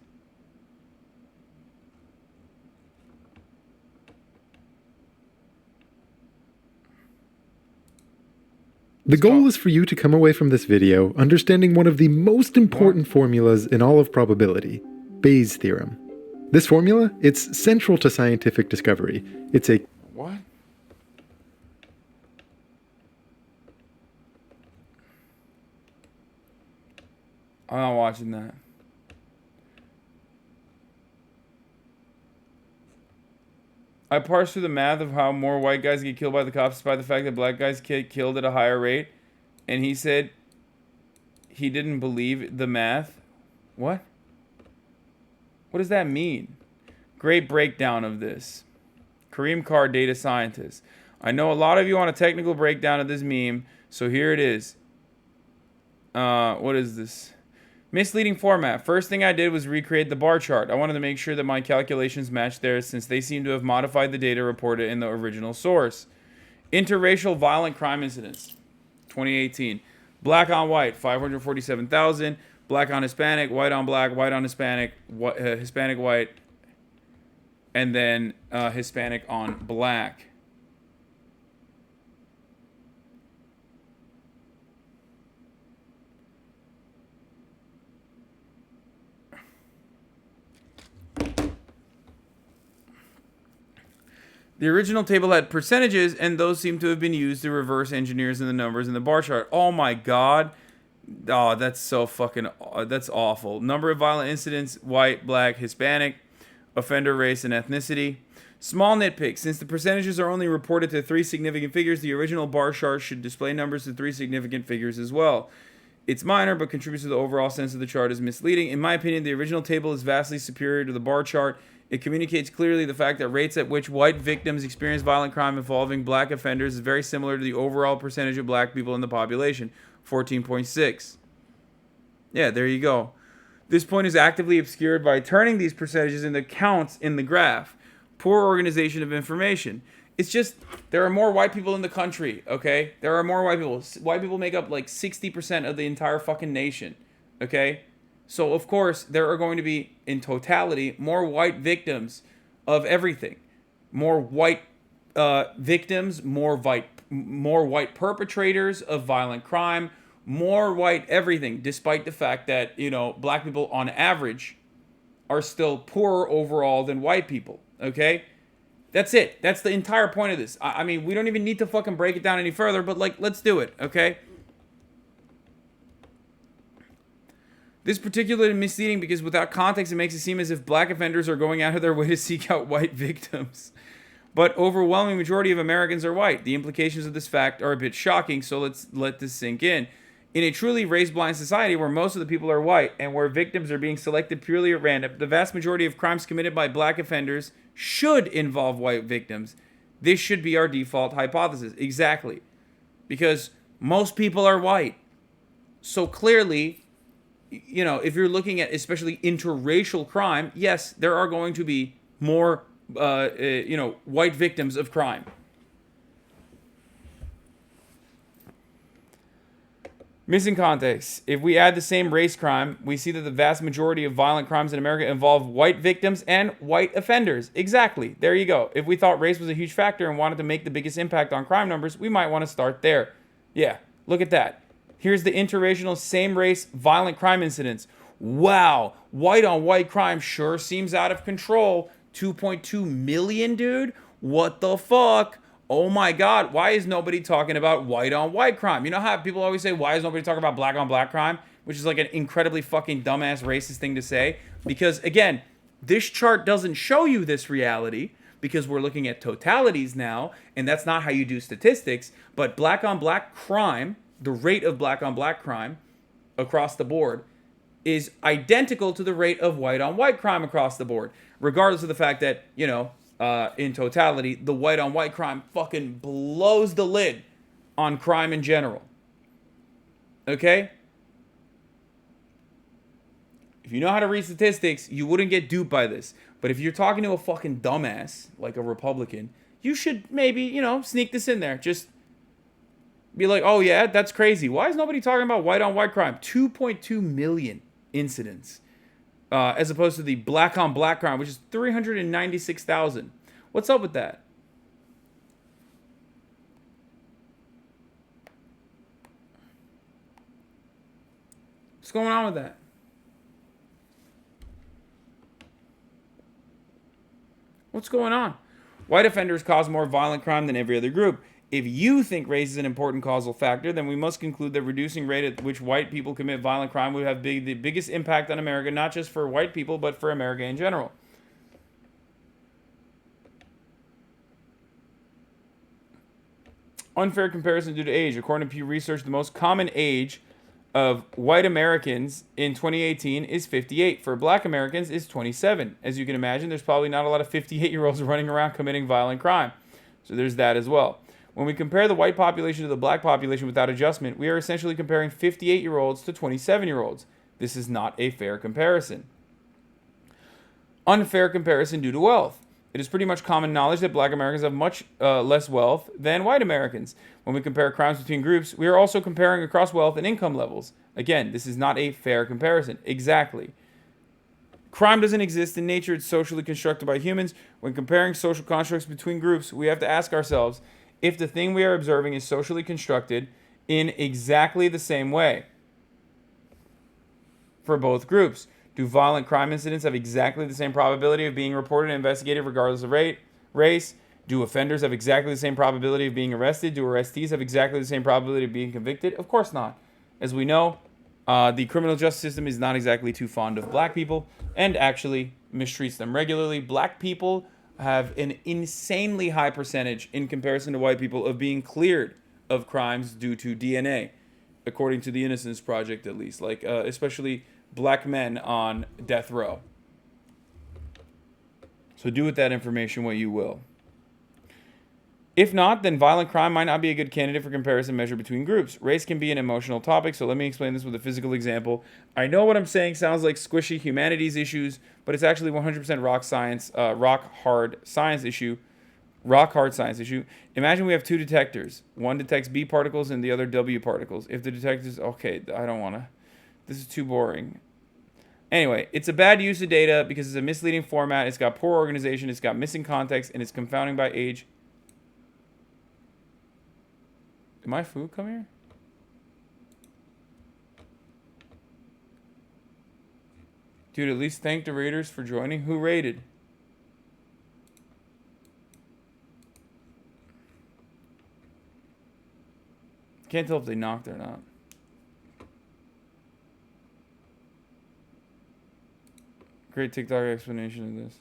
The goal is for you to come away from this video understanding one of the most important formulas in all of probability, Bayes' theorem. This formula, it's central to scientific discovery. It's a... What? I'm not watching that. I parsed through the math of how more white guys get killed by the cops despite the fact that black guys get killed at a higher rate. And he said he didn't believe the math. What? What does that mean? Great breakdown of this. Kareem Carr, data scientist. I know a lot of you want a technical breakdown of this meme, so here it is. What is this? Misleading format. First thing I did was recreate the bar chart. I wanted to make sure that my calculations matched theirs since they seem to have modified the data reported in the original source. Interracial violent crime incidents. 2018. Black on white, 547,000. Black on Hispanic, white on black, white on Hispanic, Hispanic white, and then Hispanic on black. The original table had percentages, and those seem to have been used to reverse engineers in the numbers in the bar chart. Oh my God. Oh, that's so fucking, that's awful. Number of violent incidents, white, black, Hispanic, offender race, and ethnicity. Small nitpick. Since the percentages are only reported to 3 significant figures, the original bar chart should display numbers to 3 significant figures as well. It's minor, but contributes to the overall sense of the chart as misleading. In my opinion, the original table is vastly superior to the bar chart. It communicates clearly the fact that rates at which white victims experience violent crime involving black offenders is very similar to the overall percentage of black people in the population, 14.6. Yeah, there you go. This point is actively obscured by turning these percentages into counts in the graph. Poor organization of information. It's just, there are more white people in the country, okay? There are more white people. White people make up like 60% of the entire fucking nation, okay? So, of course, there are going to be, in totality, more white victims of everything. More white victims, more white perpetrators of violent crime, more white everything, despite the fact that, you know, black people on average are still poorer overall than white people, okay? That's it. That's the entire point of this. I mean, we don't even need to fucking break it down any further, but, like, let's do it, okay? This particularly misleading because without context, it makes it seem as if black offenders are going out of their way to seek out white victims. But overwhelming majority of Americans are white. The implications of this fact are a bit shocking, so let's let this sink in. In a truly race-blind society where most of the people are white and where victims are being selected purely at random, the vast majority of crimes committed by black offenders should involve white victims. This should be our default hypothesis. Exactly. Because most people are white. So clearly, you know, if you're looking at especially interracial crime, yes, there are going to be more, you know, white victims of crime. Missing context. If we add the same race crime, we see that the vast majority of violent crimes in America involve white victims and white offenders. Exactly. There you go. If we thought race was a huge factor and wanted to make the biggest impact on crime numbers, we might want to start there. Yeah, look at that. Here's the interracial same-race violent crime incidents. Wow, white-on-white crime sure seems out of control. 2.2 million, dude? What the fuck? Oh my God, why is nobody talking about white-on-white crime? You know how people always say, why is nobody talking about black-on-black crime? Which is like an incredibly fucking dumbass racist thing to say. Because, again, this chart doesn't show you this reality because we're looking at totalities now, and that's not how you do statistics. But black-on-black crime, the rate of black-on-black crime across the board is identical to the rate of white-on-white crime across the board, regardless of the fact that, you know, in totality, the white-on-white crime fucking blows the lid on crime in general. Okay? If you know how to read statistics, you wouldn't get duped by this. But if you're talking to a fucking dumbass, like a Republican, you should maybe, you know, sneak this in there. Just be like, oh yeah, that's crazy. Why is nobody talking about white-on-white crime? 2.2 million incidents. As opposed to the black-on-black crime, which is 396,000. What's up with that? What's going on with that? What's going on? White offenders cause more violent crime than every other group. If you think race is an important causal factor, then we must conclude that reducing rate at which white people commit violent crime would have the biggest impact on America, not just for white people, but for America in general. Unfair comparison due to age. According to Pew Research, the most common age of white Americans in 2018 is 58. For black Americans, is 27. As you can imagine, there's probably not a lot of 58-year-olds running around committing violent crime. So there's that as well. When we compare the white population to the black population without adjustment, we are essentially comparing 58-year-olds to 27-year-olds. This is not a fair comparison. Unfair comparison due to wealth. It is pretty much common knowledge that black Americans have much less wealth than white Americans. When we compare crimes between groups, we are also comparing across wealth and income levels. Again, this is not a fair comparison. Exactly. Crime doesn't exist in nature. It's socially constructed by humans. When comparing social constructs between groups, we have to ask ourselves if the thing we are observing is socially constructed in exactly the same way for both groups. Do violent crime incidents have exactly the same probability of being reported and investigated regardless of race? Do offenders have exactly the same probability of being arrested? Do arrestees have exactly the same probability of being convicted? Of course not. As we know, the criminal justice system is not exactly too fond of black people and actually mistreats them regularly. Black people have an insanely high percentage in comparison to white people of being cleared of crimes due to DNA, according to the Innocence Project at least, like especially black men on death row. So do with that information what you will. If not, then violent crime might not be a good candidate for comparison measure between groups. Race can be an emotional topic, so let me explain this with a physical example. I know what I'm saying sounds like squishy humanities issues, but it's actually 100% rock hard science issue. Imagine we have two detectors. One detects B particles and the other W particles. If the detectors, okay, I don't want to. This is too boring. Anyway, it's a bad use of data because it's a misleading format. It's got poor organization. It's got missing context, and it's confounding by age. Did my food come here? Dude, at least thank the raiders for joining. Who raided? Can't tell if they knocked or not. Great TikTok explanation of this.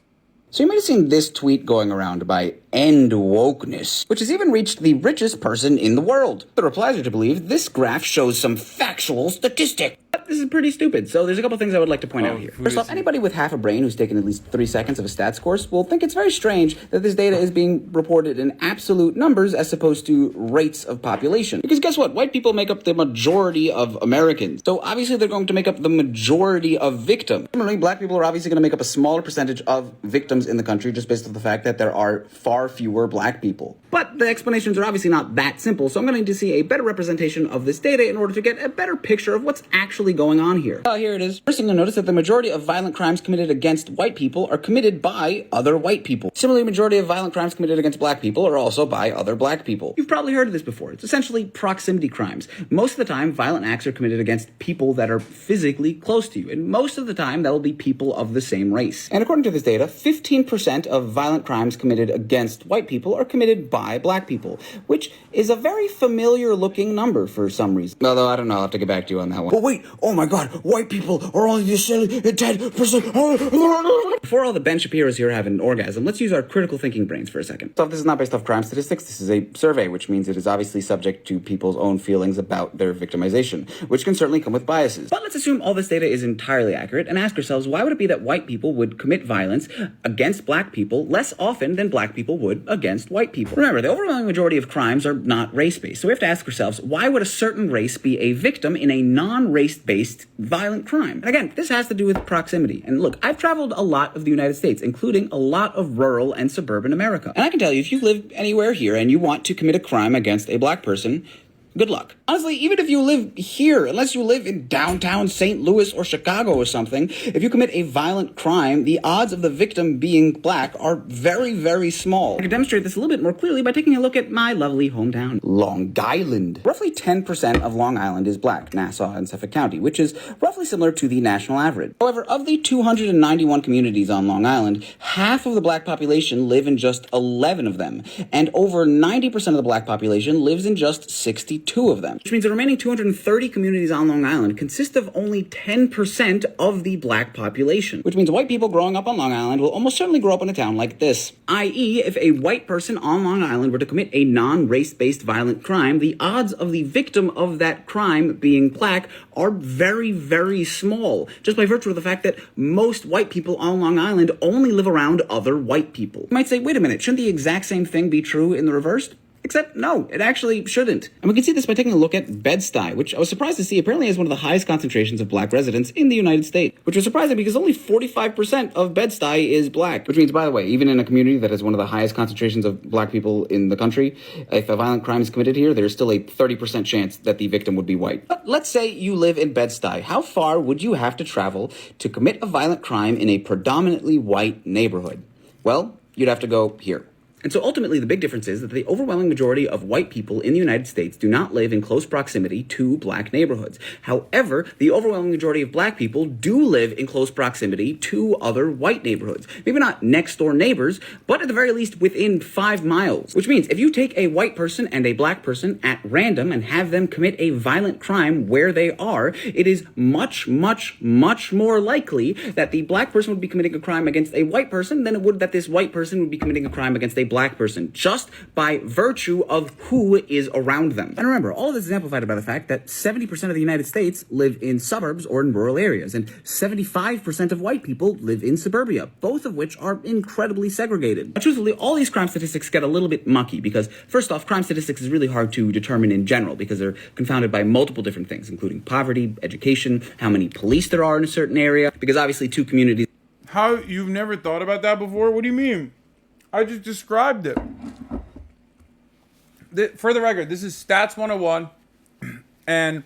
So you might have seen this tweet going around by End Wokeness, which has even reached the richest person in the world. The replies are to believe this graph shows some factual statistic. But this is pretty stupid, so there's a couple things I would like to point out here. First off, anybody with half a brain who's taken at least 3 seconds of a stats course will think it's very strange that this data is being reported in absolute numbers as opposed to rates of population. Because guess what? White people make up the majority of Americans. So obviously they're going to make up the majority of victims. Similarly, black people are obviously going to make up a smaller percentage of victims in the country just based on the fact that there are far fewer black people. But the explanations are obviously not that simple, so I'm going to need to see a better representation of this data in order to get a better picture of what's actually going on here. Here it is. First thing to notice that the majority of violent crimes committed against white people are committed by other white people. Similarly, the majority of violent crimes committed against black people are also by other black people. You've probably heard of this before. It's essentially proximity crimes. Most of the time, violent acts are committed against people that are physically close to you, and most of the time, that will be people of the same race. And according to this data, 15% of violent crimes committed against white people are committed by black people, which is a very familiar looking number for some reason. Although, I don't know, I'll have to get back to you on that one. But wait, oh my god, white people are only the 10%. Before all the Ben Shapiro's here having an orgasm, let's use our critical thinking brains for a second. So this is not based off crime statistics, this is a survey, which means it is obviously subject to people's own feelings about their victimization, which can certainly come with biases. But let's assume all this data is entirely accurate and ask ourselves, why would it be that white people would commit violence against black people less often than black people would against white people? Remember, the overwhelming majority of crimes are not race-based, so we have to ask ourselves, why would a certain race be a victim in a non-race-based violent crime? And again, this has to do with proximity. And look, I've traveled a lot of the United States, including a lot of rural and suburban America. And I can tell you, if you live anywhere here and you want to commit a crime against a black person, good luck. Honestly, even if you live here, unless you live in downtown St. Louis or Chicago or something, if you commit a violent crime, the odds of the victim being black are very, very small. I can demonstrate this a little bit more clearly by taking a look at my lovely hometown, Long Island. Roughly 10% of Long Island is black, Nassau and Suffolk County, which is roughly similar to the national average. However, of the 291 communities on Long Island, half of the black population live in just 11 of them, and over 90% of the black population lives in just 62 of them, which means the remaining 230 communities on Long Island consist of only 10% of the black population, which means white people growing up on Long Island will almost certainly grow up in a town like this. I.e., if a white person on Long Island were to commit a non-race-based violent crime, the odds of the victim of that crime being black are very, very small, just by virtue of the fact that most white people on Long Island only live around other white people. You might say, wait a minute, shouldn't the exact same thing be true in the reverse? Except, no, it actually shouldn't. And we can see this by taking a look at Bed-Stuy, which I was surprised to see apparently has one of the highest concentrations of black residents in the United States, which was surprising because only 45% of Bed-Stuy is black. Which means, by the way, even in a community that has one of the highest concentrations of black people in the country, if a violent crime is committed here, there's still a 30% chance that the victim would be white. But let's say you live in Bed-Stuy. How far would you have to travel to commit a violent crime in a predominantly white neighborhood? Well, you'd have to go here. And so ultimately, the big difference is that the overwhelming majority of white people in the United States do not live in close proximity to black neighborhoods. However, the overwhelming majority of black people do live in close proximity to other white neighborhoods. Maybe not next door neighbors, but at the very least within 5 miles. Which means if you take a white person and a black person at random and have them commit a violent crime where they are, it is much, much, much more likely that the black person would be committing a crime against a white person than it would that this white person would be committing a crime against a black person, just by virtue of who is around them. And remember, all of this is amplified by the fact that 70% of the United States live in suburbs or in rural areas, and 75% of white people live in suburbia, both of which are incredibly segregated. Now, truthfully, all these crime statistics get a little bit mucky because, first off, crime statistics is really hard to determine in general because they're confounded by multiple different things, including poverty, education, how many police there are in a certain area, because obviously two communities... How? You've never thought about that before? What do you mean? I just described it. For the record, this is Stats 101, and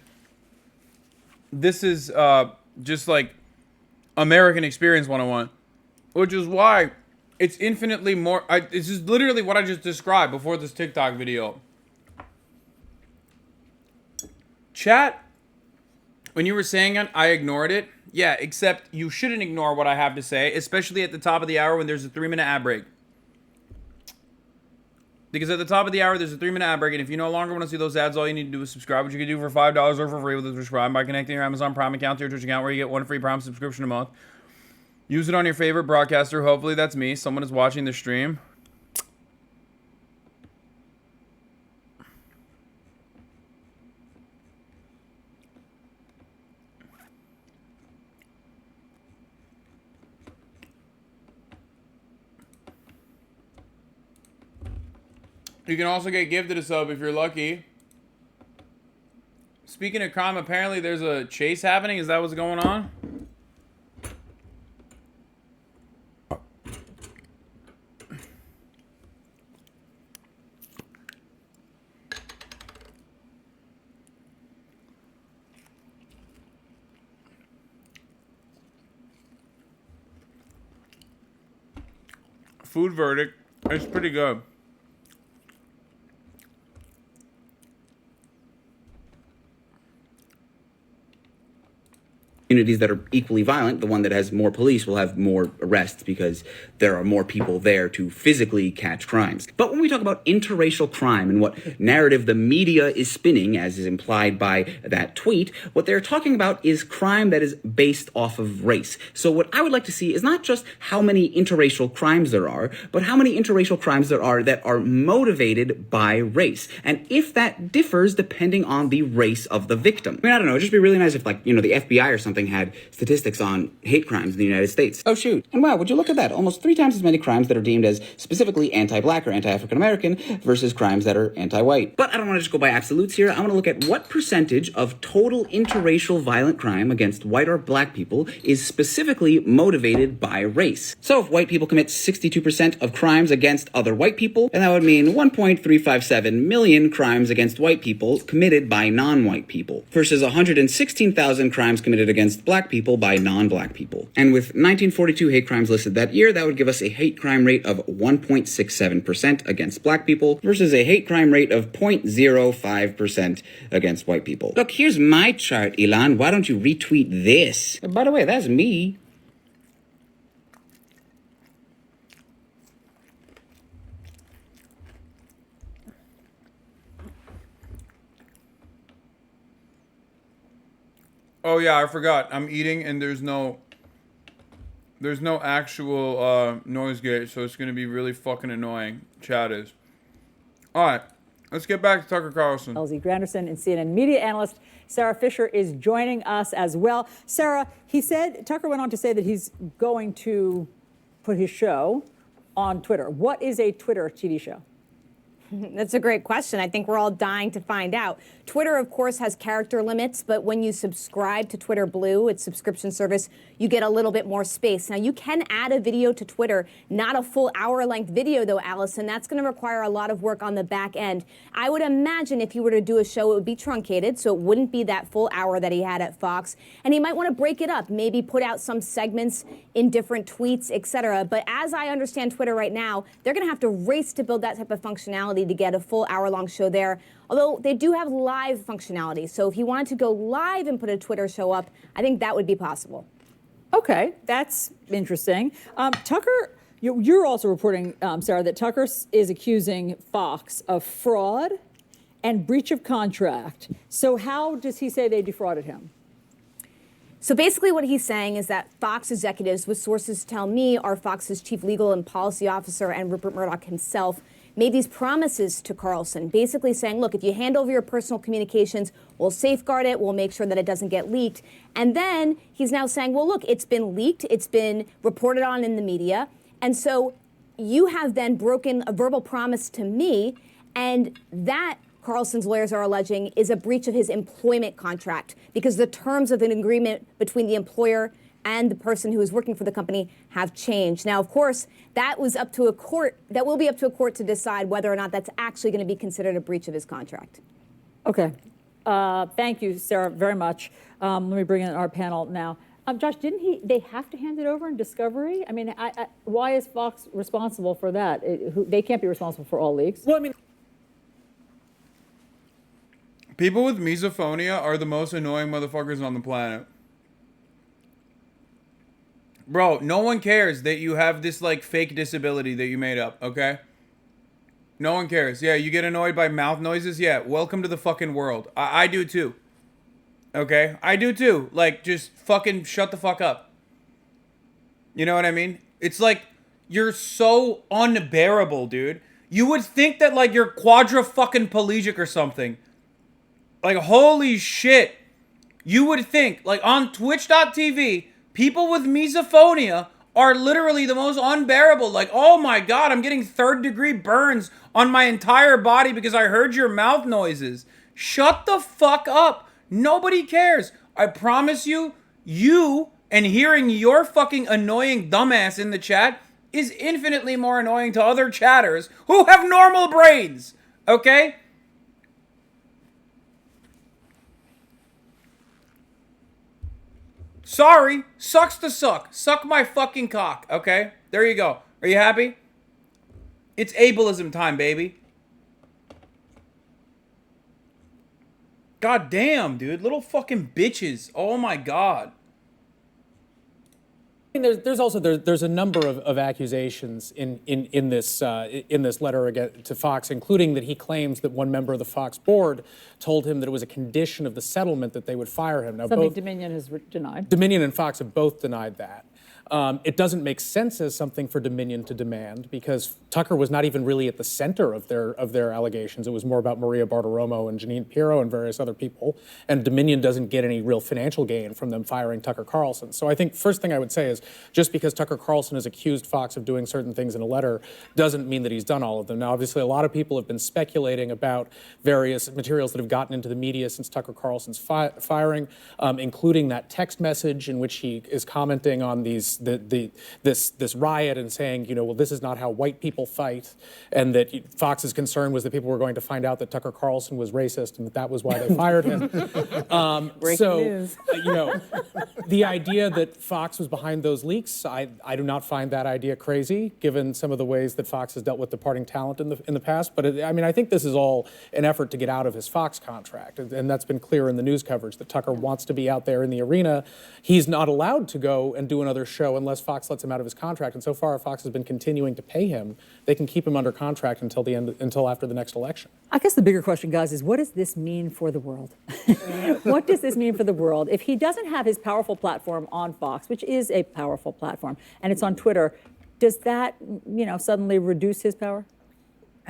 this is just like American Experience 101, which is why it's infinitely more... this is literally what I just described before this TikTok video. Chat, when you were saying it, I ignored it. Yeah, except you shouldn't ignore what I have to say, especially at the top of the hour when there's a 3-minute ad break. Because at the top of the hour, there's a 3-minute ad break, and if you no longer want to see those ads, all you need to do is subscribe, which you can do for $5 or for free with a subscribe by connecting your Amazon Prime account to your Twitch account, where you get 1 free Prime subscription a month. Use it on your favorite broadcaster. Hopefully that's me. Someone is watching the stream. You can also get gifted a sub if you're lucky. Speaking of crime, apparently there's a chase happening. Is that what's going on? Food verdict. It's pretty good. Communities that are equally violent, the one that has more police will have more arrests because there are more people there to physically catch crimes. But when we talk about interracial crime and what narrative the media is spinning, as is implied by that tweet, what they're talking about is crime that is based off of race. So what I would like to see is not just how many interracial crimes there are, but how many interracial crimes there are that are motivated by race. And if that differs depending on the race of the victim. I mean, I don't know, it'd just be really nice if, like, you know, the FBI or something something had statistics on hate crimes in the United States. Oh shoot, and wow, would you look at that? Almost 3 times as many crimes that are deemed as specifically anti-black or anti-African American versus crimes that are anti-white. But I don't want to just go by absolutes here. I want to look at what percentage of total interracial violent crime against white or black people is specifically motivated by race. So if white people commit 62% of crimes against other white people, then that would mean 1.357 million crimes against white people committed by non-white people versus 116,000 crimes committed against black people by non-black people. And with 1942 hate crimes listed that year, that would give us a hate crime rate of 1.67% against black people versus a hate crime rate of 0.05% against white people. Look, here's my chart, Elon. Why don't you retweet this? By the way, that's me. Oh yeah, I forgot. I'm eating and there's no actual noise gate, so it's gonna be really fucking annoying. Chat is. Alright, let's get back to Tucker Carlson. LZ Granderson and CNN media analyst Sarah Fisher is joining us as well. Sarah, Tucker went on to say that he's going to put his show on Twitter. What is a Twitter TV show? That's a great question. I think we're all dying to find out. Twitter, of course, has character limits, but when you subscribe to Twitter Blue, its subscription service, you get a little bit more space. Now, you can add a video to Twitter, not a full hour-length video, though, Allison. That's going to require a lot of work on the back end. I would imagine if you were to do a show, it would be truncated, so it wouldn't be that full hour that he had at Fox. And he might want to break it up, maybe put out some segments in different tweets, etc. But as I understand Twitter right now, they're going to have to race to build that type of functionality to get a full hour-long show there, although they do have live functionality. So if he wanted to go live and put a Twitter show up, I think that would be possible. Okay, that's interesting. Tucker, you're also reporting, Sarah, that Tucker is accusing Fox of fraud and breach of contract. So how does he say they defrauded him? So basically what he's saying is that Fox executives, with sources tell me are Fox's chief legal and policy officer and Rupert Murdoch himself, made these promises to Carlson, basically saying, look, if you hand over your personal communications, we'll safeguard it, we'll make sure that it doesn't get leaked. And then he's now saying, well, look, it's been leaked, it's been reported on in the media, and so you have then broken a verbal promise to me, and that, Carlson's lawyers are alleging, is a breach of his employment contract because the terms of an agreement between the employer and the person who is working for the company have changed. Now, of course, that was up to a court. That will be up to a court to decide whether or not that's actually going to be considered a breach of his contract. Okay. Thank you, Sarah, very much. Let me bring in our panel now. Josh, they have to hand it over in discovery? I mean, why is Fox responsible for that? They can't be responsible for all leaks. Well, I mean, people with misophonia are the most annoying motherfuckers on the planet. Bro, no one cares that you have this, like, fake disability that you made up, okay? No one cares. Yeah, you get annoyed by mouth noises? Yeah, welcome to the fucking world. I do too. Okay? I do too. Like, just fucking shut the fuck up. You know what I mean? It's like, you're so unbearable, dude. You would think that, like, you're quadra-fucking-pelagic or something. Like, holy shit. You would think, like, on Twitch.tv... people with misophonia are literally the most unbearable. Like, oh my God, I'm getting 3rd-degree burns on my entire body because I heard your mouth noises. Shut the fuck up. Nobody cares. I promise you, you and hearing your fucking annoying dumbass in the chat is infinitely more annoying to other chatters who have normal brains. Okay? Sorry, sucks to suck. Suck my fucking cock, okay? There you go. Are you happy? It's ableism time, baby. God damn, dude. Little fucking bitches. Oh my God. I mean, there's a number of accusations in this letter to Fox, including that he claims that one member of the Fox board told him that it was a condition of the settlement that they would fire him. Now, Something Dominion has denied. Dominion and Fox have both denied that. It doesn't make sense as something for Dominion to demand because Tucker was not even really at the center of their allegations. It was more about Maria Bartiromo and Janine Pirro and various other people. And Dominion doesn't get any real financial gain from them firing Tucker Carlson. So I think first thing I would say is just because Tucker Carlson has accused Fox of doing certain things in a letter doesn't mean that he's done all of them. Now, obviously, a lot of people have been speculating about various materials that have gotten into the media since Tucker Carlson's firing, including that text message in which he is commenting on this riot and saying, well, this is not how white people fight, and that Fox's concern was that people were going to find out that Tucker Carlson was racist and that was why they fired him. Breaking news. The idea that Fox was behind those leaks, I do not find that idea crazy, given some of the ways that Fox has dealt with departing talent in the past. But I think this is all an effort to get out of his Fox contract, and that's been clear in the news coverage that Tucker wants to be out there in the arena. He's not allowed to go and do another show unless Fox lets him out of his contract. And so far, Fox has been continuing to pay him. They can keep him under contract until after the next election. I guess the bigger question, guys, is what does this mean for the world? What does this mean for the world? If he doesn't have his powerful platform on Fox, which is a powerful platform, and it's on Twitter, does that, suddenly reduce his power?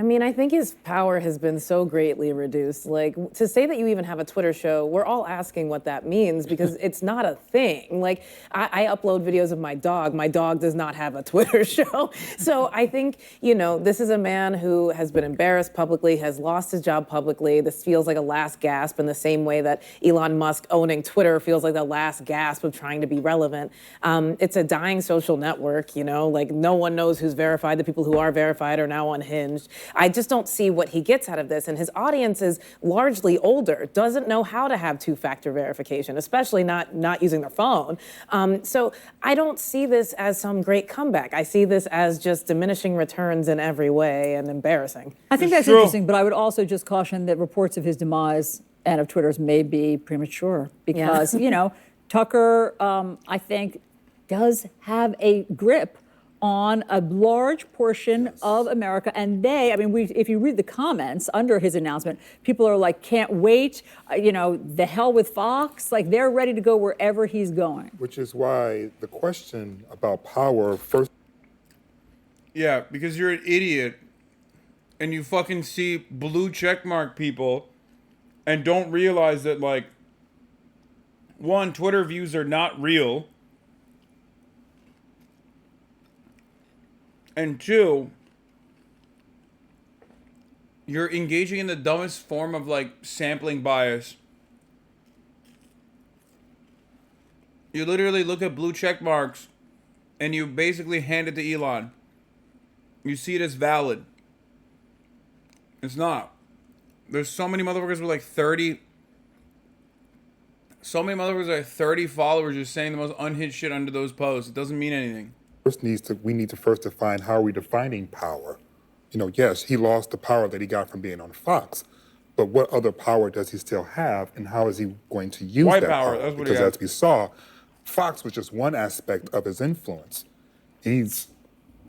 I think his power has been so greatly reduced. Like, to say that you even have a Twitter show, we're all asking what that means because it's not a thing. Like, I upload videos of my dog. My dog does not have a Twitter show. So I think, this is a man who has been embarrassed publicly, has lost his job publicly. This feels like a last gasp in the same way that Elon Musk owning Twitter feels like the last gasp of trying to be relevant. It's a dying social network, like no one knows who's verified. The people who are verified are now unhinged. I just don't see what he gets out of this. And his audience is largely older, doesn't know how to have two-factor verification, especially not using their phone. So I don't see this as some great comeback. I see this as just diminishing returns in every way and embarrassing. I think that's interesting, but I would also just caution that reports of his demise and of Twitter's may be premature because, Tucker, I think, does have a grip on a large portion of America. And if you read the comments under his announcement, people are like, can't wait, the hell with Fox. Like, they're ready to go wherever he's going. Which is why the question about power first. Yeah, because you're an idiot and you fucking see blue checkmark people and don't realize that, one, Twitter views are not real. And two, you're engaging in the dumbest form of sampling bias. You literally look at blue check marks and you basically hand it to Elon. You see it as valid. It's not. There's so many motherfuckers with 30. So many motherfuckers with 30 followers just saying the most unhinged shit under those posts. It doesn't mean anything. We need to first define how are we defining power. Yes, he lost the power that he got from being on Fox, but what other power does he still have, and how is he going to use that power? That's what because as we saw, Fox was just one aspect of his influence. He's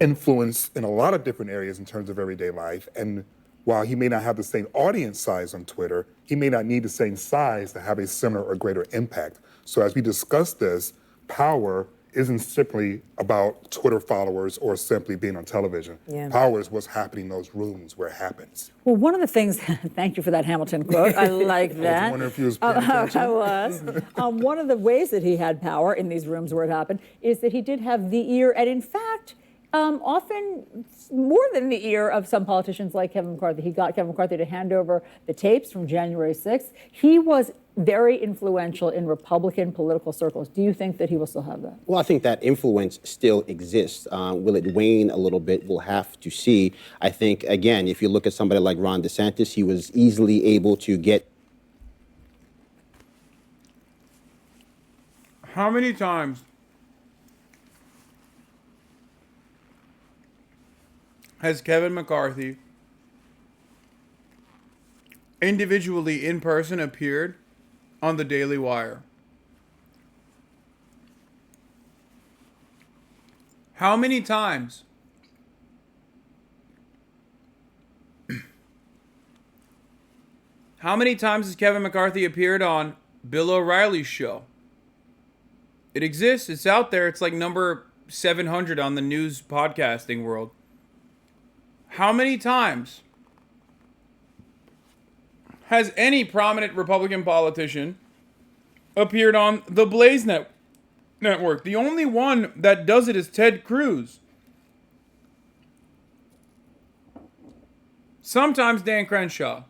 influenced in a lot of different areas in terms of everyday life, and while he may not have the same audience size on Twitter, he may not need the same size to have a similar or greater impact. So as we discuss this, power isn't simply about Twitter followers or simply being on television. Yeah. Power is what's happening in those rooms where it happens. Well, one of the things, thank you for that Hamilton quote. I like that. I was wondering if you was paying attention. I was. One of the ways that he had power in these rooms where it happened is that he did have the ear, and in fact, often more than the ear of some politicians like Kevin McCarthy. He got Kevin McCarthy to hand over the tapes from January 6th. He was very influential in Republican political circles. Do you think that he will still have that? Well, I think that influence still exists. Will it wane a little bit? We'll have to see. I think, again, if you look at somebody like Ron DeSantis, he was easily able to get. How many times has Kevin McCarthy individually in person appeared on the Daily Wire? How many times? How many times has Kevin McCarthy appeared on Bill O'Reilly's show? It exists. It's out there. It's like number 700 on the news podcasting world. How many times has any prominent Republican politician appeared on the Blaze Network? The only one that does it is Ted Cruz. Sometimes Dan Crenshaw.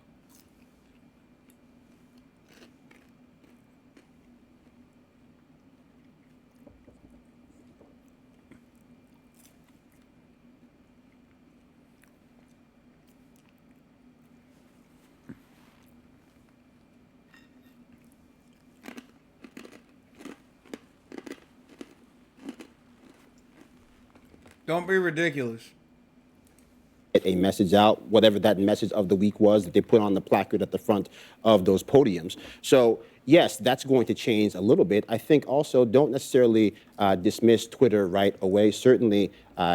Don't be ridiculous. A message out, whatever that message of the week was that they put on the placard at the front of those podiums. So yes, that's going to change a little bit. I think also don't necessarily dismiss Twitter right away. Certainly,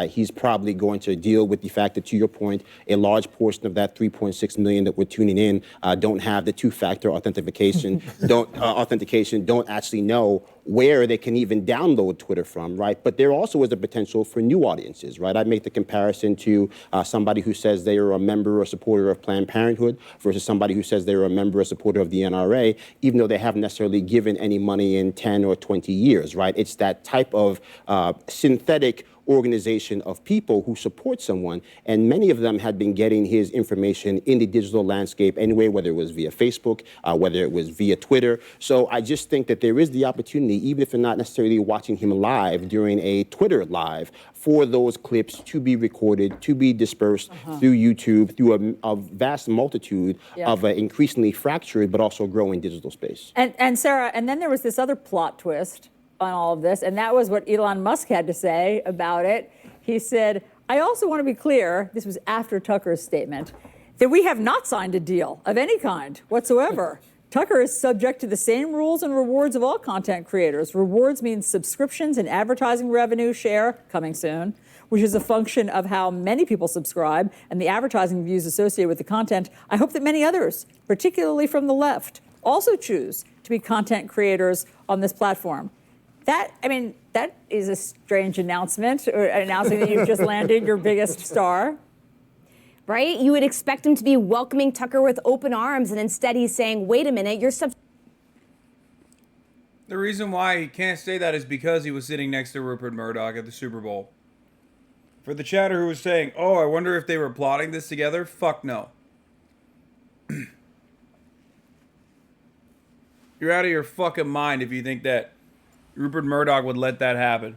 he's probably going to deal with the fact that, to your point, a large portion of that 3.6 million that we're tuning in don't have the two-factor authentication, don't actually know where they can even download Twitter from, right? But there also is a potential for new audiences, right? I make the comparison to somebody who says they are a member or supporter of Planned Parenthood versus somebody who says they're a member or supporter of the NRA, even though they haven't necessarily given any money in 10 or 20 years, right? It's that type of synthetic organization of people who support someone, and many of them had been getting his information in the digital landscape anyway, whether it was via Facebook, whether it was via Twitter. So I just think that there is the opportunity, even if you're not necessarily watching him live during a Twitter live, for those clips to be recorded, to be dispersed through YouTube, through a vast multitude of an increasingly fractured but also growing digital space. And Sarah, and then there was this other plot twist on all of this, and that was what Elon Musk had to say about it. He said, I also want to be clear, this was after Tucker's statement, that we have not signed a deal of any kind whatsoever. Tucker is subject to the same rules and rewards of all content creators. Rewards means subscriptions and advertising revenue share, coming soon, which is a function of how many people subscribe and the advertising views associated with the content. I hope that many others, particularly from the left, also choose to be content creators on this platform. That is a strange announcement, or announcing that you've just landed your biggest star. Right? You would expect him to be welcoming Tucker with open arms, and instead he's saying, wait a minute, you're The reason why he can't say that is because he was sitting next to Rupert Murdoch at the Super Bowl. For the chatter who was saying, oh, I wonder if they were plotting this together, fuck no. You're out of your fucking mind if you think that Rupert Murdoch would let that happen.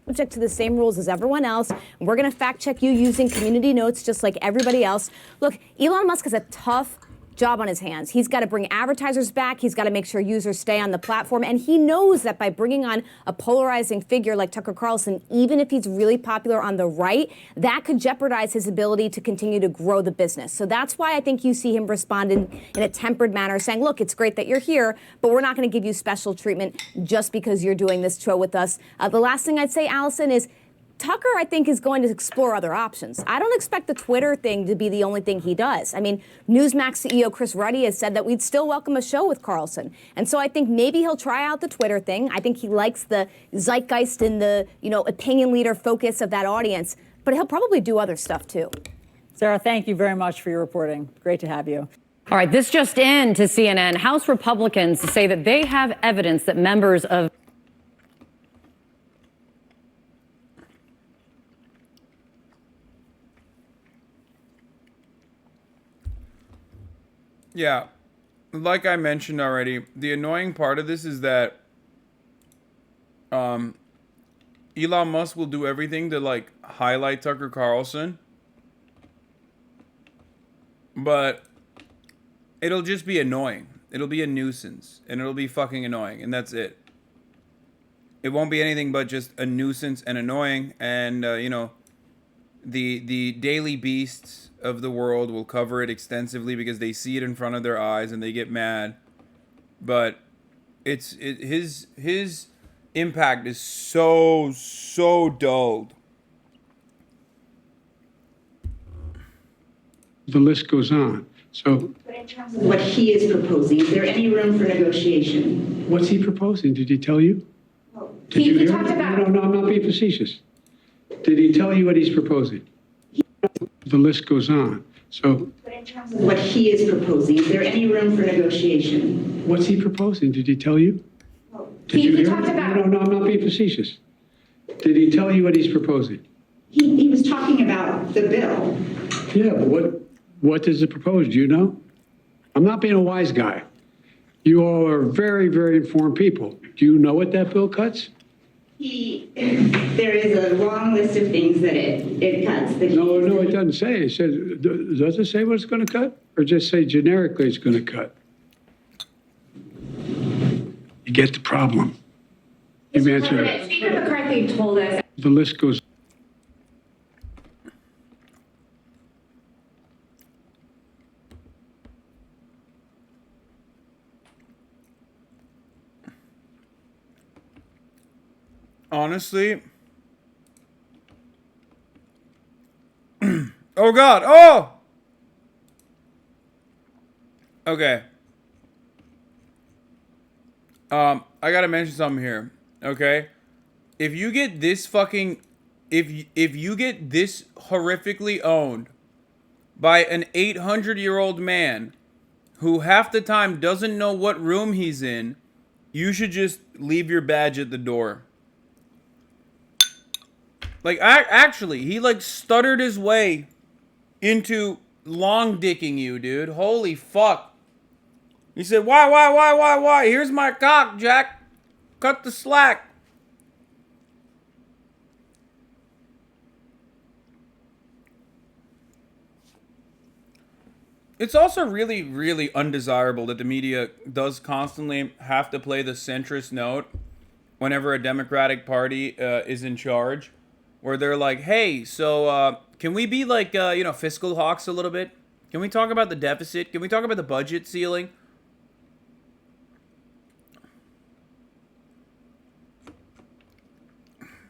Subject to the same rules as everyone else. We're going to fact check you using community notes just like everybody else. Look, Elon Musk has a tough job on his hands. He's got to bring advertisers back. He's got to make sure users stay on the platform. And he knows that by bringing on a polarizing figure like Tucker Carlson, even if he's really popular on the right, that could jeopardize his ability to continue to grow the business. So that's why I think you see him respond in a tempered manner, saying, look, it's great that you're here, but we're not going to give you special treatment just because you're doing this show with us. The last thing I'd say, Allison, is Tucker, I think, is going to explore other options. I don't expect the Twitter thing to be the only thing he does. I mean, Newsmax CEO Chris Ruddy has said that we'd still welcome a show with Carlson. And so I think maybe he'll try out the Twitter thing. I think he likes the zeitgeist and the, opinion leader focus of that audience. But he'll probably do other stuff, too. Sarah, thank you very much for your reporting. Great to have you. All right, this just in to CNN. House Republicans say that they have evidence that members of Yeah, like I mentioned already, the annoying part of this is that Elon Musk will do everything to highlight Tucker Carlson, but it'll just be annoying. It'll be a nuisance, and it'll be fucking annoying, and that's it. It won't be anything but just a nuisance and annoying, and the daily beasts of the world will cover it extensively because they see it in front of their eyes and they get mad. But his impact is so dulled. The list goes on. So, but in terms of what he is proposing, is there any room for negotiation? What's he proposing? Did he tell you? Did you hear him? No, I'm not being facetious. Did he tell you what he's proposing? The list goes on. So, but in terms of what he is proposing, is there any room for negotiation? what's he proposing? Did he tell you? Did you hear him? No, I'm not being facetious. Did he tell you what he's proposing? He was talking about the bill. Yeah, but what does it propose? Do you know? I'm not being a wise guy. You all are very, very informed people. Do you know what that bill cuts? There is a long list of things that it cuts. No, it doesn't say. It says, does it say what it's going to cut? Or just say generically it's going to cut? You get the problem. You've answered it. Speaker McCarthy told us. The list goes. Honestly. Oh God. Oh. Okay. I gotta mention something here. Okay. If you get this fucking, if you get this horrifically owned by an 800-year-old man who half the time doesn't know what room he's in, you should just leave your badge at the door. Like, actually, he, like, stuttered his way into long dicking you, dude. Holy fuck. He said, why? Here's my cock, Jack. Cut the slack. It's also really, really undesirable that the media does constantly have to play the centrist note whenever a Democratic Party is in charge. Where they're like, hey, so can we be like, fiscal hawks a little bit? Can we talk about the deficit? Can we talk about the budget ceiling?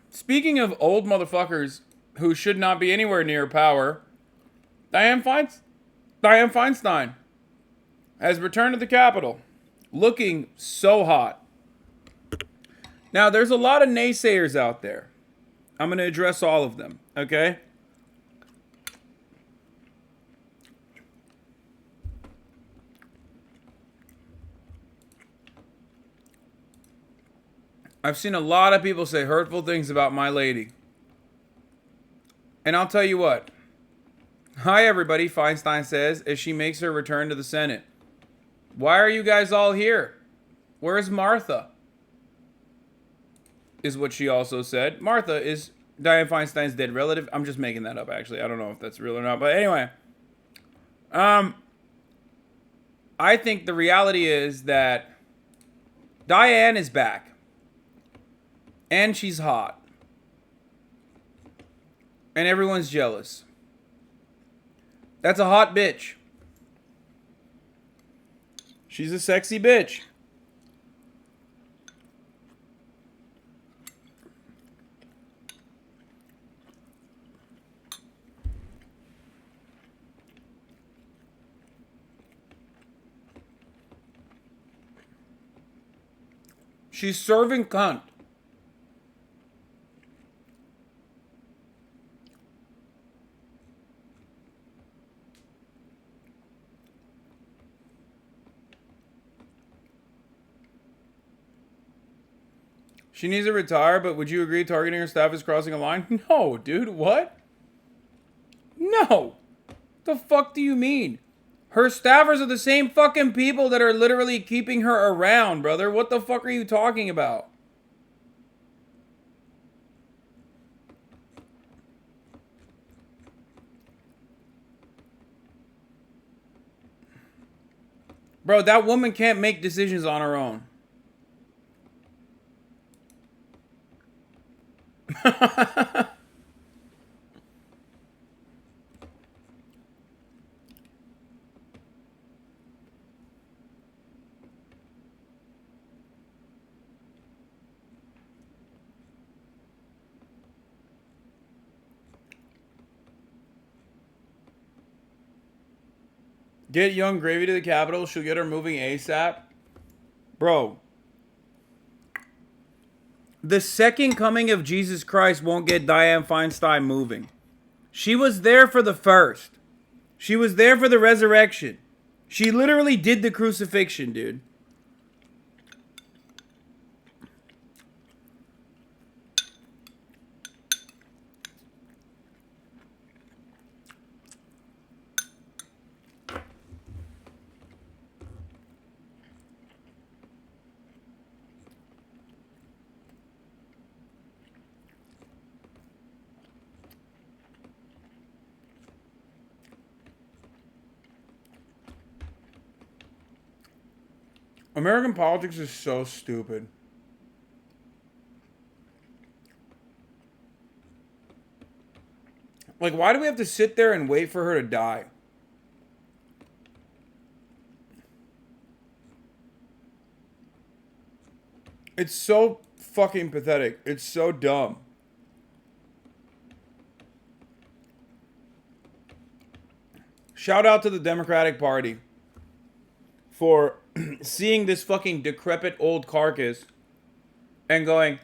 Speaking of old motherfuckers who should not be anywhere near power, Dianne Feinstein has returned to the Capitol, looking so hot. Now, there's a lot of naysayers out there. I'm going to address all of them, okay? I've seen a lot of people say hurtful things about my lady. And I'll tell you what. Hi, everybody, Feinstein says, as she makes her return to the Senate. Why are you guys all here? Where's Martha? Is what she also said. Martha is Dianne Feinstein's dead relative. I'm just making that up, actually. I don't know if that's real or not. But anyway. I think the reality is that Dianne is back. And she's hot. And everyone's jealous. That's a hot bitch. She's a sexy bitch. She's serving cunt. She needs to retire, but would you agree targeting her staff is crossing a line? No, dude, what? No. The fuck do you mean? Her staffers are the same fucking people that are literally keeping her around, brother. What the fuck are you talking about? Bro, that woman can't make decisions on her own. Get Young Gravy to the Capitol. She'll get her moving ASAP. Bro. The second coming of Jesus Christ won't get Dianne Feinstein moving. She was there for the first. She was there for the resurrection. She literally did the crucifixion, dude. American politics is so stupid. Like, why do we have to sit there and wait for her to die? It's so fucking pathetic. It's so dumb. Shout out to the Democratic Party for seeing this fucking decrepit old carcass and going,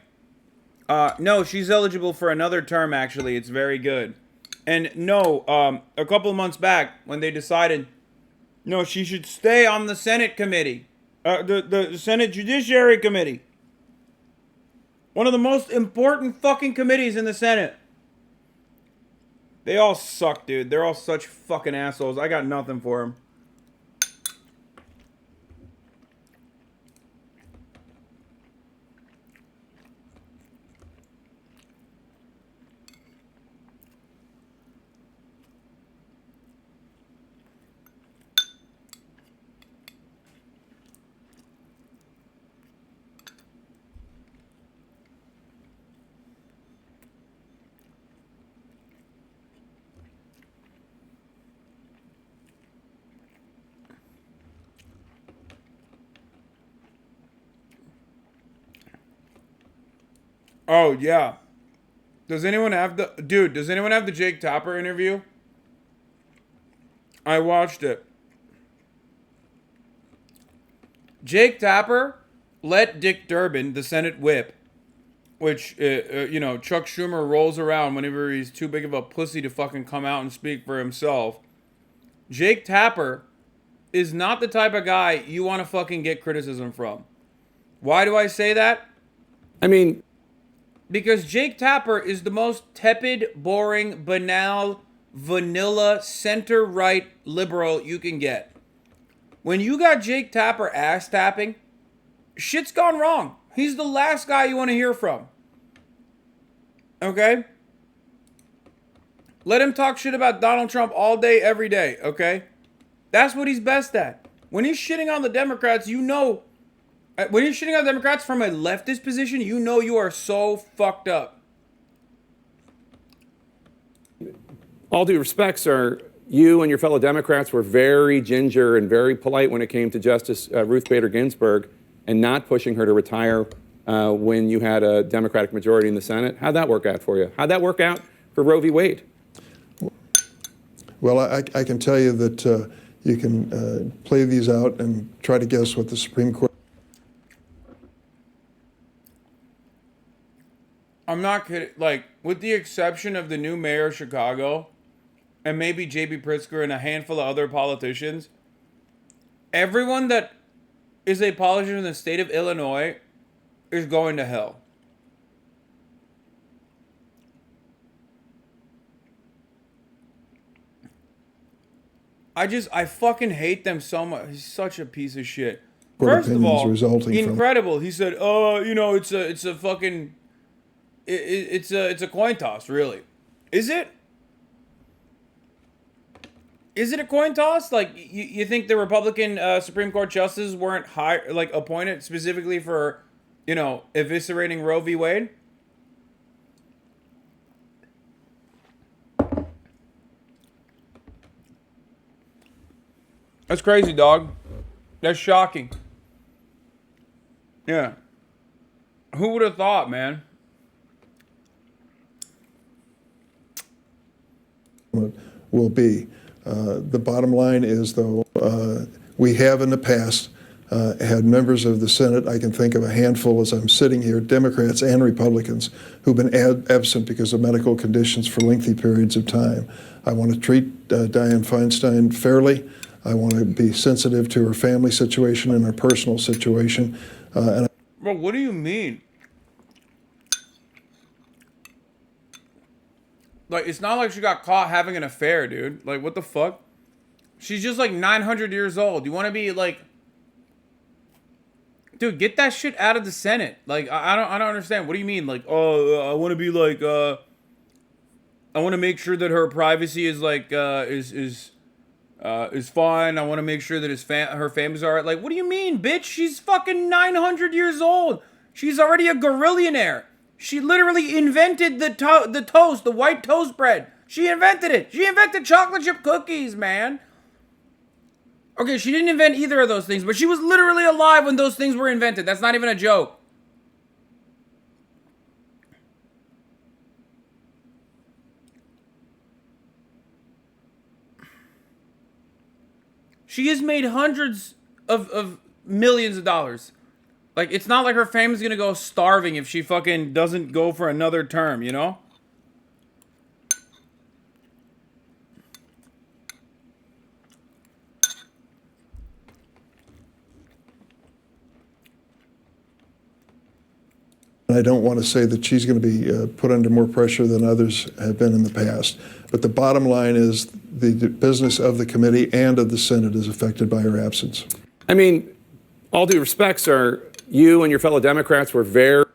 no, she's eligible for another term, actually. It's very good. And no, a couple of months back when they decided, no, she should stay on the Senate committee, the Senate Judiciary Committee. One of the most important fucking committees in the Senate. They all suck, dude. They're all such fucking assholes. I got nothing for them. Oh, yeah. Does anyone have the... Dude, does anyone have the Jake Tapper interview? I watched it. Jake Tapper let Dick Durbin, the Senate whip, which, you know, Chuck Schumer rolls around whenever he's too big of a pussy to fucking come out and speak for himself. Jake Tapper is not the type of guy you want to fucking get criticism from. Why do I say that? I mean... Because Jake Tapper is the most tepid, boring, banal, vanilla, center-right liberal you can get. When you got Jake Tapper ass-tapping, shit's gone wrong. He's the last guy you want to hear from. Okay? Let him talk shit about Donald Trump all day, every day, okay? That's what he's best at. When he's shitting on the Democrats, you know... When you're shitting on Democrats from a leftist position, you know you are so fucked up. All due respect, sir, you and your fellow Democrats were very ginger and very polite when it came to Justice Ruth Bader Ginsburg and not pushing her to retire when you had a Democratic majority in the Senate. How'd that work out for you? How'd that work out for Roe v. Wade? Well, I can tell you that you can play these out and try to guess what the Supreme Court... I'm not kidding. Like, with the exception of the new mayor of Chicago and maybe J.B. Pritzker and a handful of other politicians, everyone that is a politician in the state of Illinois is going to hell. I fucking hate them so much. He's such a piece of shit. First of all, incredible. He said, you know, it's a fucking... It's a coin toss, really. Is it? Is it a coin toss? Like, you think the Republican Supreme Court justices weren't appointed specifically for, you know, eviscerating Roe v. Wade? That's crazy, dog. That's shocking. Yeah. Who would have thought, man? will be. The bottom line is, though, we have in the past had members of the Senate, I can think of a handful as I'm sitting here, Democrats and Republicans, who've been absent because of medical conditions for lengthy periods of time. I want to treat Dianne Feinstein fairly. I want to be sensitive to her family situation and her personal situation. Bro, what do you mean? Like, it's not like she got caught having an affair, dude. Like, what the fuck? She's just like 900 years old. You want to be like... Dude, get that shit out of the Senate. Like, I don't understand. What do you mean? Like, oh, I want to be like, I want to make sure that her privacy is like, is fine. I want to make sure that her family's all right. Like, what do you mean, bitch? She's fucking 900 years old. She's already a gorillionaire. She literally invented the toast, the white toast bread. She invented it. She invented chocolate chip cookies, man. Okay, she didn't invent either of those things, but she was literally alive when those things were invented. That's not even a joke. She has made hundreds of millions of dollars. Like, it's not like her family's gonna go starving if she fucking doesn't go for another term, you know? I don't want to say that she's going to be put under more pressure than others have been in the past. But the bottom line is the business of the committee and of the Senate is affected by her absence. I mean, all due respect, sir, you and your fellow Democrats were very...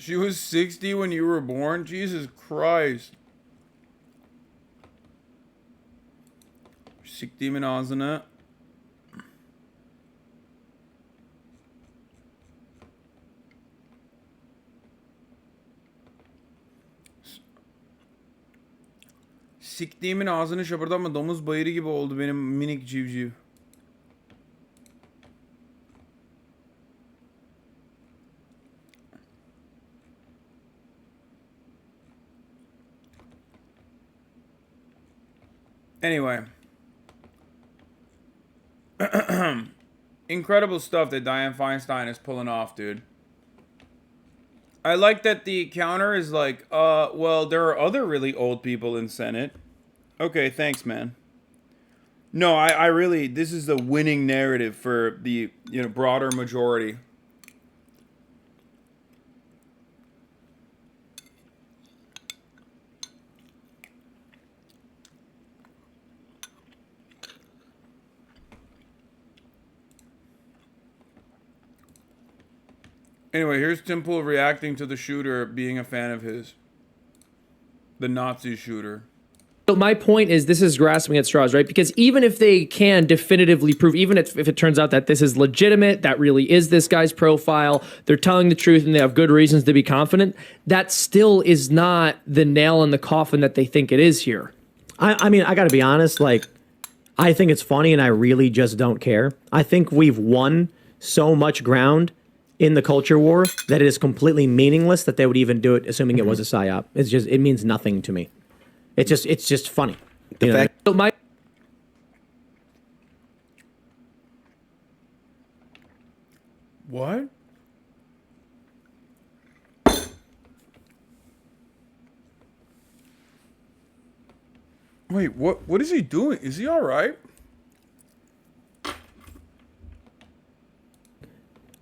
She was 60 when you were born? Jesus Christ. 60 min ağzına. Siktiğimin ağzını şapırdatma, domuz bayırı gibi oldu benim minik civciv. Anyway. Incredible stuff that Dianne Feinstein is pulling off, dude. I like that the counter is like, well, there are other really old people in Senate. Okay, thanks, man. No, I really, this is the winning narrative for the, broader majority. Anyway, here's Tim Pool reacting to the shooter being a fan of his. The Nazi shooter. So my point is, this is grasping at straws, right? Because even if they can definitively prove, even if it turns out that this is legitimate, that really is this guy's profile, they're telling the truth and they have good reasons to be confident, that still is not the nail in the coffin that they think it is here. I mean, I got to be honest, like, I think it's funny and I really just don't care. I think we've won so much ground in the culture war that it is completely meaningless that they would even do it, assuming it was a psyop. It's just, it means nothing to me. It's just funny. The fact, so my What? Wait, what is he doing? Is he all right?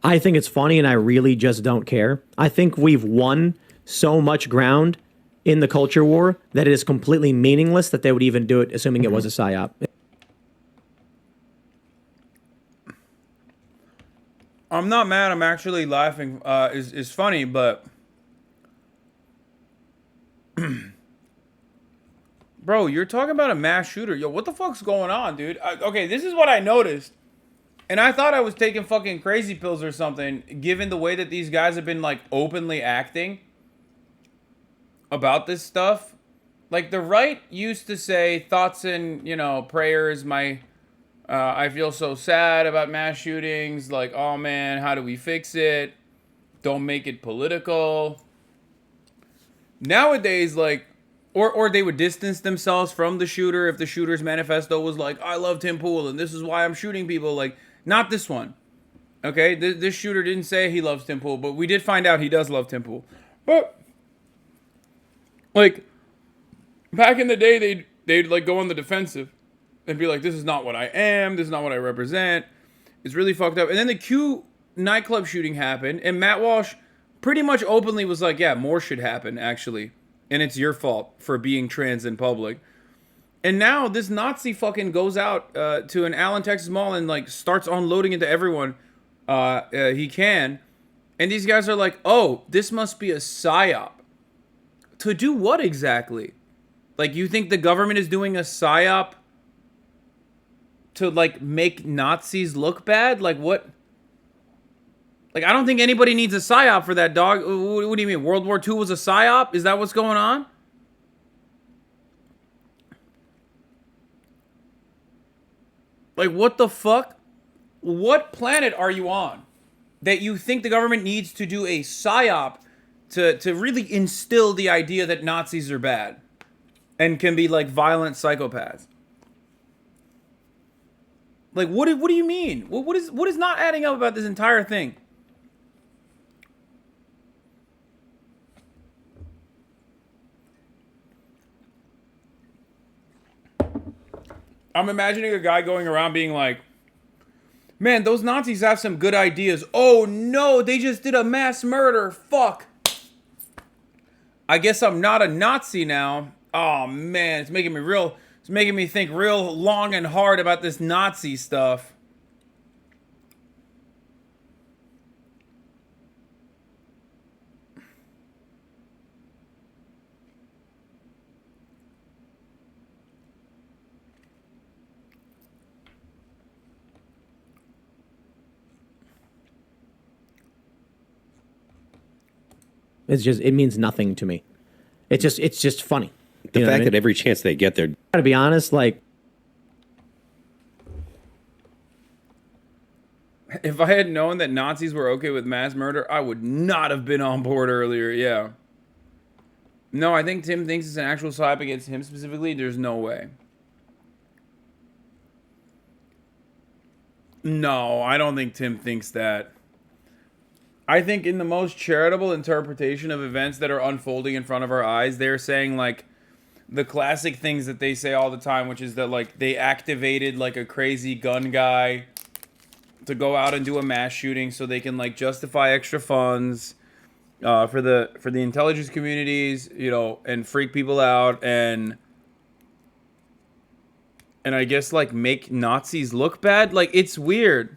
I think it's funny and I really just don't care. I think we've won so much ground in the culture war that it is completely meaningless that they would even do it, assuming it was a psyop. I'm not mad. I'm actually laughing. Is funny, but bro, you're talking about a mass shooter. Yo, what the fuck's going on, dude? Okay, this is what I noticed. And I thought I was taking fucking crazy pills or something, given the way that these guys have been, like, openly acting about this stuff. Like, the right used to say thoughts and, you know, prayers. I feel so sad about mass shootings. Like, oh man, how do we fix it? Don't make it political. Nowadays, like, or they would distance themselves from the shooter if the shooter's manifesto was like, I love Tim Pool and this is why I'm shooting people. Like, not this one. Okay, this shooter didn't say he loves Tim Pool, but we did find out he does love Tim Pool. But, like, back in the day, they'd like go on the defensive and be like, this is not what I am. This is not what I represent. It's really fucked up. And then the Q nightclub shooting happened, and Matt Walsh pretty much openly was like, yeah, more should happen, actually. And it's your fault for being trans in public. And now this Nazi fucking goes out to an Allen, Texas mall and like starts unloading into everyone he can. And these guys are like, oh, this must be a psyop. To do what exactly? Like, you think the government is doing a psyop to, like, make Nazis look bad? Like, what? Like, I don't think anybody needs a psyop for that, dog. What do you mean? World War II was a psyop? Is that what's going on? Like, what the fuck? What planet are you on that you think the government needs to do a psyop to really instill the idea that Nazis are bad and can be, like, violent psychopaths? Like, what do you mean? What is not adding up about this entire thing? I'm imagining a guy going around being like, man, those Nazis have some good ideas. Oh no, they just did a mass murder. Fuck. I guess I'm not a Nazi now. Oh man, it's making me think real long and hard about this Nazi stuff. It means nothing to me. It's just funny. The fact that every chance they get, they're... Gotta be honest, like... If I had known that Nazis were okay with mass murder, I would not have been on board earlier, yeah. No, I think Tim thinks it's an actual swipe against him specifically. There's no way. No, I don't think Tim thinks that. I think in the most charitable interpretation of events that are unfolding in front of our eyes, they're saying, like, the classic things that they say all the time, which is that, like, they activated, like, a crazy gun guy to go out and do a mass shooting so they can, like, justify extra funds for the intelligence communities, you know, and freak people out and I guess, like, make Nazis look bad. Like, it's weird.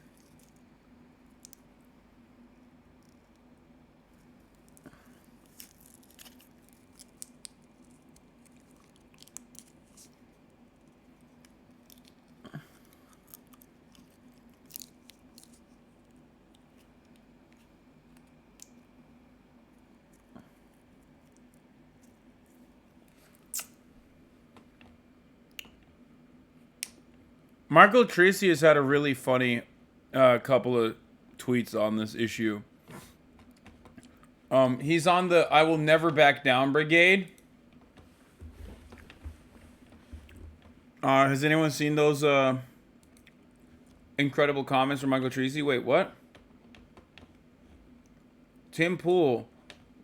Michael Tracy has had a really funny couple of tweets on this issue. He's on the I Will Never Back Down Brigade. Has anyone seen those incredible comments from Michael Tracy? Wait, what? Tim Pool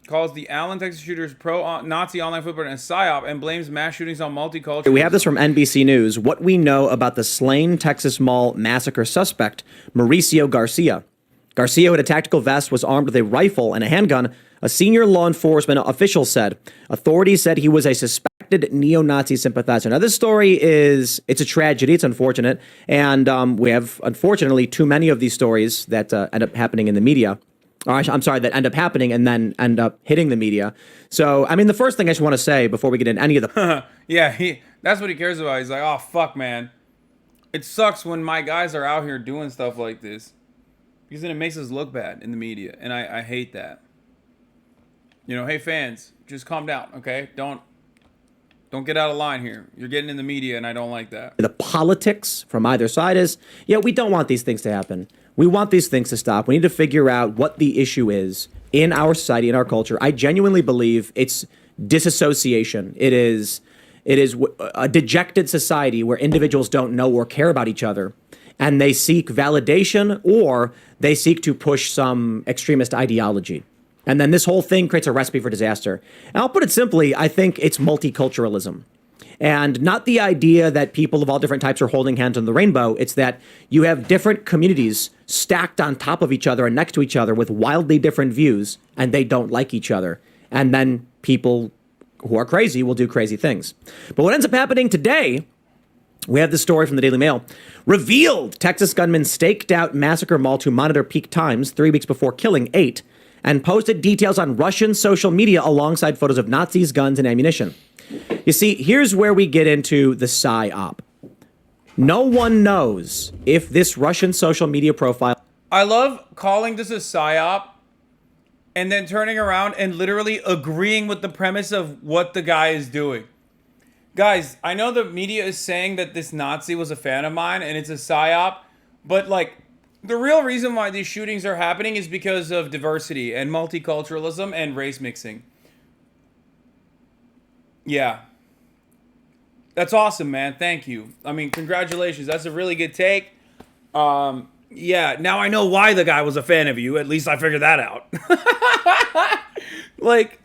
calls the Allen, Texas shooters pro-Nazi online footprint a psyop and blames mass shootings on multicultural. We have this from NBC News. What we know about the slain Texas Mall massacre suspect, Mauricio Garcia. Garcia, who had a tactical vest, was armed with a rifle and a handgun. A senior law enforcement official said. Authorities said he was a suspected neo-Nazi sympathizer. Now, this story it's a tragedy. It's unfortunate. And we have, unfortunately, too many of these stories that end up happening in the media. I'm sorry, that end up happening and then end up hitting the media. So, I mean, the first thing I just want to say before we get into any of the... Yeah, that's what he cares about. He's like, oh, fuck, man. It sucks when my guys are out here doing stuff like this. Because then it makes us look bad in the media. And I hate that. You know, hey, fans, just calm down, okay? Don't Don't get out of line here. You're getting in the media, and I don't like that. The politics from either side is, yeah, we don't want these things to happen. We want these things to stop. We need to figure out what the issue is in our society, in our culture. I genuinely believe it's disassociation. It is a dejected society where individuals don't know or care about each other, and they seek validation or they seek to push some extremist ideology. And then this whole thing creates a recipe for disaster. And I'll put it simply, I think it's multiculturalism. And not the idea that people of all different types are holding hands on the rainbow. It's that you have different communities stacked on top of each other and next to each other with wildly different views, and they don't like each other. And then people who are crazy will do crazy things. But what ends up happening today, we have this story from the Daily Mail. Revealed Texas gunman staked out massacre mall to monitor peak times 3 weeks before killing 8 and posted details on Russian social media alongside photos of Nazis, guns, and ammunition. You see, here's where we get into the psy-op. No one knows if this Russian social media profile... I love calling this a psyop and then turning around and literally agreeing with the premise of what the guy is doing. Guys, I know the media is saying that this Nazi was a fan of mine and it's a psyop, but like, the real reason why these shootings are happening is because of diversity and multiculturalism and race mixing. Yeah. That's awesome, man. Thank you. I mean, congratulations. That's a really good take. Yeah, now I know why the guy was a fan of you. At least I figured that out. Like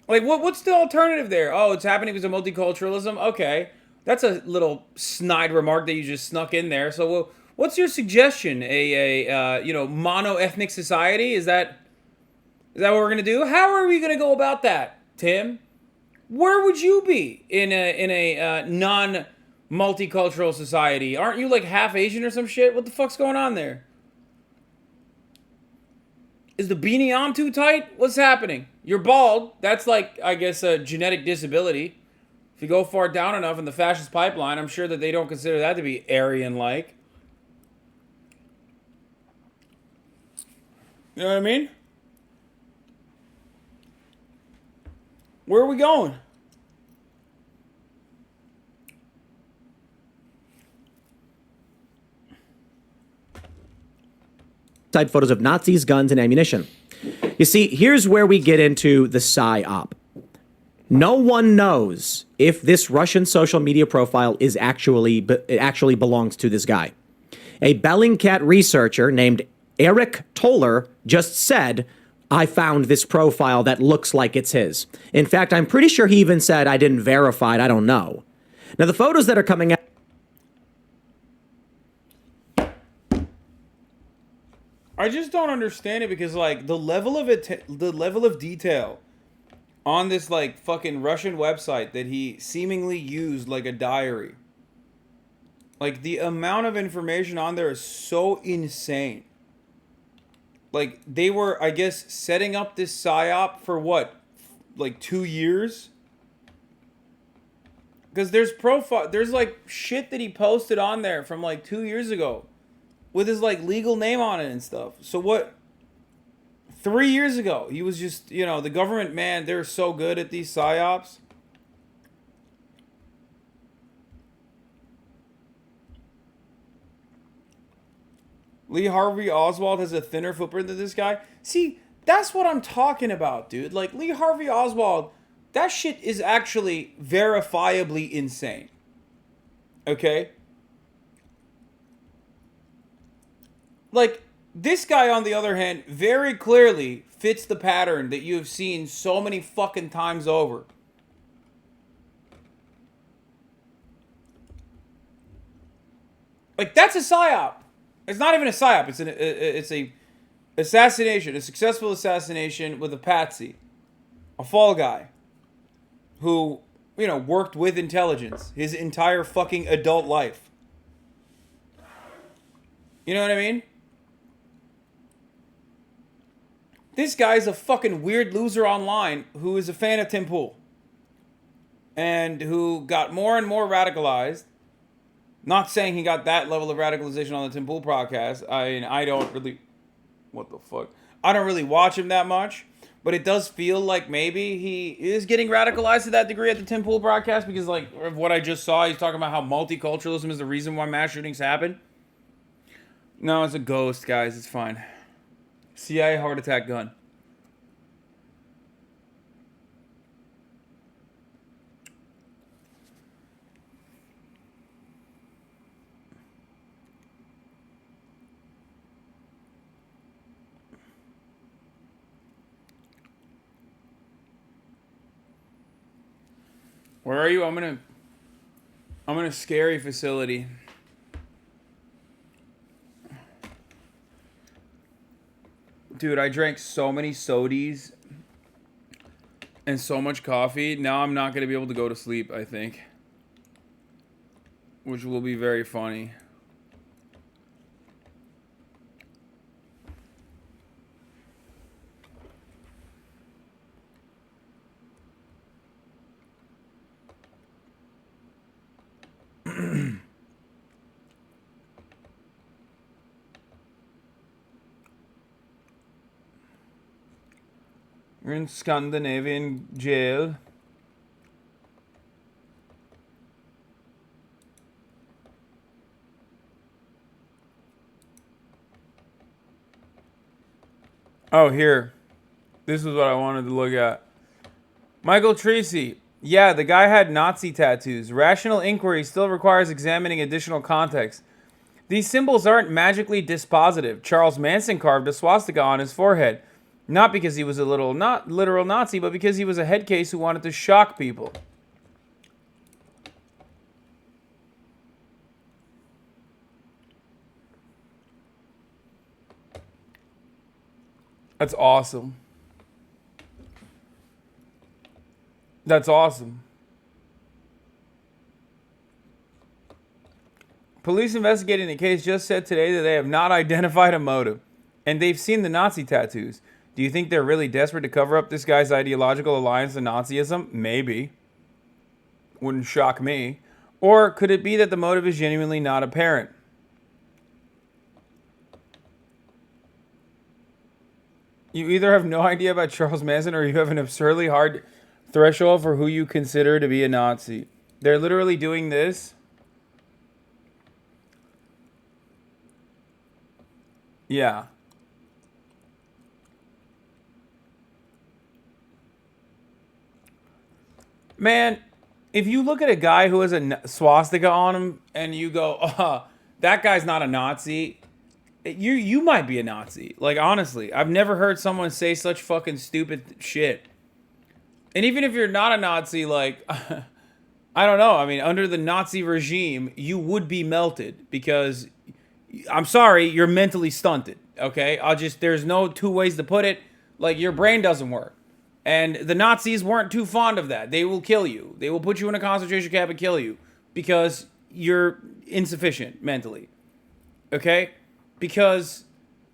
what's the alternative there? Oh, it's happening because of multiculturalism? Okay. That's a little snide remark that you just snuck in there. So, what's your suggestion? A mono-ethnic society? Is that what we're gonna do? How are we gonna go about that, Tim? Where would you be in a non-multicultural society? Aren't you like half Asian or some shit? What the fuck's going on there? Is the beanie on too tight? What's happening? You're bald. That's like, I guess, a genetic disability. If you go far down enough in the fascist pipeline, I'm sure that they don't consider that to be Aryan-like. You know what I mean? Where are we going? Side photos of Nazis, guns, and ammunition. You see, here's where we get into the psy-op. No one knows if this Russian social media profile is actually belongs to this guy. A Bellingcat researcher named Eric Toller just said, I found this profile that looks like it's his. In fact, I'm pretty sure he even said, I didn't verify it, I don't know. Now, the photos that are coming out... I just don't understand it because, like, the level of detail on this, like, fucking Russian website that he seemingly used like a diary. Like, the amount of information on there is so insane. Like, they were, I guess, setting up this psyop for what? Like 2 years? Because there's like shit that he posted on there from like 2 years ago with his like legal name on it and stuff. So what? 3 years ago, he was just, the government, man, they're so good at these psyops. Lee Harvey Oswald has a thinner footprint than this guy. See, that's what I'm talking about, dude. Like, Lee Harvey Oswald, that shit is actually verifiably insane. Okay? Like, this guy, on the other hand, very clearly fits the pattern that you have seen so many fucking times over. Like, that's a psyop. It's not even a psyop. It's a assassination, a successful assassination with a patsy, a fall guy, who worked with intelligence his entire fucking adult life. You know what I mean? This guy's a fucking weird loser online who is a fan of Tim Pool, and who got more and more radicalized. Not saying he got that level of radicalization on the Tim Pool podcast. I mean, I don't really... What the fuck? I don't really watch him that much. But it does feel like maybe he is getting radicalized to that degree at the Tim Pool broadcast because, like, of what I just saw, he's talking about how multiculturalism is the reason why mass shootings happen. No, it's a ghost, guys. It's fine. CIA heart attack gun. Where are you? I'm in a scary facility. Dude, I drank so many sodies and so much coffee. Now I'm not going to be able to go to sleep, I think. Which will be very funny. We're in Scandinavian jail. Oh, here. This is what I wanted to look at. Michael Tracy. Yeah, the guy had Nazi tattoos. Rational inquiry still requires examining additional context. These symbols aren't magically dispositive. Charles Manson carved a swastika on his forehead. Not because he was a not literal Nazi, but because he was a head case who wanted to shock people. That's awesome. That's awesome. Police investigating the case just said today that they have not identified a motive, and they've seen the Nazi tattoos. Do you think they're really desperate to cover up this guy's ideological alliance to Nazism? Maybe. Wouldn't shock me. Or could it be that the motive is genuinely not apparent? You either have no idea about Charles Manson or you have an absurdly hard threshold for who you consider to be a Nazi. They're literally doing this. Yeah. Man, if you look at a guy who has a swastika on him and you go, that guy's not a Nazi, you might be a Nazi. Like, honestly, I've never heard someone say such fucking stupid shit. And even if you're not a Nazi, like, I don't know. I mean, under the Nazi regime, you would be melted because, I'm sorry, you're mentally stunted, okay? There's no two ways to put it. Like, your brain doesn't work. And the Nazis weren't too fond of that. They will kill you. They will put you in a concentration camp and kill you because you're insufficient mentally. Okay? Because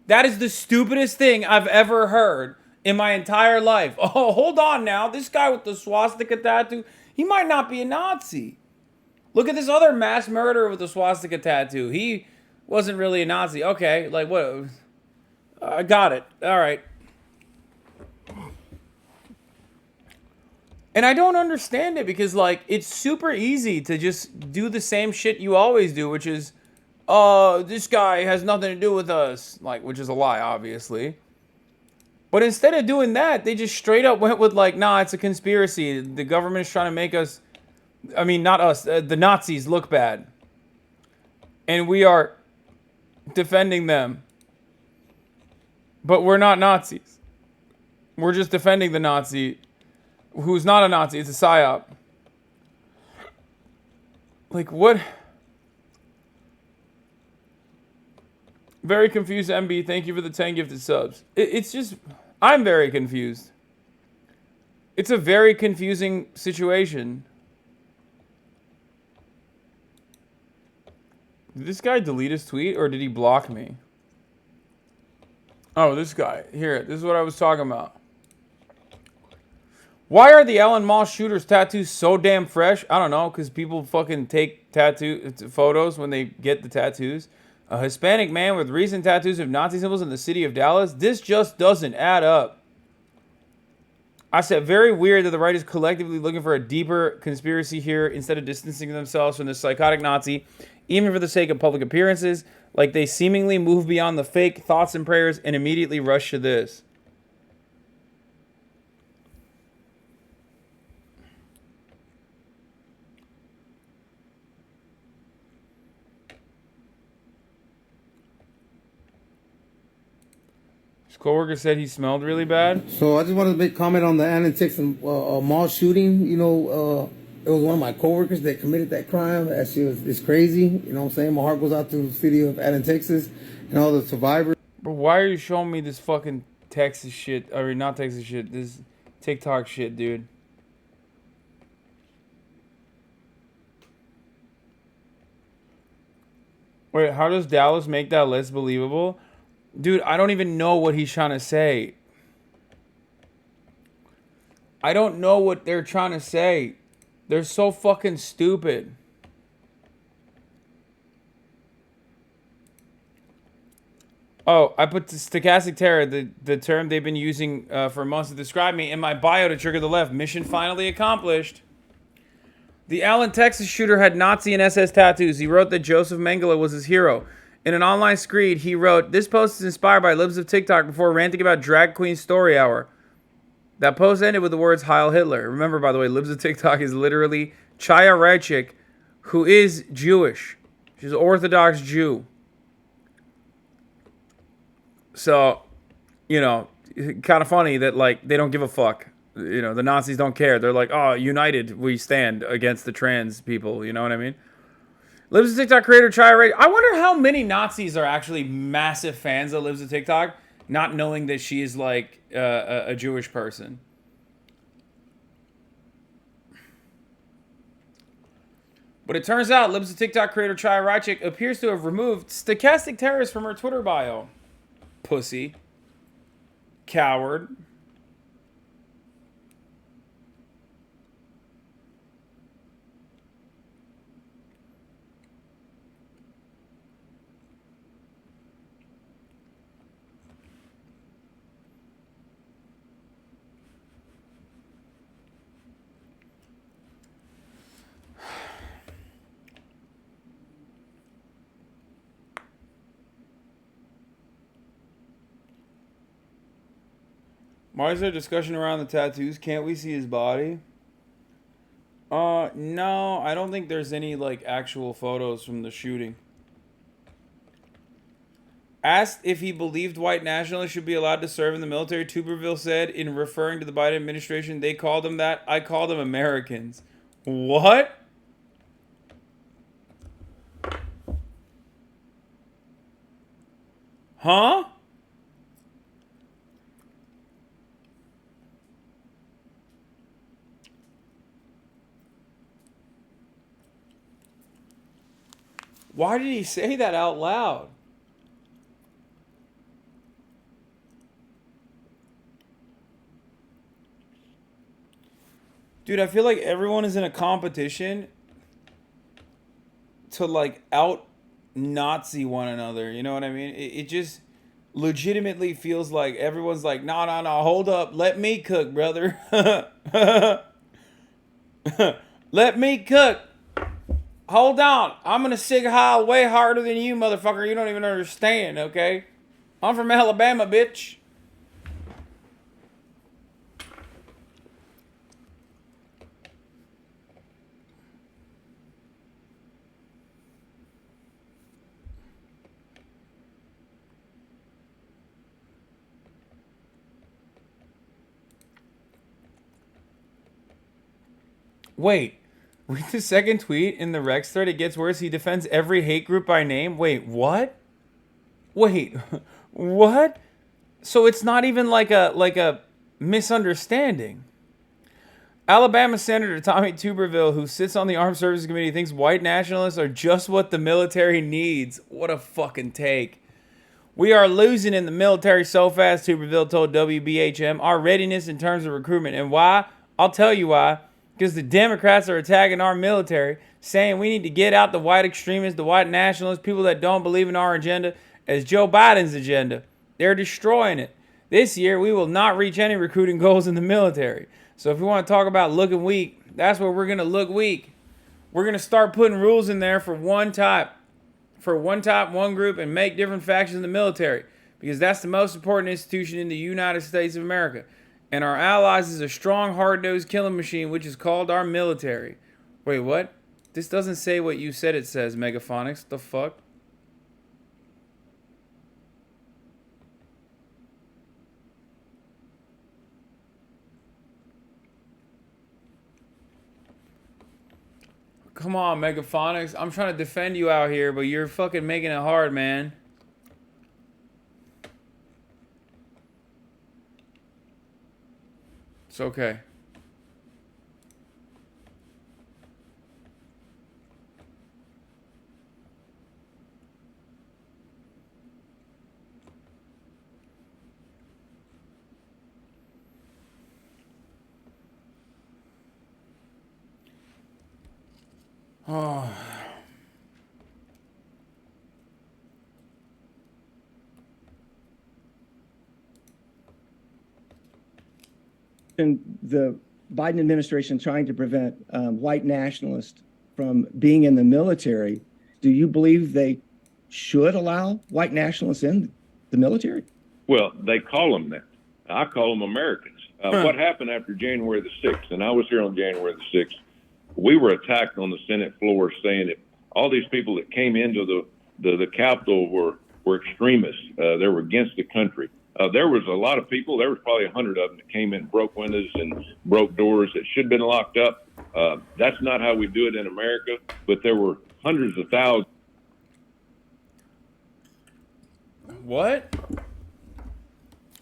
that is the stupidest thing I've ever heard in my entire life. Oh, hold on now. This guy with the swastika tattoo, he might not be a Nazi. Look at this other mass murderer with the swastika tattoo. He wasn't really a Nazi. Okay, like what? I got it. All right. And I don't understand it because, like, it's super easy to just do the same shit you always do, which is, this guy has nothing to do with us. Like, which is a lie, obviously. But instead of doing that, they just straight up went with, like, nah, it's a conspiracy. The government is trying to make us, I mean, not us, the Nazis look bad. And we are defending them. But we're not Nazis. We're just defending the Nazi who's not a Nazi. It's a psyop. Like, what? Very confused, MB. Thank you for the 10 gifted subs. It's just, I'm very confused. It's a very confusing situation. Did this guy delete his tweet or did he block me? Oh, this guy. Here, this is what I was talking about. Why are the Elon Musk shooters' tattoos so damn fresh? I don't know, because people fucking take tattoo photos when they get the tattoos. A Hispanic man with recent tattoos of Nazi symbols in the city of Dallas. This just doesn't add up. I said, very weird that the right is collectively looking for a deeper conspiracy here instead of distancing themselves from this psychotic Nazi, even for the sake of public appearances. Like they seemingly move beyond the fake thoughts and prayers and immediately rush to this. Coworker said he smelled really bad. So I just wanted to make comment on the Allen, Texas mall shooting. You know, it was one of my coworkers that committed that crime. That shit is crazy. You know what I'm saying? My heart goes out to the city of Allen, Texas, and all the survivors. But why are you showing me this fucking Texas shit? I mean, not Texas shit. This TikTok shit, dude. Wait, how does Dallas make that less believable? Dude, I don't even know what he's trying to say. I don't know what they're trying to say. They're so fucking stupid. Oh, I put stochastic terror, the term they've been using for months to describe me, in my bio to trigger the left. Mission finally accomplished. The Allen, Texas shooter had Nazi and SS tattoos. He wrote that Joseph Mengele was his hero. In an online screed, he wrote, "This post is inspired by libs of TikTok before ranting about drag queen story hour." That post ended with the words Heil Hitler. Remember, by the way, libs of TikTok is literally Chaya Reichik, who is Jewish. She's an Orthodox Jew. So, you know, kind of funny that, like, they don't give a fuck. You know, the Nazis don't care. They're like, oh, united we stand against the trans people. You know what I mean? Libs of TikTok creator Chaya Reichik. I wonder how many Nazis are actually massive fans of Libs of TikTok, not knowing that she is, like, a Jewish person. But it turns out Libs of TikTok creator Chaya Reichik appears to have removed stochastic terrorist from her Twitter bio. Pussy. Coward. Why is there discussion around the tattoos? Can't we see his body? No, I don't think there's any, like, actual photos from the shooting. Asked if he believed white nationalists should be allowed to serve in the military, Tuberville said, in referring to the Biden administration, they called them that. I call them Americans. What? Huh? Why did he say that out loud? Dude, I feel like everyone is in a competition to, like, out-Nazi one another. You know what I mean? It just legitimately feels like everyone's like, no, hold up. Let me cook, brother. Let me cook. Hold on. I'm going to sig heil way harder than you, motherfucker. You don't even understand, okay? I'm from Alabama, bitch. Wait. Read the second tweet in the Rex thread. It gets worse. He defends every hate group by name. Wait, what? Wait, what? So it's not even like a misunderstanding. Alabama Senator Tommy Tuberville, who sits on the Armed Services Committee, thinks white nationalists are just what the military needs. What a fucking take. We are losing in the military so fast, Tuberville told WBHM. Our readiness in terms of recruitment. And why? I'll tell you why. Because the Democrats are attacking our military, saying we need to get out the white extremists, the white nationalists, people that don't believe in our agenda as Joe Biden's agenda. They're destroying it. This year, we will not reach any recruiting goals in the military. So if we want to talk about looking weak, that's where we're going to look weak. We're going to start putting rules in there for one type, one group, and make different factions in the military. Because that's the most important institution in the United States of America. And our allies is a strong, hard-nosed killing machine, which is called our military. Wait, what? This doesn't say what you said it says, Megaphonics. The fuck? Come on, Megaphonics. I'm trying to defend you out here, but you're fucking making it hard, man. It's okay. Oh. And the Biden administration trying to prevent white nationalists from being in the military, do you believe they should allow white nationalists in the military? Well, they call them that. I call them Americans. What happened after January the 6th, and I was here on January the 6th, we were attacked on the Senate floor saying that all these people that came into the Capitol were extremists. They were against the country. There was a lot of people. There was probably 100 of them that came in, broke windows and broke doors that should have been locked up. That's not how we do it in America, but there were hundreds of thousands. What?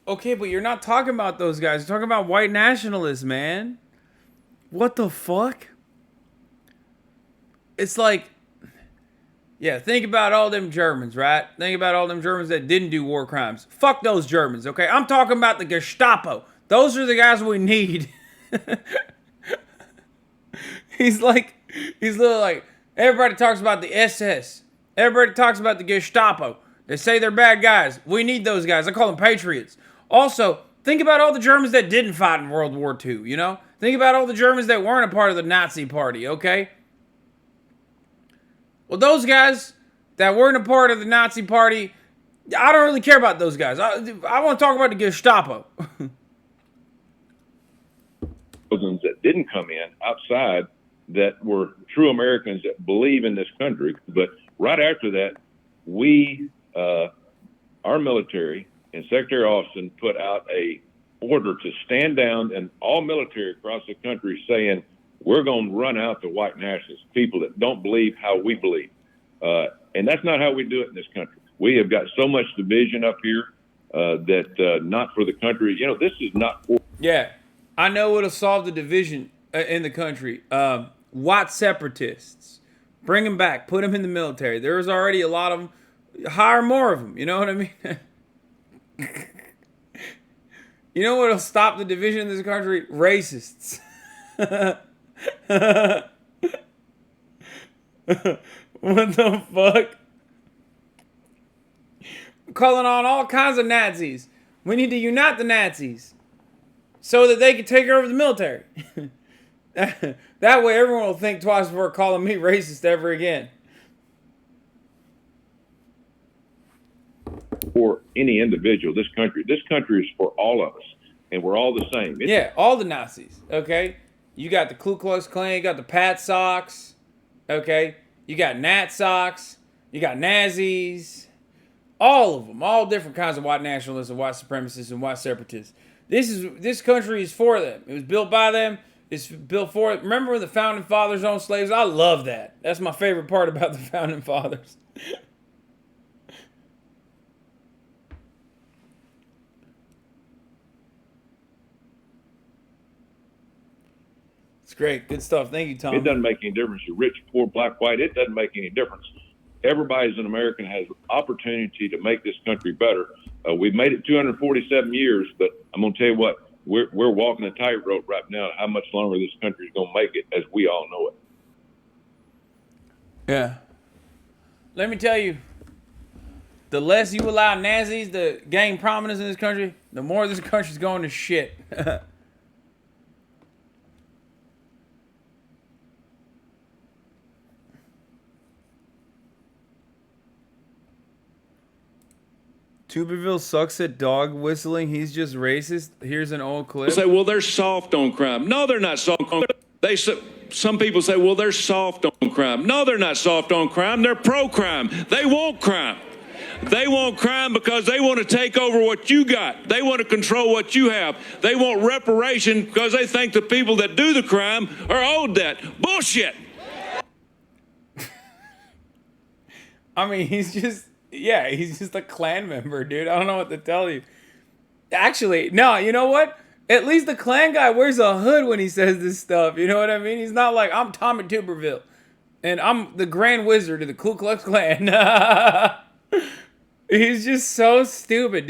Okay, but you're not talking about those guys. You're talking about white nationalists, man. What the fuck? It's like, yeah, think about all them Germans, right? Think about all them Germans that didn't do war crimes. Fuck those Germans, okay? I'm talking about the Gestapo. Those are the guys we need. He's literally like, everybody talks about the SS. Everybody talks about the Gestapo. They say they're bad guys. We need those guys. I call them patriots. Also, think about all the Germans that didn't fight in World War II, you know? Think about all the Germans that weren't a part of the Nazi party, okay? Well, those guys that weren't a part of the Nazi party, I don't really care about those guys. I want to talk about the Gestapo. Thousands that didn't come in outside that were true Americans that believe in this country. But right after that, our military and Secretary Austin put out a order to stand down, and all military across the country saying, we're going to run out the white nationalists, people that don't believe how we believe. And that's not how we do it in this country. We have got so much division up here that not for the country. You know, this is not for. Yeah, I know what'll solve the division in the country. White separatists. Bring them back. Put them in the military. There's already a lot of them. Hire more of them. You know what I mean? You know what'll stop the division in this country? Racists. What the fuck? I'm calling on all kinds of Nazis. We need to unite the Nazis so that they can take over the military. That way everyone will think twice before calling me racist ever again. For any individual, this country is for all of us, and we're all the same. Yeah, all the Nazis, okay? You got the Ku Klux Klan, you got the Pat Socks, okay? You got Nat Socks, you got Nazis, all of them, all different kinds of white nationalists and white supremacists and white separatists. This country is for them. It was built by them. It's built for it. Remember when the Founding Fathers owned slaves? I love that. That's my favorite part about the Founding Fathers. It's great. Good stuff. Thank you, Tom. It doesn't make any difference. You're rich, poor, black, white. It doesn't make any difference. Everybody as an American has opportunity to make this country better. We've made it 247 years, but I'm going to tell you what, we're walking a tightrope right now. How much longer this country is going to make it, as we all know it. Yeah. Let me tell you, The less you allow Nazis to gain prominence in this country, the more this country's going to shit. Tuberville sucks at dog whistling. He's just racist. Here's an old clip. Say, well, they're soft on crime. No, they're not soft on crime. Some people say, well, they're soft on crime. No, they're not soft on crime. They're pro-crime. They want crime. They want crime because they want to take over what you got. They want to control what you have. They want reparation because they think the people that do the crime are owed that. Bullshit. I mean, he's just a Klan member, dude. I don't know what to tell you. Actually, no, you know what? At least the Klan guy wears a hood when he says this stuff. You know what I mean? He's not like, I'm Tommy Tuberville, and I'm the Grand Wizard of the Ku Klux Klan. He's just so stupid.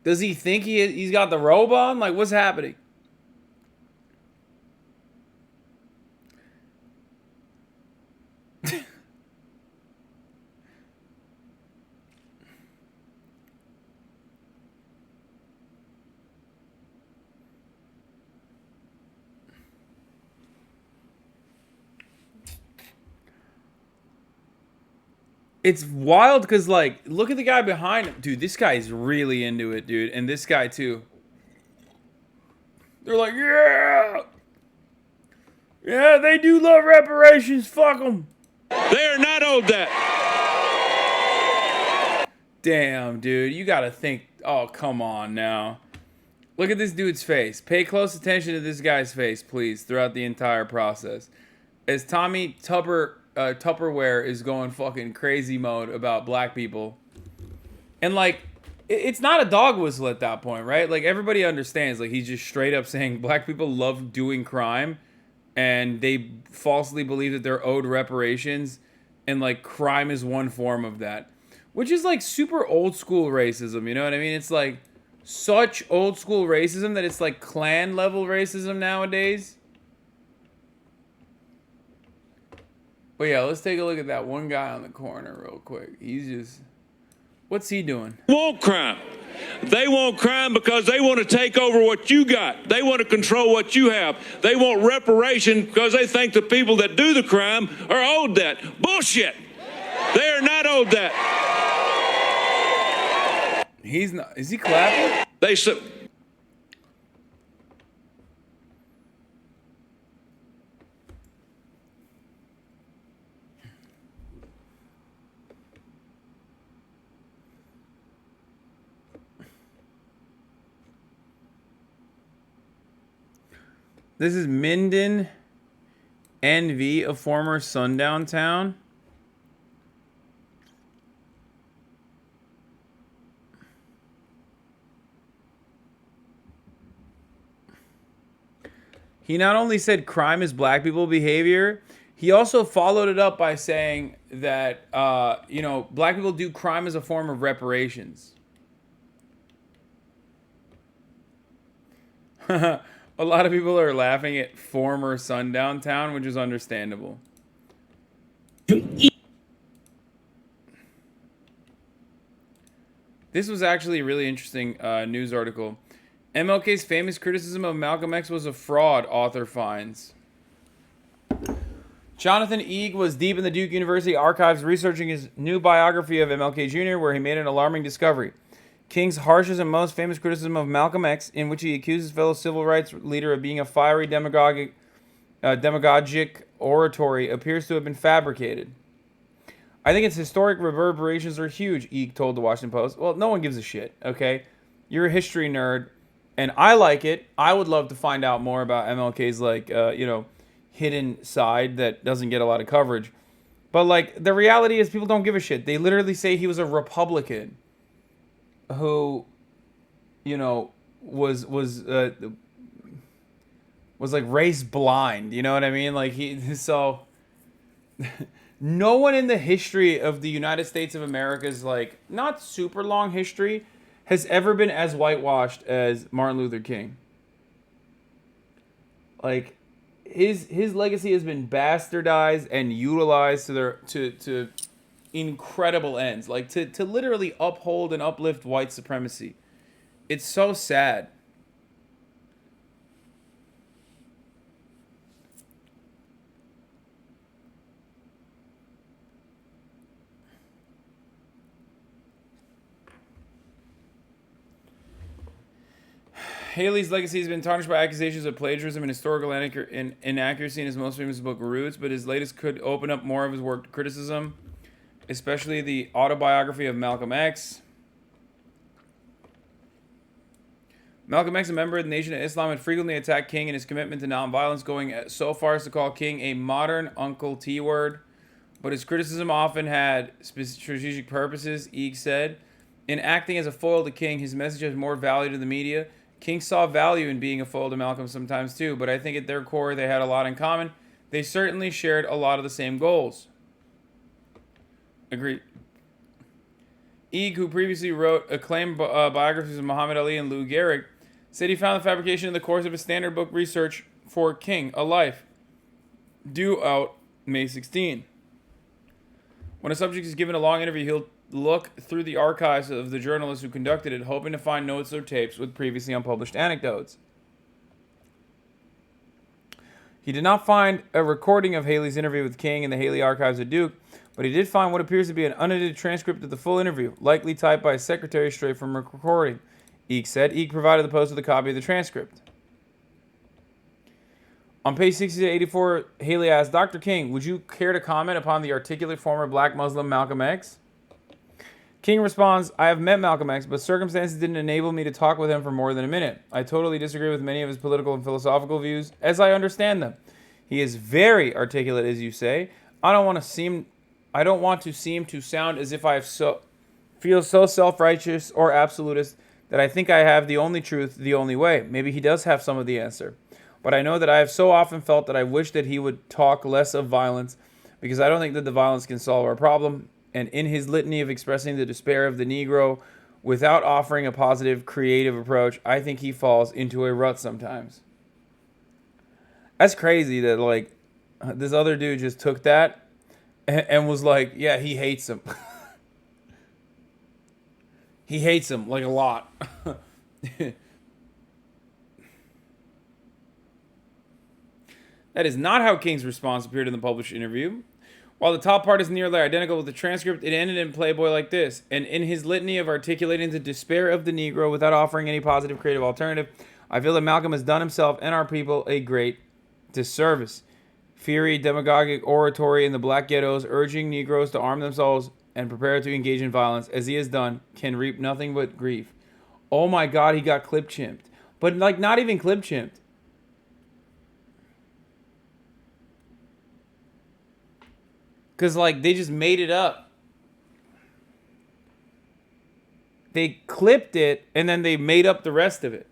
Does he think he's got the robe on? Like, what's happening? It's wild because, like, look at the guy behind him. Dude, this guy's really into it, dude. And this guy, too. They're like, yeah! Yeah, they do love reparations. Fuck them. They're not owed that. Damn, dude. You got to think. Oh, come on now. Look at this dude's face. Pay close attention to this guy's face, please, throughout the entire process. As Tommy Tupperware is going fucking crazy mode about black people. And, like, it's not a dog whistle at that point, right? Like, everybody understands. Like, he's just straight up saying black people love doing crime and they falsely believe that they're owed reparations, and, like, crime is one form of that. Which is, like, super old school racism, you know what I mean? It's, like, such old school racism that it's, like, Klan level racism nowadays. But yeah, let's take a look at that one guy on the corner real quick. He's just... What's he doing? Want crime. They want crime because they want to take over what you got. They want to control what you have. They want reparation because they think the people that do the crime are owed that. Bullshit. They are not owed that. He's not... Is he clapping? This is Minden, NV, a former sundown town. He not only said crime is black people behavior, he also followed it up by saying that, you know, black people do crime as a form of reparations. A lot of people are laughing at former sundown town, which is understandable. This was actually a really interesting news article. MLK's famous criticism of Malcolm X was a fraud, author finds. Jonathan Eeg was deep in the Duke University archives researching his new biography of MLK Jr., where he made an alarming discovery. King's harshest and most famous criticism of Malcolm X, in which he accuses fellow civil rights leader of being a fiery demagogic oratory, appears to have been fabricated. I think its historic reverberations are huge, Eek told the Washington Post. Well, no one gives a shit, okay? You're a history nerd, and I like it. I would love to find out more about MLK's, like, you know, hidden side that doesn't get a lot of coverage. But, like, the reality is people don't give a shit. They literally say he was a Republican who, you know, was like race blind, you know what I mean? Like so no one in the history of the United States of America's, like, not super long history, has ever been as whitewashed as Martin Luther King. Like, his legacy has been bastardized and utilized to incredible ends, like to literally uphold and uplift white supremacy. It's so sad. Haley's legacy has been tarnished by accusations of plagiarism and historical inaccuracy in his most famous book, Roots, but his latest could open up more of his work to criticism, especially the autobiography of Malcolm X. Malcolm X, a member of the Nation of Islam, had frequently attacked King and his commitment to nonviolence, going so far as to call King a modern Uncle T-word. But his criticism often had strategic purposes, Eeg said. In acting as a foil to King, his message has more value to the media. King saw value in being a foil to Malcolm sometimes too, but I think at their core they had a lot in common. They certainly shared a lot of the same goals. Agreed. Eeg, who previously wrote acclaimed biographies of Muhammad Ali and Lou Gehrig, said he found the fabrication in the course of his standard book research for King, A Life, due out May 16. When a subject is given a long interview, he'll look through the archives of the journalists who conducted it, hoping to find notes or tapes with previously unpublished anecdotes. He did not find a recording of Haley's interview with King in the Haley archives at Duke, but he did find what appears to be an unedited transcript of the full interview, likely typed by a secretary straight from a recording, Eek said. Eek provided the Post with a copy of the transcript. On page 60 to 84, Haley asked, Dr. King, would you care to comment upon the articulate former black Muslim Malcolm X? King responds, I have met Malcolm X, but circumstances didn't enable me to talk with him for more than a minute. I totally disagree with many of his political and philosophical views, as I understand them. He is very articulate, as you say. I don't want to seem to sound as if feel so self-righteous or absolutist that I think I have the only truth, the only way. Maybe he does have some of the answer. But I know that I have so often felt that I wish that he would talk less of violence, because I don't think that the violence can solve our problem. And in his litany of expressing the despair of the Negro without offering a positive, creative approach, I think he falls into a rut sometimes. That's crazy that, like, this other dude just took that and was like, yeah, he hates him. He hates him, like, a lot. That is not how King's response appeared in the published interview. While the top part is nearly identical with the transcript, it ended in Playboy like this. And in his litany of articulating the despair of the Negro without offering any positive creative alternative, I feel that Malcolm has done himself and our people a great disservice. Fiery, demagogic oratory in the black ghettos, urging Negroes to arm themselves and prepare to engage in violence, as he has done, can reap nothing but grief. Oh my God, he got clip-chimped. But, like, not even clip-chimped. Because, like, they just made it up. They clipped it, and then they made up the rest of it.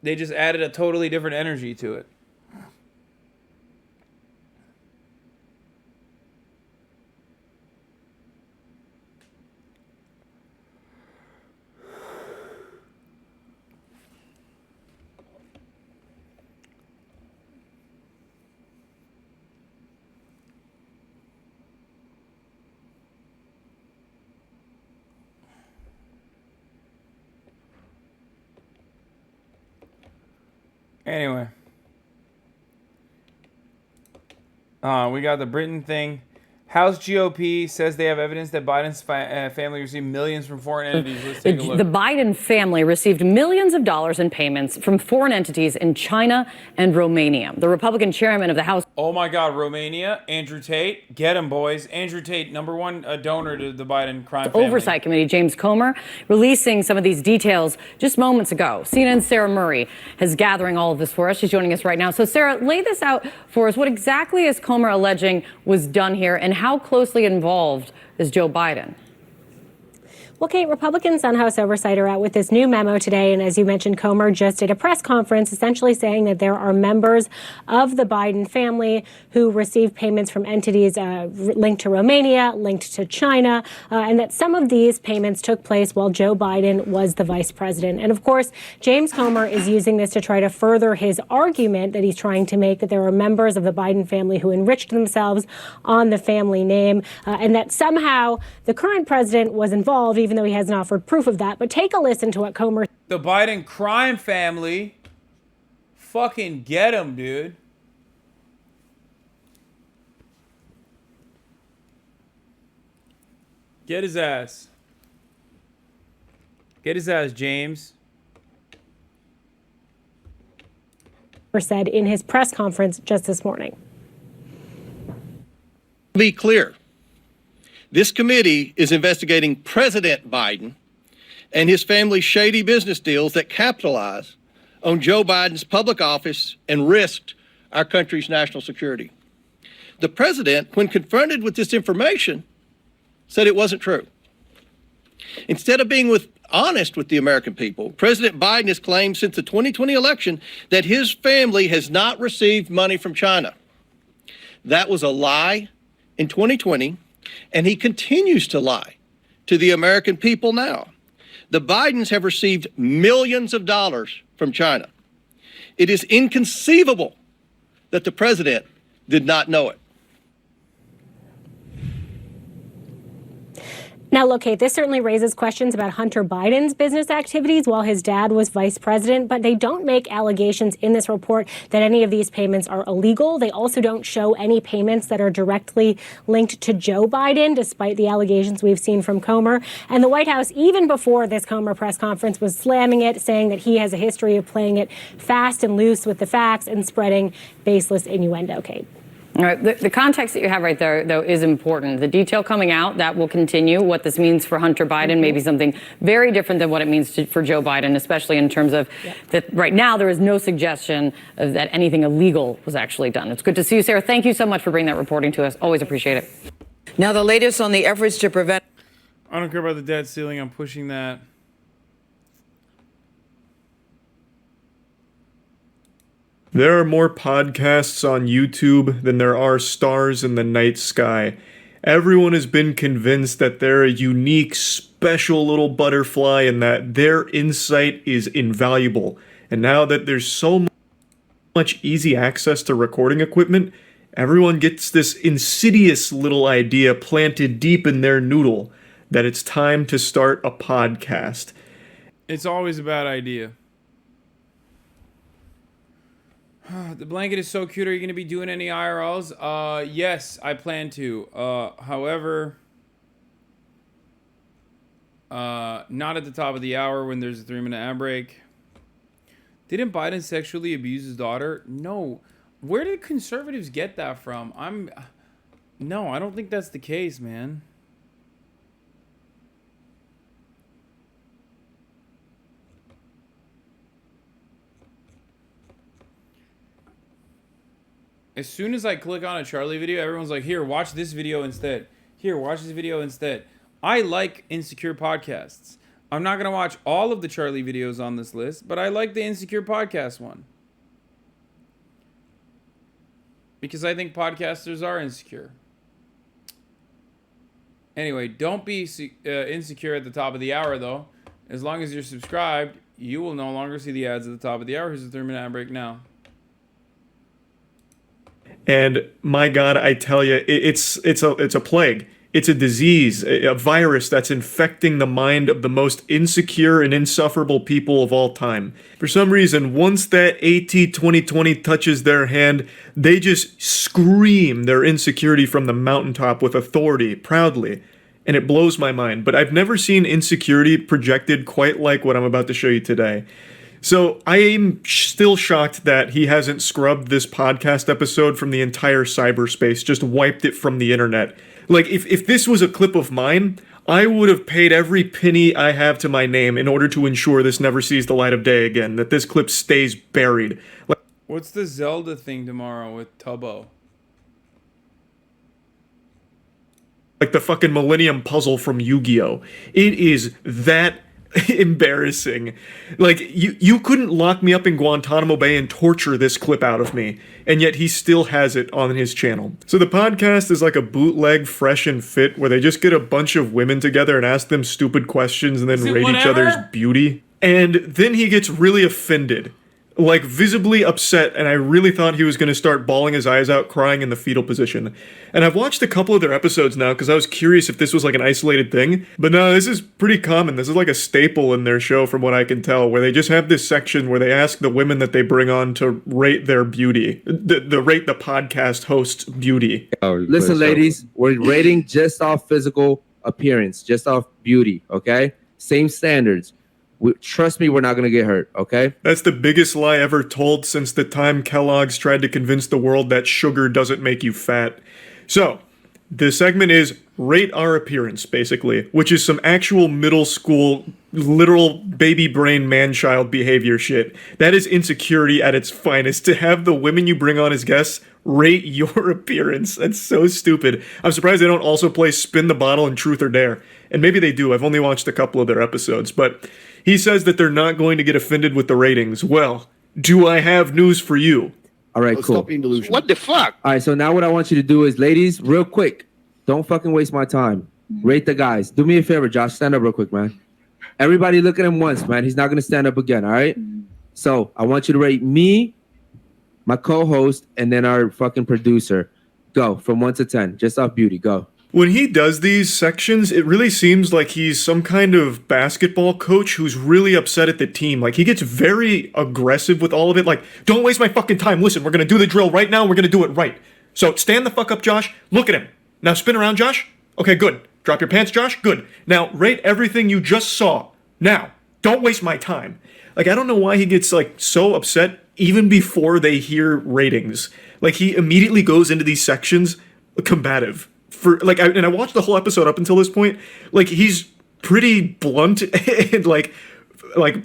They just added a totally different energy to it. Anyway. We got the Britain thing. House GOP says they have evidence that Biden's family received millions from foreign entities. Let's take a look. The Biden family received millions of dollars in payments from foreign entities in China and Romania. The Republican chairman of the House. Oh my God, Romania, Andrew Tate, get him, boys. Andrew Tate, #1 donor to the Biden crime family. Oversight Committee, James Comer, releasing some of these details just moments ago. CNN's Sarah Murray is gathering all of this for us. She's joining us right now. So Sarah, lay this out for us. What exactly is Comer alleging was done here, and how closely involved is Joe Biden? Well, Kate, Republicans on House Oversight are out with this new memo today. And as you mentioned, Comer just did a press conference essentially saying that there are members of the Biden family who received payments from entities linked to Romania, linked to China, and that some of these payments took place while Joe Biden was the vice president. And of course, James Comer is using this to try to further his argument that he's trying to make that there are members of the Biden family who enriched themselves on the family name, and that somehow the current president was involved, even though he hasn't offered proof of that. But take a listen to what Comer... The Biden crime family. Fucking get him, dude. Get his ass. Get his ass, James. said in his press conference just this morning. Be clear. This committee is investigating President Biden and his family's shady business deals that capitalize on Joe Biden's public office and risked our country's national security. The president, when confronted with this information, said it wasn't true. Instead of being honest with the American people, President Biden has claimed since the 2020 election that his family has not received money from China. That was a lie in 2020, and he continues to lie to the American people now. The Bidens have received millions of dollars from China. It is inconceivable that the president did not know it. Now, look, Kate, this certainly raises questions about Hunter Biden's business activities while his dad was vice president, but they don't make allegations in this report that any of these payments are illegal. They also don't show any payments that are directly linked to Joe Biden, despite the allegations we've seen from Comer. And the White House, even before this Comer press conference, was slamming it, saying that he has a history of playing it fast and loose with the facts and spreading baseless innuendo, Kate. All right. The context that you have right there, though, is important. The detail coming out, that will continue. What this means for Hunter Biden may be something very different than what it means for Joe Biden, especially in terms of that right now there is no suggestion of that anything illegal was actually done. It's good to see you, Sarah. Thank you so much for bringing that reporting to us. Always appreciate it. Now, the latest on the efforts to prevent... I don't care about the debt ceiling. I'm pushing that. There are more podcasts on YouTube than there are stars in the night sky. Everyone has been convinced that they're a unique, special little butterfly and that their insight is invaluable. And now that there's so much easy access to recording equipment, everyone gets this insidious little idea planted deep in their noodle that it's time to start a podcast. It's always a bad idea. The blanket is so cute. Are you going to be doing any IRLs? Yes, I plan to. However, not at the top of the hour when there's a 3-minute ad break. Didn't Biden sexually abuse his daughter? No. Where did conservatives get that from? No, I don't think that's the case, man. As soon as I click on a Charlie video, everyone's like, here, watch this video instead. Here, watch this video instead. I like Insecure podcasts. I'm not going to watch all of the Charlie videos on this list, but I like the Insecure podcast one. Because I think podcasters are insecure. Anyway, don't be insecure at the top of the hour, though. As long as you're subscribed, you will no longer see the ads at the top of the hour. Here's a 3-minute ad break now. And my God, I tell you, it's a plague. It's a disease, a virus that's infecting the mind of the most insecure and insufferable people of all time. For some reason, once that AT 2020 touches their hand, they just scream their insecurity from the mountaintop with authority, proudly. And it blows my mind. But I've never seen insecurity projected quite like what I'm about to show you today. So I am still shocked that he hasn't scrubbed this podcast episode from the entire cyberspace, just wiped it from the internet. Like, if this was a clip of mine, I would have paid every penny I have to my name in order to ensure this never sees the light of day again, that this clip stays buried. What's the Zelda thing tomorrow with Tubbo? like the fucking Millennium Puzzle from Yu-Gi-Oh! It is that embarrassing. Like, you couldn't lock me up in Guantanamo Bay and torture this clip out of me, and yet he still has it on his channel. So the podcast is like a bootleg Fresh and Fit, where they just get a bunch of women together and ask them stupid questions and then rate each other's beauty. And then he gets really offended, like visibly upset, and I really thought he was going to start bawling his eyes out, crying in the fetal position. And I've watched a couple of their episodes now because I was curious if this was like an isolated thing, but no, this is pretty common. This is like a staple in their show from what I can tell, where they just have this section where they ask the women that they bring on to rate their beauty, the rate the podcast host's beauty. Listen, ladies, we're rating just off physical appearance, just off beauty, okay? Same standards. Trust me, we're not going to get hurt, okay? That's the biggest lie ever told since the time Kellogg's tried to convince the world that sugar doesn't make you fat. So, the segment is Rate Our Appearance, basically, which is some actual middle school, literal baby brain man-child behavior shit. That is insecurity at its finest, to have the women you bring on as guests rate your appearance. That's so stupid. I'm surprised they don't also play Spin the Bottle and Truth or Dare. And maybe they do. I've only watched a couple of their episodes, but he says that they're not going to get offended with the ratings. Well, do I have news for you? All right, cool. Stop being delusional. What the fuck? All right, so now what I want you to do is, ladies, real quick, don't fucking waste my time. Rate the guys. Do me a favor, Josh. Stand up real quick, man. Everybody look at him once, man. He's not going to stand up again, all right? So I want you to rate me, my co-host, and then our fucking producer. Go, from 1 to 10. Just off beauty. Go. When he does these sections, it really seems like he's some kind of basketball coach who's really upset at the team. Like, he gets very aggressive with all of it. Like, don't waste my fucking time. Listen, we're going to do the drill right now. We're going to do it right. So stand the fuck up, Josh. Look at him. Now spin around, Josh. Okay, good. Drop your pants, Josh. Good. Now rate everything you just saw. Now, don't waste my time. Like, I don't know why he gets, like, so upset even before they hear ratings. Like, he immediately goes into these sections combative. For like, I watched the whole episode up until this point. Like, he's pretty blunt and like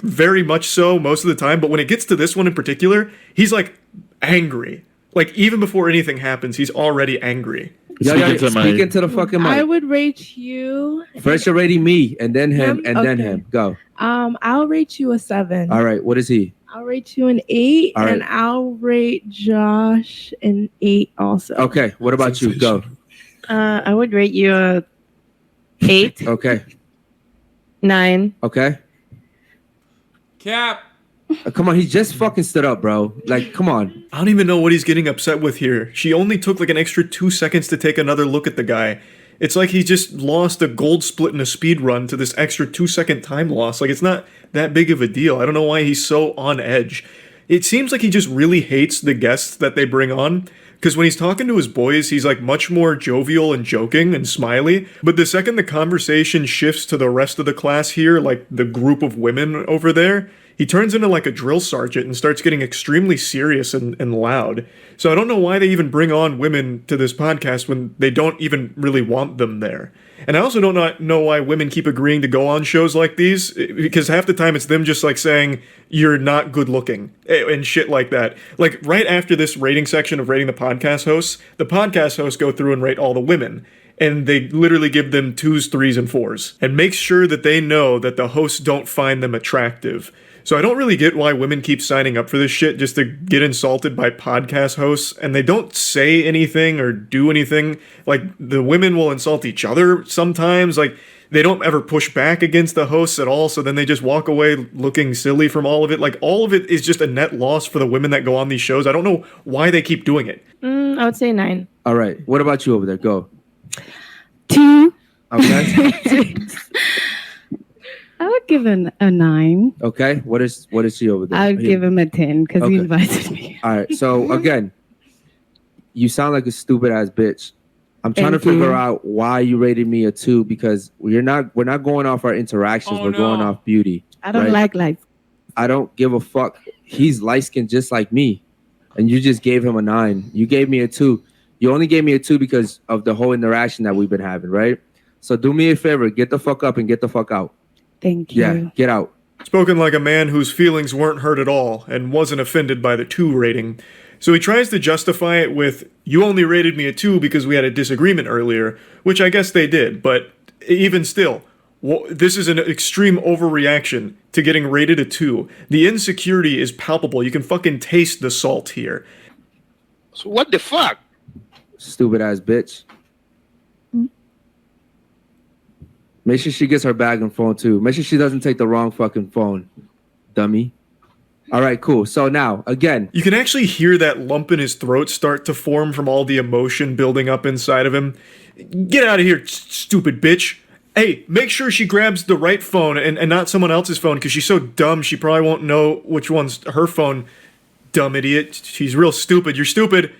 very much so most of the time. But when it gets to this one in particular, he's like angry. Like, even before anything happens, he's already angry. Speaking to the fucking mic. I would rate you. First you're rating me, and then him, and then him. Go. I'll rate you a 7. All right, what is he? I'll rate you an 8, All right. and I'll rate Josh an 8 also. Okay, what about you? Go. I would rate you a 8. Okay. 9. Okay. Cap. Come on, he just fucking stood up, bro. Like, come on. I don't even know what he's getting upset with here. She only took like an extra 2 seconds to take another look at the guy. It's like he just lost a gold split in a speed run to this extra 2-second time loss. Like, it's not that big of a deal. I don't know why he's so on edge. It seems like he just really hates the guests that they bring on. Because when he's talking to his boys, he's like much more jovial and joking and smiley. But the second the conversation shifts to the rest of the class here, like the group of women over there, he turns into like a drill sergeant and starts getting extremely serious and loud. So I don't know why they even bring on women to this podcast when they don't even really want them there. And I also don't know why women keep agreeing to go on shows like these, because half the time it's them just like saying, you're not good looking and shit like that. Like, right after this rating section of rating the podcast hosts go through and rate all the women. And they literally give them 2s, 3s, and 4s. And make sure that they know that the hosts don't find them attractive. So I don't really get why women keep signing up for this shit just to get insulted by podcast hosts, and they don't say anything or do anything. Like, the women will insult each other sometimes. Like, they don't ever push back against the hosts at all, so then they just walk away looking silly from all of it. Like, all of it is just a net loss for the women that go on these shows. I don't know why they keep doing it. I would say 9. All right, what about you over there? Go. 2. Okay. I would give him a 9. Okay, what is she over there? I would give him a 10 because he invited me. All right, so again, you sound like a stupid ass bitch. I'm trying to figure out why you rated me a 2, because we're not going off our interactions. We're going off beauty. I don't like light. I don't give a fuck. He's light skinned just like me, and you just gave him a 9. You gave me a 2. You only gave me a 2 because of the whole interaction that we've been having, right? So do me a favor, get the fuck up and get the fuck out. Thank you. Yeah, get out. Spoken like a man whose feelings weren't hurt at all and wasn't offended by the 2 rating. So he tries to justify it with, you only rated me a 2 because we had a disagreement earlier, which I guess they did, but even still, this is an extreme overreaction to getting rated a 2. The insecurity is palpable. You can fucking taste the salt here. So what the fuck? Stupid ass bitch. Make sure she gets her bag and phone too. Make sure she doesn't take the wrong fucking phone, dummy. All right, cool. So now, again. You can actually hear that lump in his throat start to form from all the emotion building up inside of him. Get out of here, stupid bitch. Hey, make sure she grabs the right phone and not someone else's phone because she's so dumb she probably won't know which one's her phone. Dumb idiot. She's real stupid. You're stupid.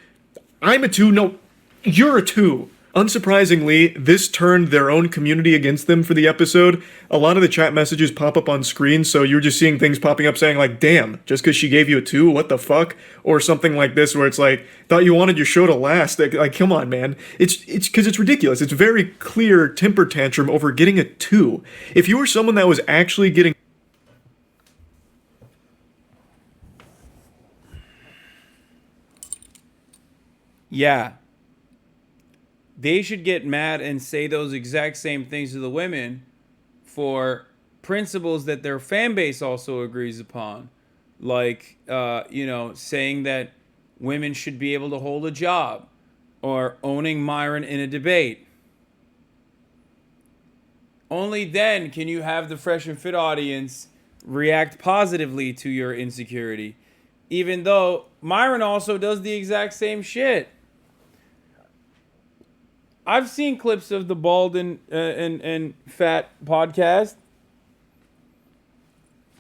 I'm a 2. No, you're a 2. Unsurprisingly, this turned their own community against them for the episode. A lot of the chat messages pop up on screen, so you're just seeing things popping up saying like, damn, just because she gave you a 2, what the fuck? Or something like this where it's like, thought you wanted your show to last. Like come on, man. It's because it's ridiculous. It's very clear temper tantrum over getting a 2. If you were someone that was actually getting... Yeah. They should get mad and say those exact same things to the women for principles that their fan base also agrees upon. Like, saying that women should be able to hold a job or owning Myron in a debate. Only then can you have the Fresh and Fit audience react positively to your insecurity. Even though Myron also does the exact same shit. I've seen clips of the Bald and Fat podcast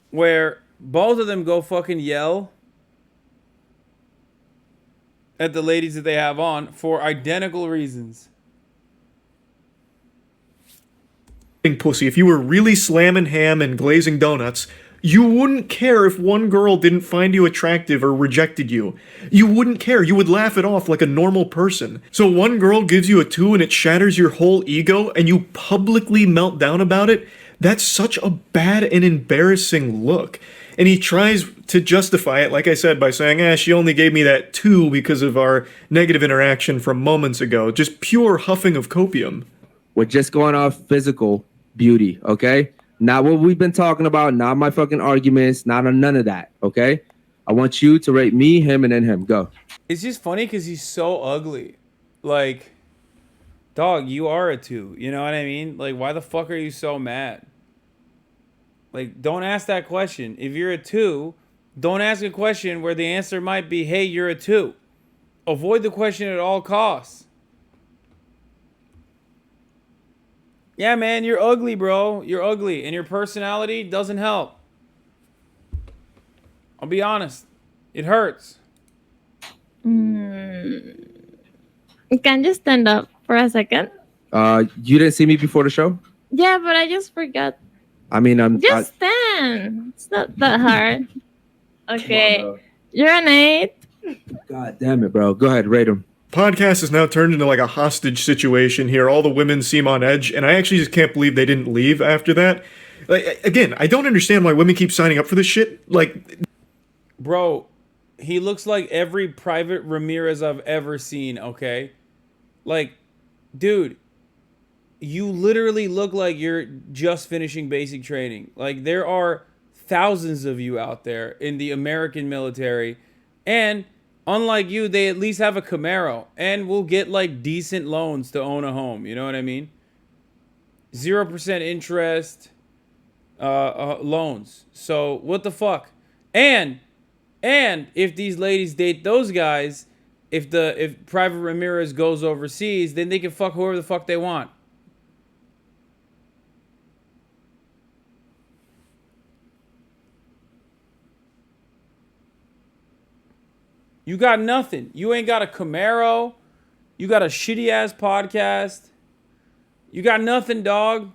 where both of them go fucking yell at the ladies that they have on for identical reasons. Pussy, if you were really slamming ham and glazing donuts, you wouldn't care if one girl didn't find you attractive or rejected you. You wouldn't care. You would laugh it off like a normal person. So one girl gives you a 2 and it shatters your whole ego and you publicly melt down about it? That's such a bad and embarrassing look. And he tries to justify it, like I said, by saying, she only gave me that 2 because of our negative interaction from moments ago. Just pure huffing of copium. We're just going off physical beauty, okay? Not what we've been talking about, not my fucking arguments, not on none of that, okay? I want you to rate me, him, and then him. Go. It's just funny because he's so ugly. Like, dog, you are a 2. You know what I mean? Like, why the fuck are you so mad? Like, don't ask that question. If you're a 2, don't ask a question where the answer might be, hey, you're a 2. Avoid the question at all costs. Yeah, man, you're ugly, bro. You're ugly. And your personality doesn't help. I'll be honest. It hurts. Can you stand up for a second? You didn't see me before the show? Yeah, but I just forgot. I mean, Just stand. It's not that hard. Okay. You're an 8. God damn it, bro. Go ahead, rate him. Podcast is now turned into like a hostage situation here. All the women seem on edge, and I actually just can't believe they didn't leave after that. Like, again, I don't understand why women keep signing up for this shit. Like, bro, he looks like every Private Ramirez I've ever seen, okay? Like, dude, you literally look like you're just finishing basic training. Like, there are thousands of you out there in the American military, and unlike you, they at least have a Camaro and will get like decent loans to own a home. You know what I mean? 0% interest loans. So what the fuck? And if these ladies date those guys, if Private Ramirez goes overseas, then they can fuck whoever the fuck they want. You got nothing. You ain't got a Camaro. You got a shitty ass podcast. You got nothing, dog.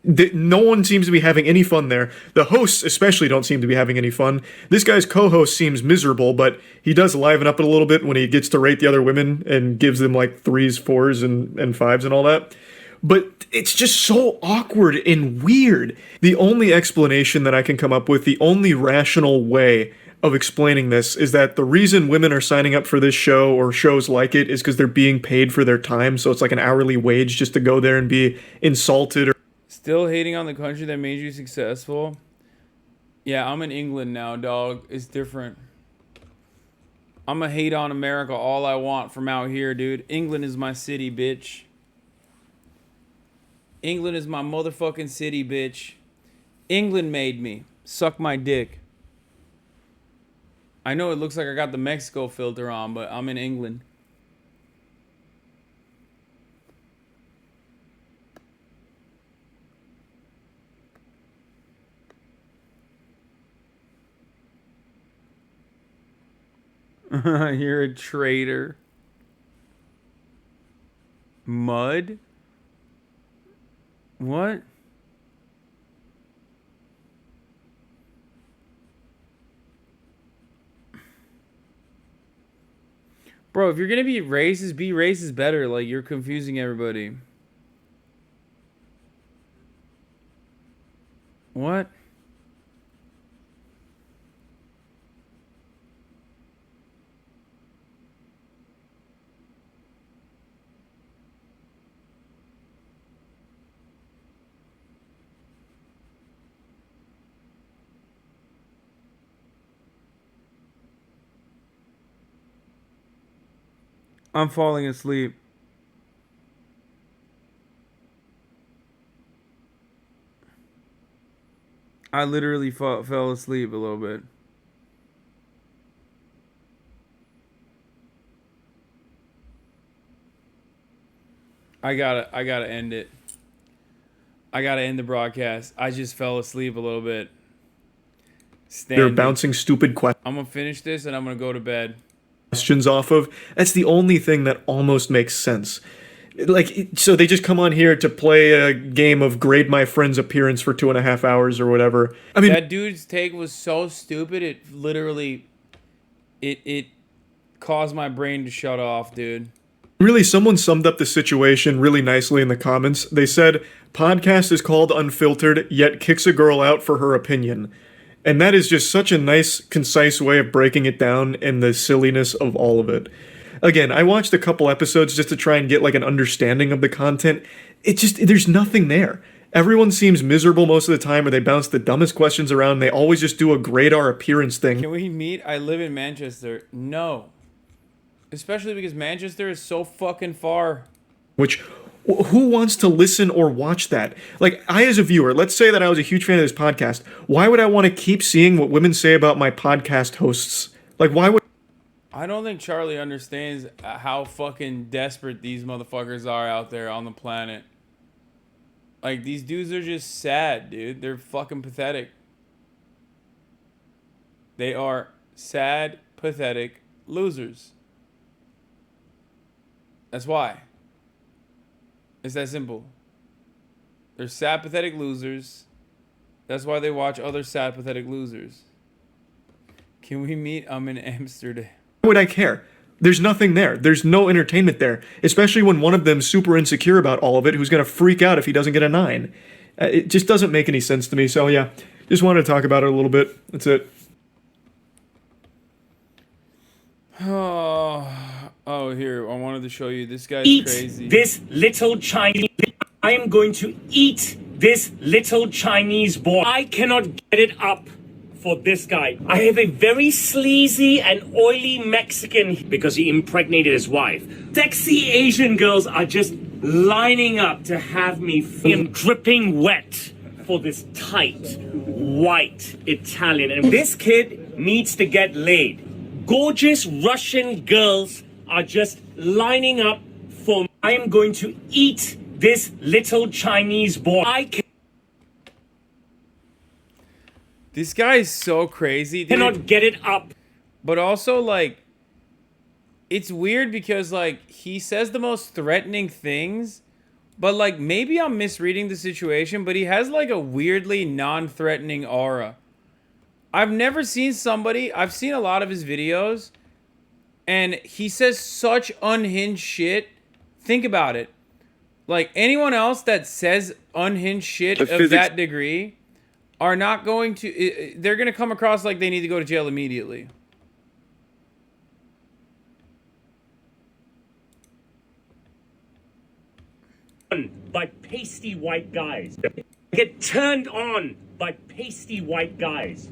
No one seems to be having any fun there. The hosts especially don't seem to be having any fun. This guy's co-host seems miserable, but he does liven up it a little bit when he gets to rate the other women and gives them like 3s, 4s, and 5s and all that. But it's just so awkward and weird. The only explanation that I can come up with, the only rational way of explaining this is that the reason women are signing up for this show or shows like it is because they're being paid for their time. So it's like an hourly wage just to go there and be insulted. Or Still hating on the country that made you successful? Yeah, I'm in England now, dog. It's different. I'm gonna hate on America all I want from out here, dude. England is my city, bitch. England is my motherfucking city, bitch. England made me. Suck my dick. I know it looks like I got the Mexico filter on, but I'm in England. You're a traitor. Mud? What? Bro, if you're gonna be racist better. Like, you're confusing everybody. What? I'm falling asleep. I literally fell asleep a little bit. I gotta end it. I gotta end the broadcast. I just fell asleep a little bit. they're bouncing stupid questions. I'm gonna finish this and I'm gonna go to bed. Questions off of. That's the only thing that almost makes sense. Like, so they just come on here to play a game of grade my friend's appearance for 2.5 hours or whatever. I mean, that dude's take was so stupid. It literally, it caused my brain to shut off, dude. Really, someone summed up the situation really nicely in the comments. They said, podcast is called Unfiltered, yet kicks a girl out for her opinion. And that is just such a nice, concise way of breaking it down and the silliness of all of it. Again, I watched a couple episodes just to try and get like an understanding of the content. It just, there's nothing there. Everyone seems miserable most of the time, or they bounce the dumbest questions around. They always just do a grade our appearance thing. Can we meet? I live in Manchester. No. Especially because Manchester is so fucking far. Which, who wants to listen or watch that? Like, I as a viewer, let's say that I was a huge fan of this podcast. Why would I want to keep seeing what women say about my podcast hosts? Like, why would... I don't think Charlie understands how fucking desperate these motherfuckers are out there on the planet. Like, these dudes are just sad, dude. They're fucking pathetic. They are sad, pathetic losers. That's why. It's that simple. They're sad, pathetic losers. That's why they watch other sad, pathetic losers. Can we meet? I'm in Amsterdam. Why would I care? There's nothing there. There's no entertainment there. Especially when one of them's super insecure about all of it, who's going to freak out if he doesn't get a 9. It just doesn't make any sense to me. So yeah, just wanted to talk about it a little bit. That's it. Oh, here, I wanted to show you. This guy's Eat crazy. this little Chinese. I am going to eat this little Chinese boy. I cannot get it up for this guy. I have a very sleazy and oily Mexican because he impregnated his wife. Sexy Asian girls are just lining up to have me dripping wet for this tight, white Italian. And this kid needs to get laid. Gorgeous Russian girls are just lining up for me. I am going to eat this little Chinese boy. This guy is so crazy, dude. Cannot get it up. But also, like, it's weird because, like, he says the most threatening things, but, like, maybe I'm misreading the situation, but he has, like, a weirdly non-threatening aura. I've never seen somebody, I've seen a lot of his videos, and he says such unhinged shit. Think about it. Like, anyone else that says unhinged shit of that degree are not going to, they're going to come across like they need to go to jail immediately. By pasty white guys. Get turned on by pasty white guys.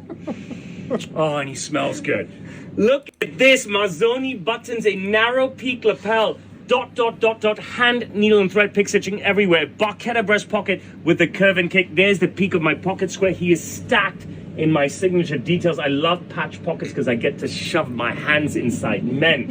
Oh, and he smells good. Look at this. Mazzoni buttons, a narrow peak lapel. ... hand, needle, and thread pick stitching everywhere. Barchetta breast pocket with the curve and kick. There's the peak of my pocket square. He is stacked in my signature details. I love patch pockets because I get to shove my hands inside men.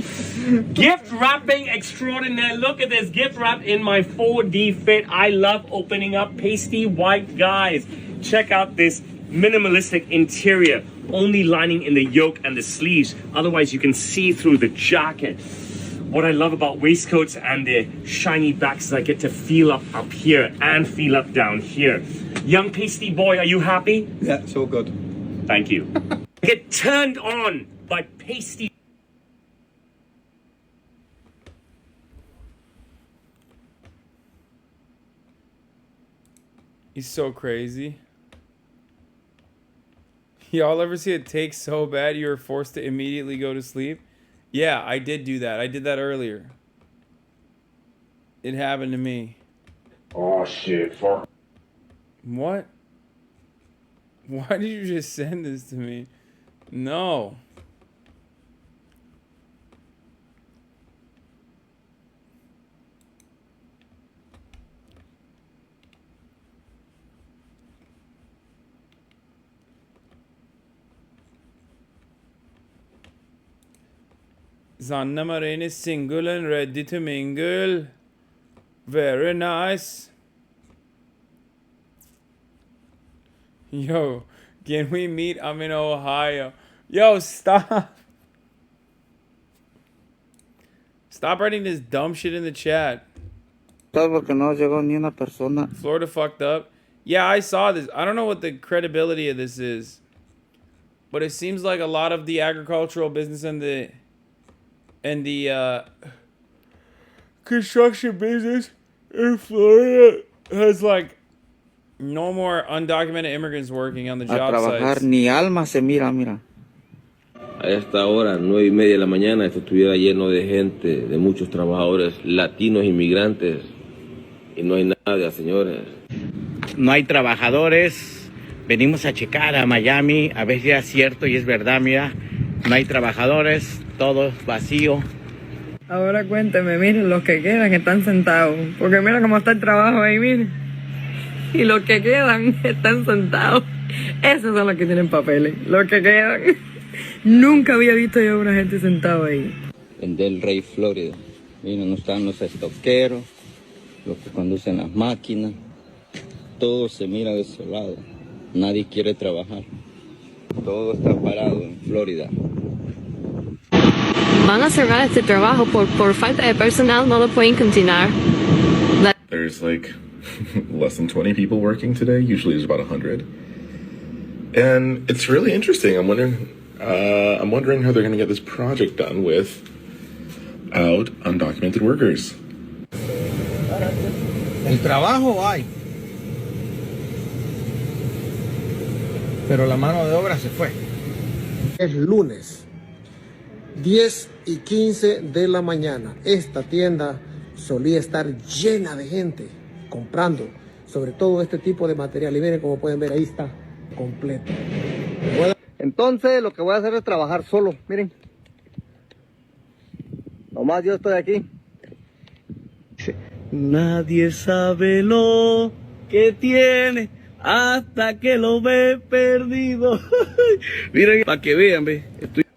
Gift wrapping extraordinaire. Look at this gift wrap in my 4D fit. I love opening up pasty white guys. Check out this minimalistic interior. Only lining in the yoke and the sleeves. Otherwise, you can see through the jacket. What I love about waistcoats and their shiny backs is I get to feel up here and feel up down here. Young pasty boy, are you happy? Yeah, so good. Thank you. Get turned on by pasty. He's so crazy. Y'all ever see a take so bad you were forced to immediately go to sleep? Yeah, I did do that. I did that earlier. It happened to me. Oh shit, fuck. What? Why did you just send this to me? No. Zanna Marin is single and ready to mingle. Very nice. Yo, can we meet? I'm in Ohio. Yo, stop. Stop writing this dumb shit in the chat. Florida fucked up. Yeah, I saw this. I don't know what the credibility of this is. But it seems like a lot of the agricultural business and the construction business in Florida has like no more undocumented immigrants working on the job sites. Ni alma se mira, mira. A esta hora, 9:30 de la mañana, esto estuviera lleno de gente, de muchos trabajadores latinos, inmigrantes, y no hay nada, señores. No hay trabajadores. Venimos a checar a Miami, a ver si es cierto y es verdad, mira. No hay trabajadores, todo vacío. Ahora cuénteme, miren, los que quedan están sentados. Porque mira cómo está el trabajo ahí, miren. Y los que quedan están sentados. Esos son los que tienen papeles. Los que quedan. Nunca había visto yo a una gente sentada ahí. En Del Rey, Florida. Miren, no están los estoqueros, los que conducen las máquinas. Todo se mira desolado. Nadie quiere trabajar. Todo está parado en Florida. Van a cerrar este trabajo por falta de personal, no lo pueden continuar. There's like less than 20 people working today. Usually there's about 100. And it's really interesting. I'm wondering how they're going to get this project done without undocumented workers. El trabajo hay. Pero la mano de obra se fue. Es lunes, 10:15 de la mañana. Esta tienda solía estar llena de gente comprando, sobre todo este tipo de material. Y miren, como pueden ver, ahí está completo. Entonces, lo que voy a hacer es trabajar solo. Miren. Nomás yo estoy aquí. Nadie sabe lo que tiene hasta que lo ve perdido. Miren, para que vean, ve.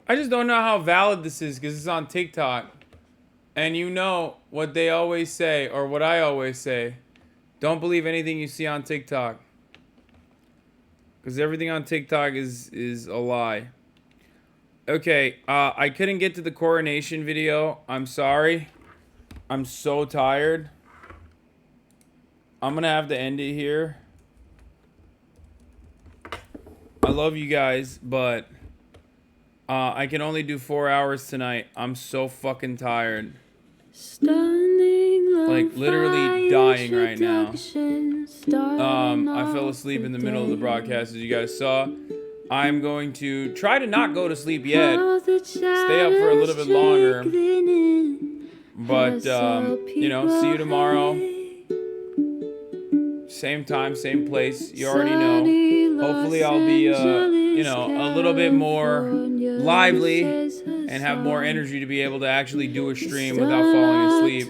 I just don't know how valid this is because it's on TikTok. And you know what they always say, or what I always say. Don't believe anything you see on TikTok. Because everything on TikTok is a lie. Okay, I couldn't get to the coronation video. I'm sorry. I'm so tired. I'm going to have to end it here. I love you guys, but I can only do 4 hours tonight. I'm so fucking tired. Like, literally dying right now. I fell asleep in the middle of the broadcast, as you guys saw. I'm going to try to not go to sleep yet. Stay up for a little bit longer. But, you know, see you tomorrow. Same time, same place. You already know. Hopefully I'll be, you know, a little bit more lively and have more energy to be able to actually do a stream without falling asleep.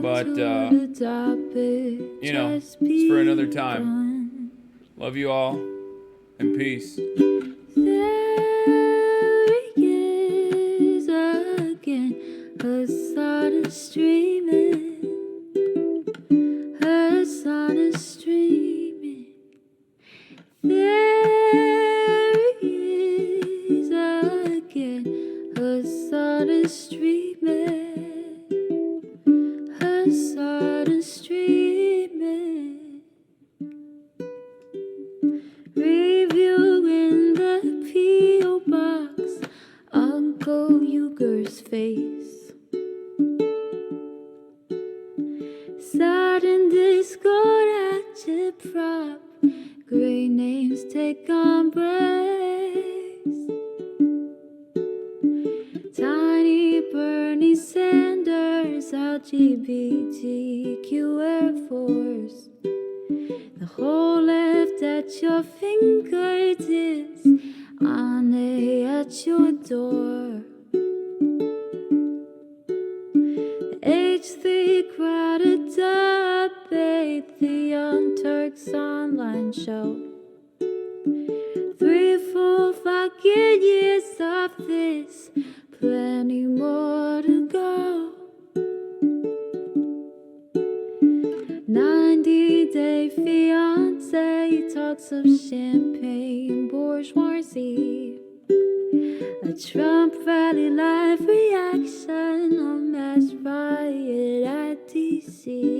But, you know, it's for another time. Love you all, and peace. There he is again, Hasan is streaming. Hasan is streaming. There he is again, Hasan is streaming. Hasan is streaming. Review in the P.O. box, Uncle Uger's face. Sad in Discord at your prop, great names take embrace. Tiny Bernie Sanders, LGBTQ Air Force. The whole left at your fingertips, Ane at your door. H3 crowded debate, the Young Turks online show. 3 full fucking years of this, plenty more to go. 90-day fiancé, talks of champagne bourgeoisie. A Trump rally live reaction, a mass riot at DC.